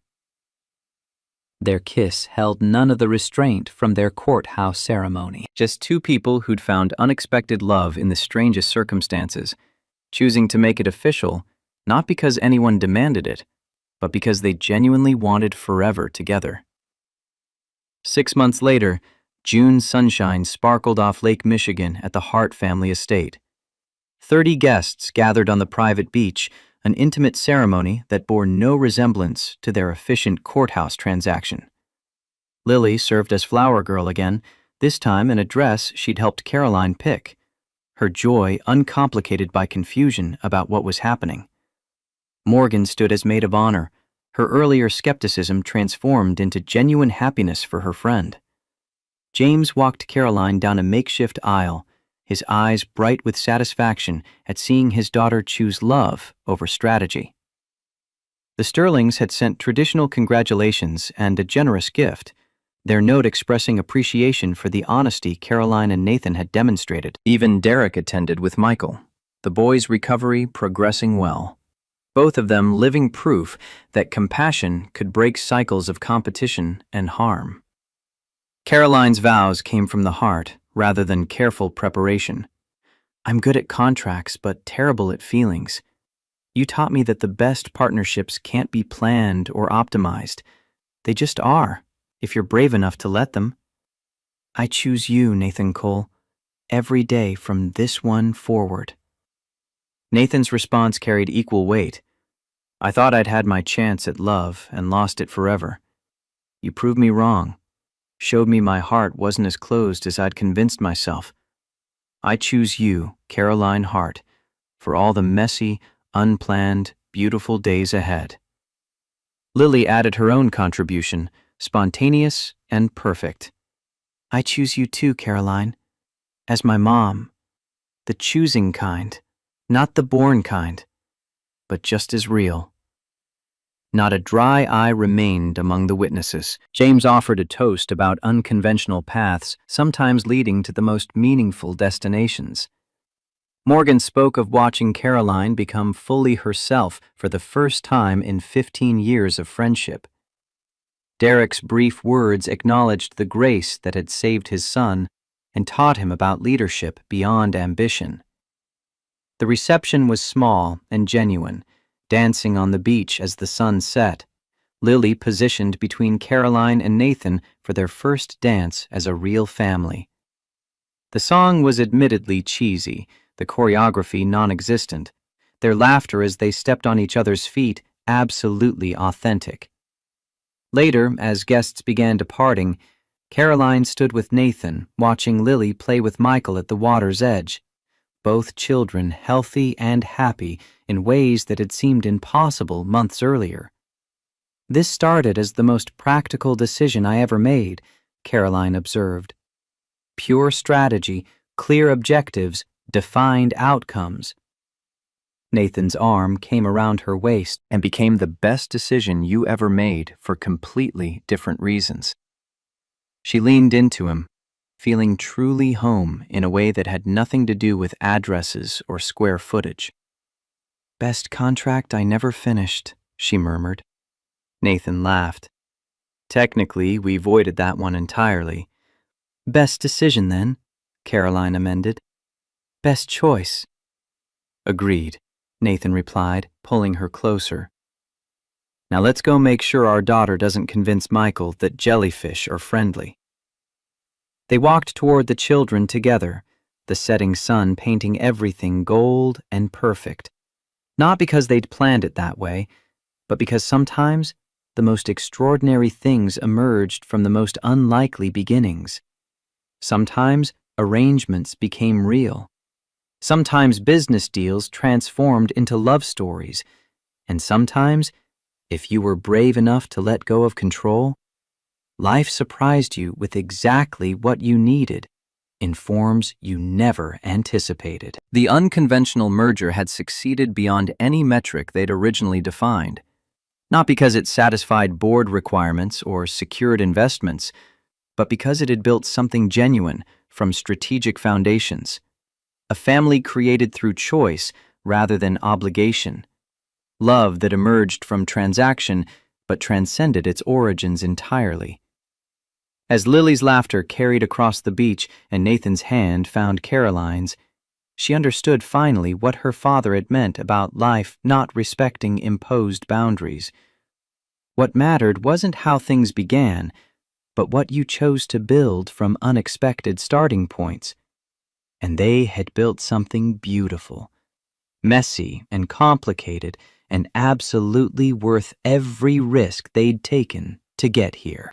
Their kiss held none of the restraint from their courthouse ceremony. Just two people who'd found unexpected love in the strangest circumstances, choosing to make it official, not because anyone demanded it, but because they genuinely wanted forever together. 6 months later, June sunshine sparkled off Lake Michigan at the Hart family estate. 30 guests gathered on the private beach, an intimate ceremony that bore no resemblance to their efficient courthouse transaction. Lily served as flower girl again, this time in a dress she'd helped Caroline pick, her joy uncomplicated by confusion about what was happening. Morgan stood as maid of honor, her earlier skepticism transformed into genuine happiness for her friend. James walked Caroline down a makeshift aisle, his eyes bright with satisfaction at seeing his daughter choose love over strategy. The Sterlings had sent traditional congratulations and a generous gift, their note expressing appreciation for the honesty Caroline and Nathan had demonstrated. Even Derek attended with Michael, the boy's recovery progressing well. Both of them living proof that compassion could break cycles of competition and harm. Caroline's vows came from the heart rather than careful preparation. I'm good at contracts but terrible at feelings. You taught me that the best partnerships can't be planned or optimized. They just are, if you're brave enough to let them. I choose you, Nathan Cole, every day from this one forward. Nathan's response carried equal weight. I thought I'd had my chance at love and lost it forever. You proved me wrong, showed me my heart wasn't as closed as I'd convinced myself. I choose you, Caroline Hart, for all the messy, unplanned, beautiful days ahead. Lily added her own contribution, spontaneous and perfect. I choose you too, Caroline, as my mom, the choosing kind, not the born kind, but just as real. Not a dry eye remained among the witnesses. James offered a toast about unconventional paths, sometimes leading to the most meaningful destinations. Morgan spoke of watching Caroline become fully herself for the first time in 15 years of friendship. Derek's brief words acknowledged the grace that had saved his son and taught him about leadership beyond ambition. The reception was small and genuine, dancing on the beach as the sun set, Lily positioned between Caroline and Nathan for their first dance as a real family. The song was admittedly cheesy, the choreography non-existent, their laughter as they stepped on each other's feet absolutely authentic. Later, as guests began departing, Caroline stood with Nathan, watching Lily play with Michael at the water's edge, both children healthy and happy in ways that had seemed impossible months earlier. "This started as the most practical decision I ever made," Caroline observed. "Pure strategy, clear objectives, defined outcomes." Nathan's arm came around her waist and became the best decision you ever made for completely different reasons. She leaned into him, feeling truly home in a way that had nothing to do with addresses or square footage. "Best contract I never finished," she murmured. Nathan laughed. "Technically, we voided that one entirely." "Best decision, then," Caroline amended. "Best choice." "Agreed," Nathan replied, pulling her closer. "Now let's go make sure our daughter doesn't convince Michael that jellyfish are friendly." They walked toward the children together, the setting sun painting everything gold and perfect. Not because they'd planned it that way, but because sometimes the most extraordinary things emerged from the most unlikely beginnings. Sometimes arrangements became real. Sometimes business deals transformed into love stories. And sometimes, if you were brave enough to let go of control, life surprised you with exactly what you needed in forms you never anticipated. The unconventional merger had succeeded beyond any metric they'd originally defined. Not because it satisfied board requirements or secured investments, but because it had built something genuine from strategic foundations. A family created through choice rather than obligation. Love that emerged from transaction but transcended its origins entirely. As Lily's laughter carried across the beach and Nathan's hand found Caroline's, she understood finally what her father had meant about life not respecting imposed boundaries. What mattered wasn't how things began, but what you chose to build from unexpected starting points. And they had built something beautiful, messy and complicated, and absolutely worth every risk they'd taken to get here.